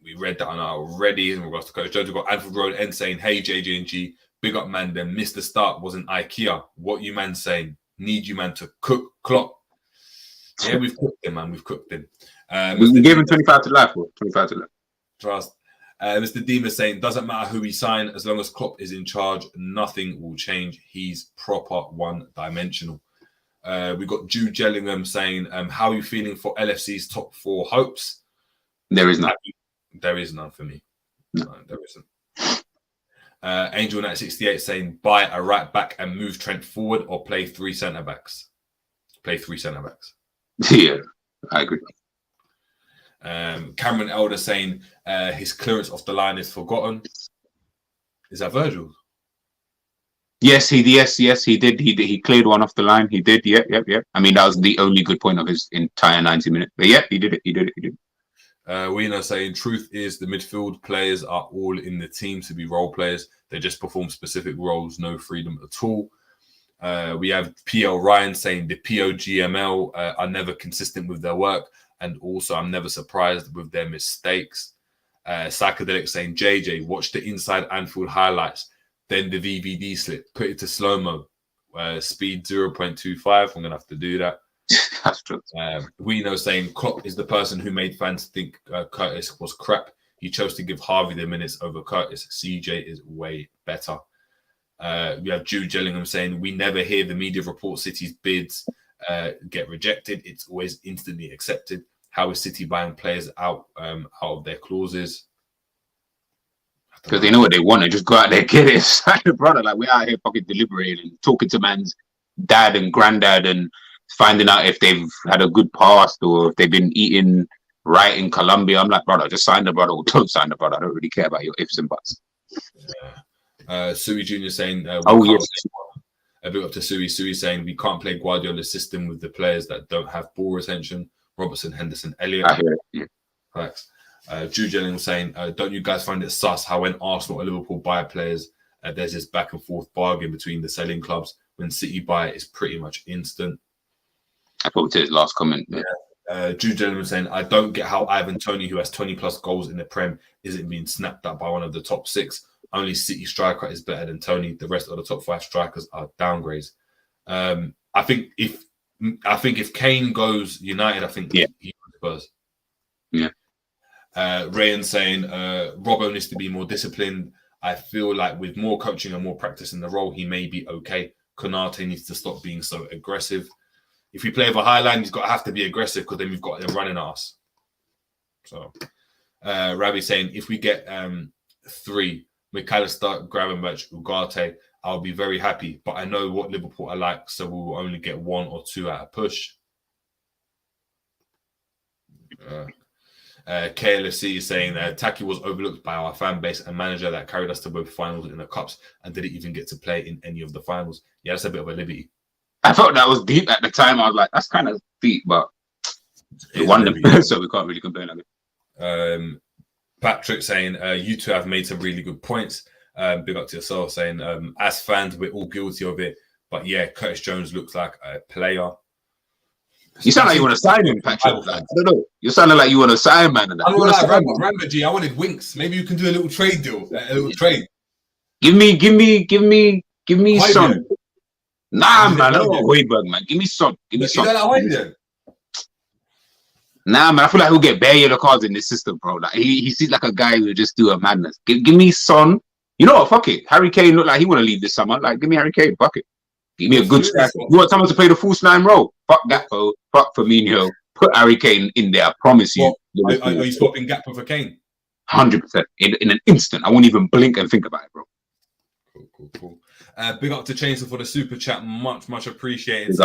We read that on our already in regards to Coach Jones. We've got Anfield Road End saying, hey, JJ&G, big up, man. Then missed the start, wasn't IKEA. What you man saying? Need you, man, to cook Klopp. Yeah, we've cooked him, man. We've cooked him. We gave him 25 to life. 25 to life. Trust. Mr. Dima saying, doesn't matter who we sign, as long as Klopp is in charge, nothing will change. He's proper one-dimensional. We got Jude Jellingham saying, how are you feeling for LFC's top 4 hopes? There is none. There is none for me. No, there isn't. Angel Nat 68 saying, buy a right back and move Trent forward or play 3 centre-backs. Yeah, I agree. Cameron Elder saying his clearance off the line is forgotten. Is that Virgil? Yes, he did. He cleared one off the line. He did. Yep. I mean, that was the only good point of his entire 90 minutes. But yeah, he did it. Weena saying, truth is the midfield players are all in the team to be role players. They just perform specific roles, no freedom at all. We have PL Ryan saying the POGML are never consistent with their work. And also, I'm never surprised with their mistakes. Psychedelic saying, JJ, watch the inside Anfield highlights. Then the VVD slip, put it to slow-mo. Speed 0.25. I'm going to have to do that. That's true. We know saying Klopp is the person who made fans think Curtis was crap. He chose to give Harvey the minutes over Curtis. CJ is way better. We have Jude Gillingham saying, we never hear the media report City's bids get rejected. It's always instantly accepted. How is City buying players out of their clauses? Because they know what they want. They just go out there and get it. Brother, like, we're out here fucking deliberating, talking to man's dad and granddad and finding out if they've had a good past or if they've been eating right in Colombia. I'm like, brother, just sign the brother or don't sign the brother. I don't really care about your ifs and buts. Sui Jr. saying, yes. A bit up to Sui. Sui saying, we can't play Guardiola's system with the players that don't have ball retention. Robertson, Henderson, Elliott. I hear it. Yeah. Thanks. Jude Gillingham saying, don't you guys find it sus how when Arsenal or Liverpool buy players, there's this back and forth bargain between the selling clubs? When City buy it, it's pretty much instant. I thought to his last comment. Yeah. Jude Gillingham saying, I don't get how Ivan Toney, who has 20 plus goals in the Prem, isn't being snapped up by one of the top six. Only City striker is better than Toney. The rest of the top five strikers are downgrades. I think if Kane goes United, I think he goes Spurs. Yeah. Rayan saying, Robbo needs to be more disciplined. I feel like with more coaching and more practice in the role, he may be okay. Konate needs to stop being so aggressive. If we play over high line, he's got to have to be aggressive because then we've got them running at us. So, Ravi saying, if we get 3, McAllister, Gravenberch, Ugarte, I'll be very happy. But I know what Liverpool are like, so we will only get 1 or 2 at a push. KLFC is saying that Taki was overlooked by our fan base and manager that carried us to both finals in the cups and didn't even get to play in any of the finals. Yeah, that's a bit of a liberty. I thought that was deep at the time. I was like, that's kind of deep, but it won them, so we can't really complain on it. Patrick saying, you two have made some really good points. Big up to yourself, saying, as fans, we're all guilty of it. But yeah, Curtis Jones looks like a player. You sound like you want to sign him, Patrick. Like, I don't know. You sounded like you want to sign, man. I don't like Rambo G. I wanted winks. Maybe you can do a little trade deal. A little trade. Give me some. Nah, man. I don't want Hoiberg, man. Give me some. Give me some. You don't like Hoiberg? Nah, man. I feel like he'll get bare yellow cards in this system, bro. Like he seems like a guy who just do a madness. Give me Son. You know what? Fuck it. Harry Kane look like he want to leave this summer. Like, give me Harry Kane. Fuck it. Give me a good striker. You want someone to play the false 9 role? Fuck Gakpo. Fuck Firmino. Put Harry Kane in there. I promise you. Are you swapping Gakpo for Kane? 100%. In an instant. I won't even blink and think about it, bro. Cool. Big up to Chainsaw for the super chat. Much appreciated.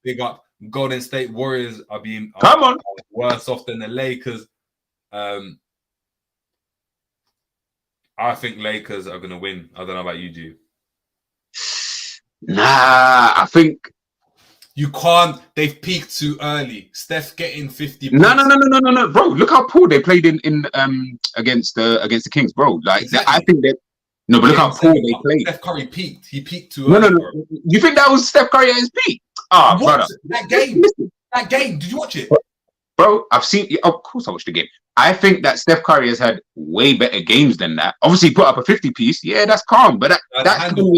Big up. Golden State Warriors are being worse off than the Lakers. I think Lakers are going to win. I don't know about you, do. Nah, I think you can't. They've peaked too early. Steph getting 50. No, bro. Look how poor they played in against the Kings, bro. Like exactly. I think that. No, but look how poor they played. Steph Curry peaked. He peaked too early. No. You think that was Steph Curry at his peak? Ah, brother. That game. That game. Did you watch it? Bro, I've seen. Of course, I watched the game. I think that Steph Curry has had way better games than that. Obviously, he put up a 50-piece. Yeah, that's calm. But that's handles.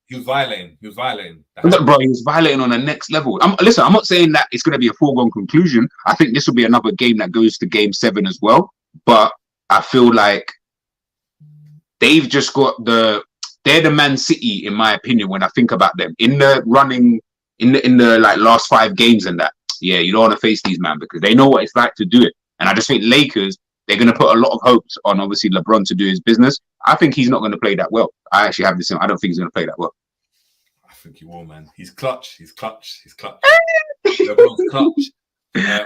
He was violating. Bro, he was violating on the next level. Listen, I'm not saying that it's going to be a foregone conclusion. I think this will be another game that goes to Game 7 as well. But I feel like they've just got they're the Man City, in my opinion, when I think about them. In the running, in the like last 5 games and that. Yeah, you don't want to face these, man, because they know what it's like to do it. And I just think Lakers, they're going to put a lot of hopes on, obviously, LeBron to do his business. I think he's not going to play that well. I actually have this. I don't think he's going to play that well. I think he will, man. He's clutch. LeBron's clutch.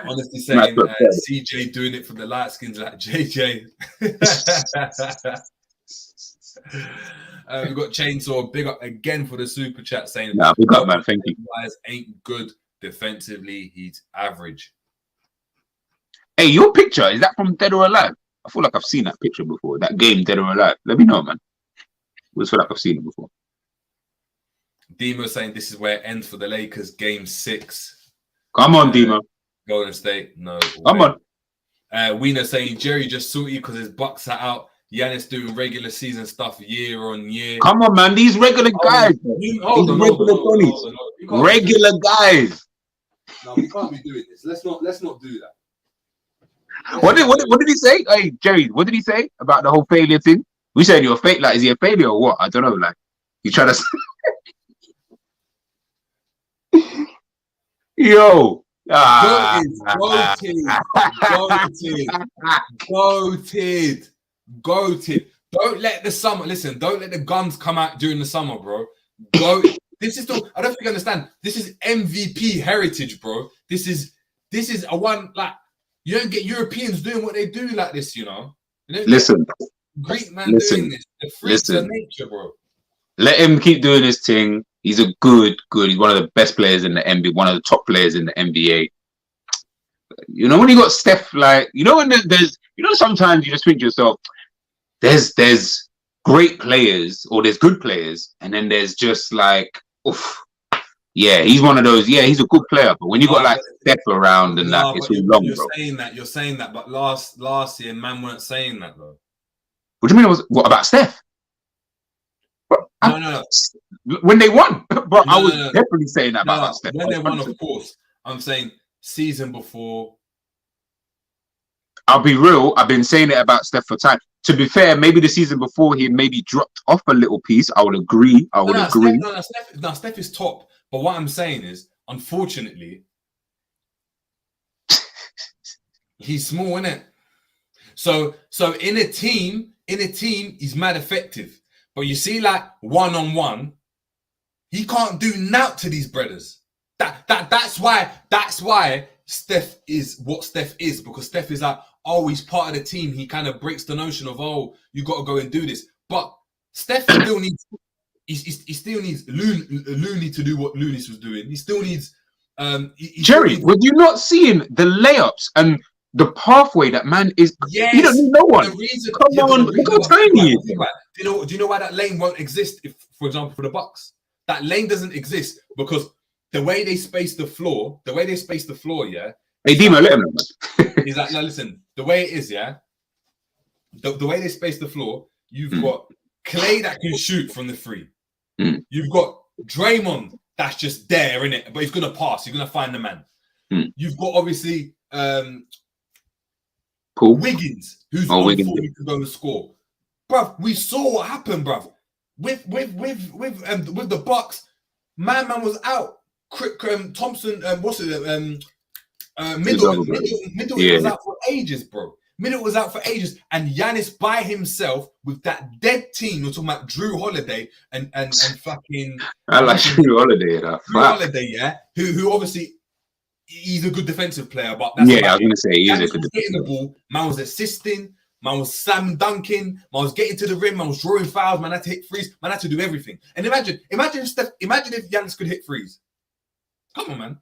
Honestly saying, CJ doing it for the light skins like JJ. We've got Chainsaw, big up again for the super chat saying, Nah, big up, man. Thank you. Guys ain't good defensively. He's average. Hey, your picture, is that from Dead or Alive? I feel like I've seen that picture before. That game, Dead or Alive. Let me know, man. I just feel like I've seen it before. Demo saying this is where it ends for the Lakers, game 6. Come on, Demo. Golden State, no. Come on. Wiener saying Jerry just saw you because his Bucks are out. Giannis doing regular season stuff year on year. Come on, man. These regular guys. Regular guys. No, we can't be doing this. Let's not do that. What did he say? Hey, Jerry, what did he say about the whole failure thing? We said you're a fake. Like, is he a failure or what? I don't know. Like, you trying to... Yo. Goated. Don't let the summer. Listen, don't let the guns come out during the summer, bro. This is the. I don't think you understand. This is MVP heritage, bro. This is a one like you don't get Europeans doing what they do like this, you know. Listen, Greek man doing this. The freaks of nature, bro. Let him keep doing his thing. He's a good. He's one of the best players in the NBA. One of the top players in the NBA. You know when you got Steph, like when there's sometimes you just think to yourself, there's great players or there's good players, and then there's just like, oof, yeah, he's one of those. Yeah, he's a good player, but when you got like Steph around and that, it's too long, bro. You're saying that, but last year, man weren't saying that though. What do you mean? What about Steph? No. When they won, but I was definitely saying that about Steph. When they won, of course. I'm saying season before. I'll be real. I've been saying it about Steph for time. To be fair, maybe the season before he maybe dropped off a little piece. I would agree. Steph is top. But what I'm saying is, unfortunately, he's small, innit? So in a team, he's mad effective. But you see, like one-on-one, he can't do nout to these brothers. That's why Steph is what Steph is, because Steph is like, he's part of the team. He kind of breaks the notion of, you got to go and do this. But Steph still needs, he still needs Looney to do what Looney was doing. He still needs. Jerry, were you not seeing the layups and the pathway that man is? Yes. He don't need no one. Come on, look how tiny he is. Do you know why that lane won't exist? If, for example, for the Bucks, that lane doesn't exist because the way they space the floor, yeah. Hey, Dimo, let him know. He's like, no, listen, the way it is, yeah. The way they space the floor, you've got Clay that can shoot from the free. You've got Draymond that's just there, innit? But he's gonna pass. He's gonna find the man. You've got obviously Wiggins, who's on Wiggins to go and score. Bruv, we saw what happened, bruv. With the Bucks, man was out. Thompson, Middleton was out for ages, bro. Middleton was out for ages, and Giannis by himself with that dead team. We're talking about Drew Holiday and fucking. I like Drew Holiday. Drew Holiday, yeah. Who obviously he's a good defensive player, but I was gonna say he is a good getting the ball. Man was assisting. Man was slam dunking. Man was getting to the rim. Man was drawing fouls. Man had to hit threes. Man had to do everything. And imagine if Giannis could hit threes. Come on, man.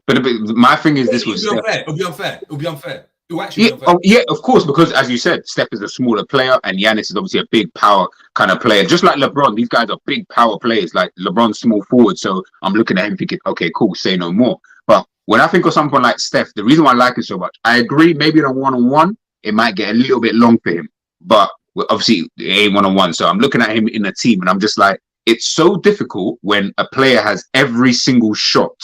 But my thing is, this was It'll be unfair. It will actually be unfair. Oh, yeah, of course, because as you said, Steph is a smaller player, and Giannis is obviously a big power kind of player. Just like LeBron, these guys are big power players. Like LeBron's small forward, so I'm looking at him thinking, okay, cool, say no more. But when I think of someone like Steph, the reason why I like it so much, I agree, maybe in a one-on-one, it might get a little bit long for him. But obviously, it ain't one-on-one. So I'm looking at him in a team, and I'm just like, it's so difficult when a player has every single shot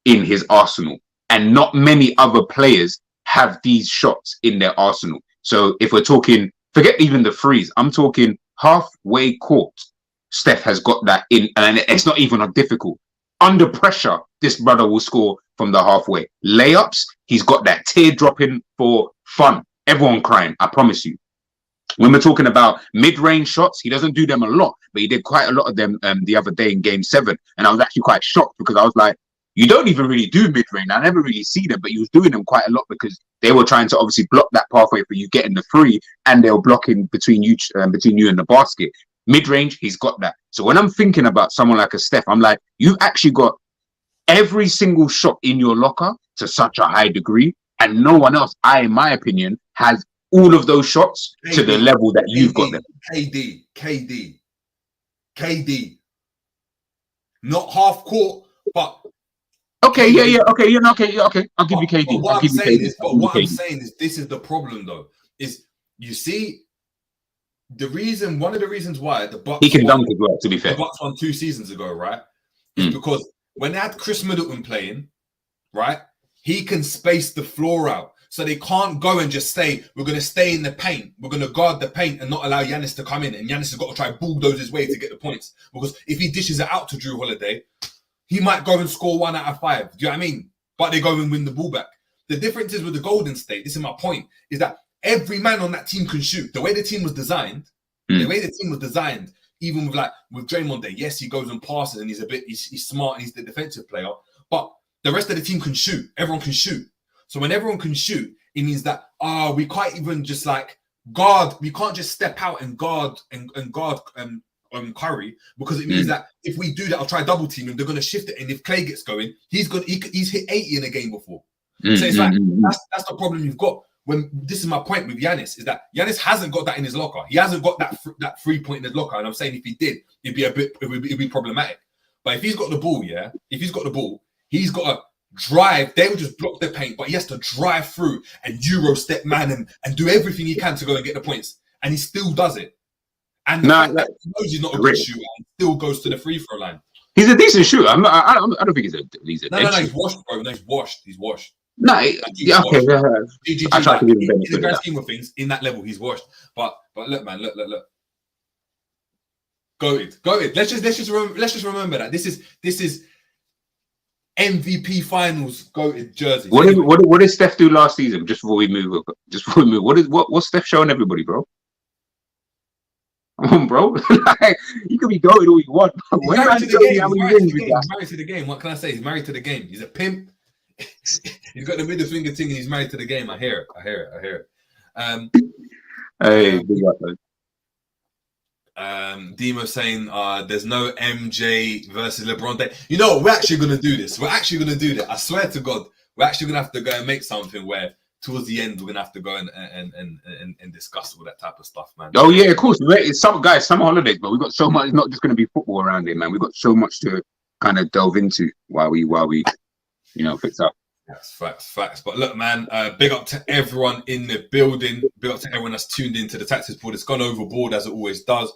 in his arsenal, and not many other players have these shots in their arsenal. So if we're talking, forget even the threes, I'm talking halfway court. Steph has got that in, and it's not even difficult. Under pressure, this brother will score from the halfway. Layups, he's got that tear dropping for fun. Everyone crying, I promise you. When we're talking about mid-range shots, he doesn't do them a lot, but he did quite a lot of them the other day in Game 7. And I was actually quite shocked because I was like, you don't even really do mid-range. I never really see them, but he was doing them quite a lot because they were trying to obviously block that pathway for you getting the free, and they were blocking between you and the basket. Mid-range, he's got that. So when I'm thinking about someone like a Steph, I'm like, you've actually got every single shot in your locker to such a high degree, and no one else, in my opinion, has all of those shots to the level that you've got them. KD. Not half court, but okay. I'll give you KD. But what I'm saying is, this is the problem, though. Is you see, one of the reasons why the Bucks he can dunk as well. To be fair, the Bucks won 2 seasons ago, right? Is because when they had Chris Middleton playing, right, he can space the floor out. So they can't go and just say, we're going to stay in the paint. We're going to guard the paint and not allow Giannis to come in. And Giannis has got to try bulldoze his way to get the points. Because if he dishes it out to Drew Holiday, he might go and score 1 out of 5. Do you know what I mean? But they go and win the ball back. The difference is with the Golden State, this is my point, is that every man on that team can shoot. The way the team was designed, even with Draymond there, yes, he goes and passes and he's smart and he's the defensive player. But the rest of the team can shoot. Everyone can shoot. So when everyone can shoot, it means that we can't even just guard. We can't just step out and guard Curry, because it means that if we do that, I'll try double team him. They're going to shift it, and if Clay gets going, he's hit 80 in a game before. So it's that's the problem you've got. When this is my point with Giannis, is that Giannis hasn't got that in his locker. He hasn't got that 3-point in his locker, and I'm saying if he did, it'd be problematic. But if he's got the ball, he's got to drive. They will just block the paint, but he has to drive through and Euro step man and do everything he can to go and get the points, and he still does it. And he knows he's not a good shooter, and still goes to the free throw line. He's a decent shooter. I don't think he's a no, he's washed, bro. No, he's washed. No, okay. I try to give him benefit in the grand scheme of things, in that level, he's washed. But look, man, look. Go it. Let's just remember that this is MVP finals goated jersey. What did Steph do last season? Just before we move. What's Steph showing everybody, bro? Come on, bro. You can be going all you want. He's married to the game. What can I say? He's married to the game. He's a pimp. He's got the middle finger thing, and he's married to the game. I hear it. Hey, big up, man. Demo saying there's no MJ versus LeBron day. You know what? We're actually gonna do this. I swear to God, we're actually gonna have to go and make something where towards the end we're gonna have to go and discuss all that type of stuff, man. Oh yeah, of course. Summer holidays, but we've got so much. It's not just gonna be football around here, man. We've got so much to kind of delve into while we fix up. Yes, facts. But look, man, big up to everyone in the building. Big up to everyone that's tuned into the Tactics board. It's gone overboard as it always does.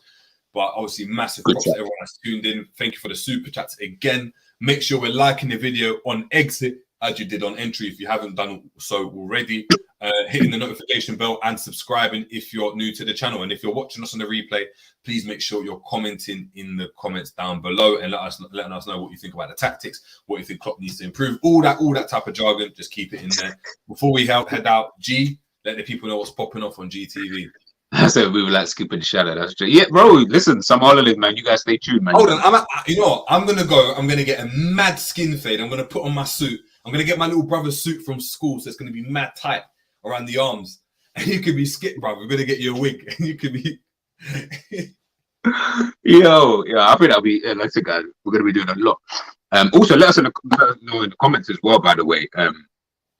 But obviously, massive props to everyone that's tuned in. Thank you for the super chats again. Make sure we're liking the video on exit as you did on entry if you haven't done so already. Hitting the notification bell and subscribing if you're new to the channel. And if you're watching us on the replay, please make sure you're commenting in the comments down below and letting us know what you think about the tactics, what you think Klopp needs to improve, all that type of jargon. Just keep it in there. Before we head out, let the people know what's popping off on GTV. I said we were like skipping the shadow. That's true. Yeah, bro. Listen, some holidays, man. You guys stay tuned, man. Hold on. I'm gonna go. I'm gonna get a mad skin fade. I'm gonna put on my suit. I'm gonna get my little brother's suit from school, so it's gonna be mad tight around the arms. And you could be skip, bro. We're gonna get you a wig. And you could be. Yo, I think that'll be. Like I said, guys, we're gonna be doing a lot. Also, let us know in the comments as well. By the way,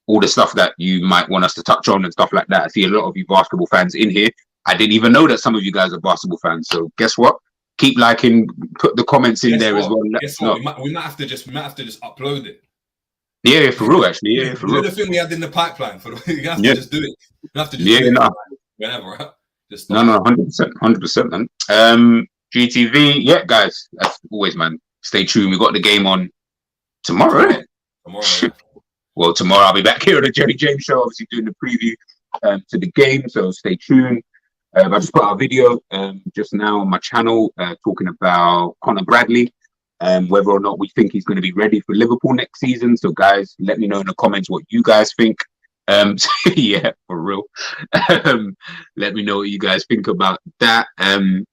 all the stuff that you might want us to touch on and stuff like that. I see a lot of you basketball fans in here. I didn't even know that some of you guys are basketball fans. So guess what? Keep liking, put the comments in there as well. We might have to just upload it. Yeah, for real, actually. Yeah, for real. The thing we had in the pipeline. You have to just do it. You have to just do it whenever, right? No, 100%, man. GTV, yeah, guys. As always, man. Stay tuned. We got the game on tomorrow. Well, tomorrow I'll be back here on the Jerry James Show, obviously doing the preview to the game. So stay tuned. I just put out a video just now on my channel talking about Conor Bradley, whether or not we think he's going to be ready for Liverpool next season. So, guys, let me know in the comments what you guys think. Yeah, for real. Let me know what you guys think about that.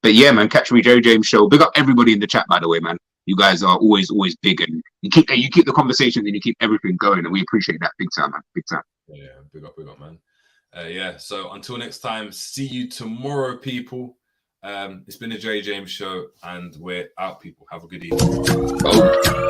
But yeah, man, catch me, Jerry James Show. Big up everybody in the chat, by the way, man. You guys are always big, and you keep the conversations and you keep everything going, and we appreciate that big time, man. Big time. Yeah, big up, man. Yeah. So until next time, see you tomorrow, people. It's been a Jerry James show, and we're out, people. Have a good evening. Oh.